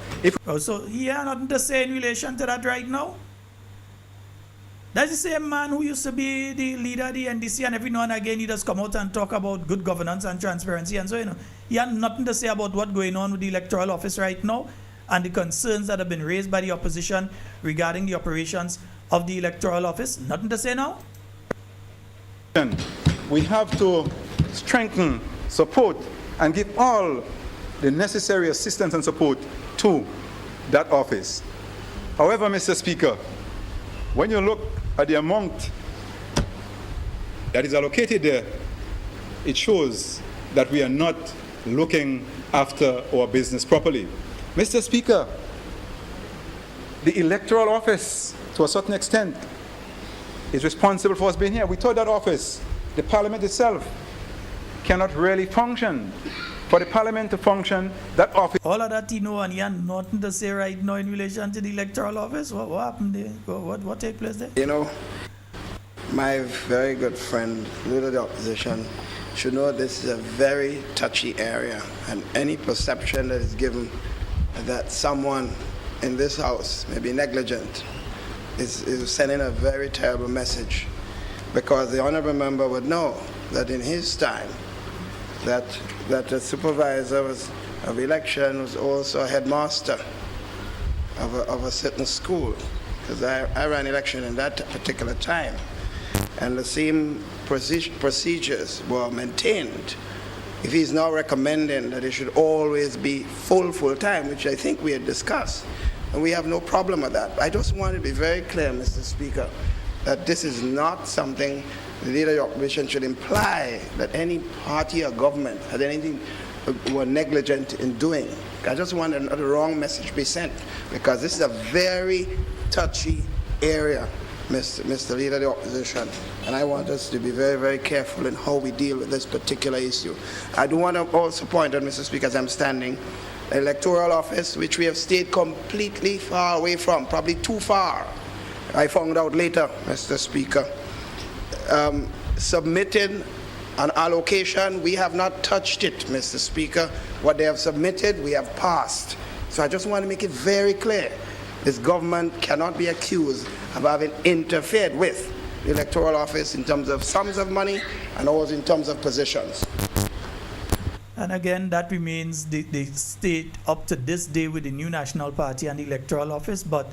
So he had nothing to say in relation to that right now? That's the same man who used to be the leader of the NDC, and every now and again he does come out and talk about good governance and transparency and so, he had nothing to say about what's going on with the electoral office right now. and the concerns that have been raised by the opposition regarding the operations of the electoral office. Nothing to say now? We have to strengthen, support, and give all the necessary assistance and support to that office. However, Mr. Speaker, when you look at the amount that is allocated there, it shows that we are not looking after our business properly. Mr. Speaker, the electoral office, to a certain extent, is responsible for us being here. We told that office, the parliament itself, cannot really function. For the parliament to function, that office... All of that, and you have nothing to say right now in relation to the electoral office? What happened there? What take place there? My very good friend, leader of the opposition, should know this is a very touchy area, and any perception that is given that someone in this house may be negligent is sending a very terrible message, because the honorable member would know that in his time that the supervisor of election was also a headmaster of a certain school, because I ran election in that particular time, and the same procedures were maintained. If he's now recommending that it should always be full time, which I think we had discussed, and we have no problem with that. I just want to be very clear, Mr. Speaker, that this is not something the leader of the opposition should imply that any party or government had anything were negligent in doing. I just want the wrong message be sent, because this is a very touchy area, Mr. Leader of the Opposition, and I want us to be very, very careful in how we deal with this particular issue. I do want to also point out, Mr. Speaker, as I'm standing, the electoral office, which we have stayed completely far away from, probably too far. I found out later, Mr. Speaker, submitted an allocation. We have not touched it, Mr. Speaker. What they have submitted, we have passed. So I just want to make it very clear. This government cannot be accused of having interfered with the electoral office in terms of sums of money and also in terms of positions. And again, that remains the state up to this day with the new National Party and the electoral office, but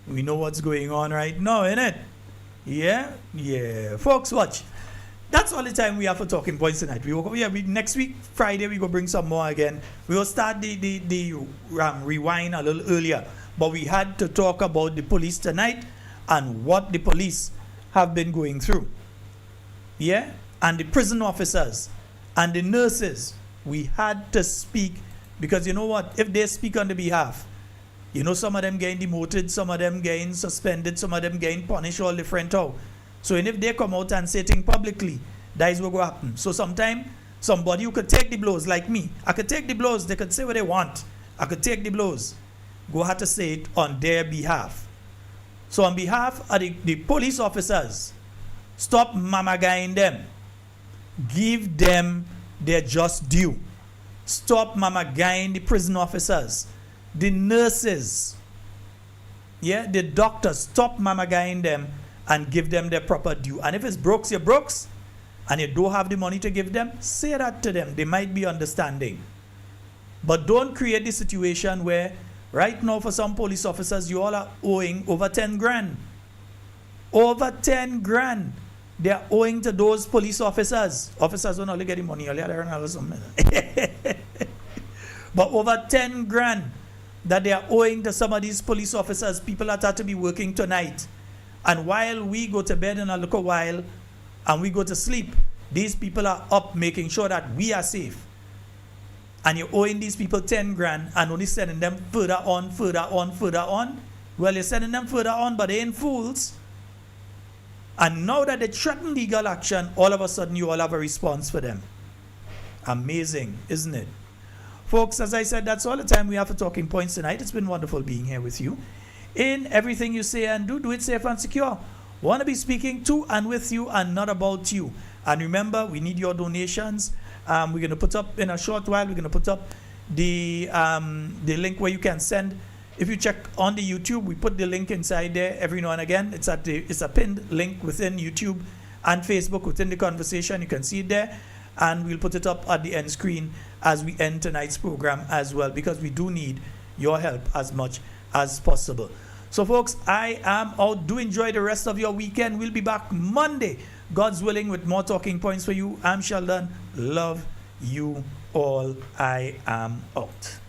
we know what's going on right now, innit? Yeah. Folks, watch. That's all the time we have for Talking Points tonight. Next week, Friday, we go bring some more again. We will start the rewind a little earlier, but we had to talk about the police tonight and what the police have been going through. Yeah? And the prison officers and the nurses, we had to speak, because you know what? If they speak on the behalf, you know, some of them getting demoted, some of them getting suspended, some of them getting punished all different how. So and if they come out and say things publicly, that is what will happen. So sometimes somebody who could take the blows, like me, I could take the blows, they could say what they want. I could take the blows. Go have to say it on their behalf. So on behalf of the police officers, stop mamagaing them. Give them their just due. Stop mamagaing the prison officers. The nurses, the doctors, stop mamagaing them and give them their proper due. And if it's brooks, you're brooks, and you don't have the money to give them, say that to them. They might be understanding. But don't create the situation where right now for some police officers, you all are owing over 10 grand. Over 10 grand. They are owing to those police officers. Officers don't only get the money, but over 10 grand that they are owing to some of these police officers, people that have to be working tonight. And while we go to bed in a little while and we go to sleep, these people are up making sure that we are safe. And you're owing these people 10 grand and only sending them further on. Well, you're sending them further on, but they ain't fools. And now that they threaten legal action, all of a sudden you all have a response for them. Amazing, isn't it? Folks, as I said, that's all the time we have for Talking Points tonight. It's been wonderful being here with you. In everything you say and do it safe and secure. Want to be speaking to and with you and not about you. And remember, we need your donations. We're going to put up in a short while, we're going to put up the link where you can send. If you check on the YouTube, we put the link inside there every now and again. It's a pinned link within YouTube and Facebook within the conversation. You can see it there. And we'll put it up at the end screen as we end tonight's program as well, because we do need your help as much as possible. So folks, I am out. Do enjoy the rest of your weekend. We'll be back Monday, God's willing, with more talking points for you. I'm Sheldon. Love you all. I am out.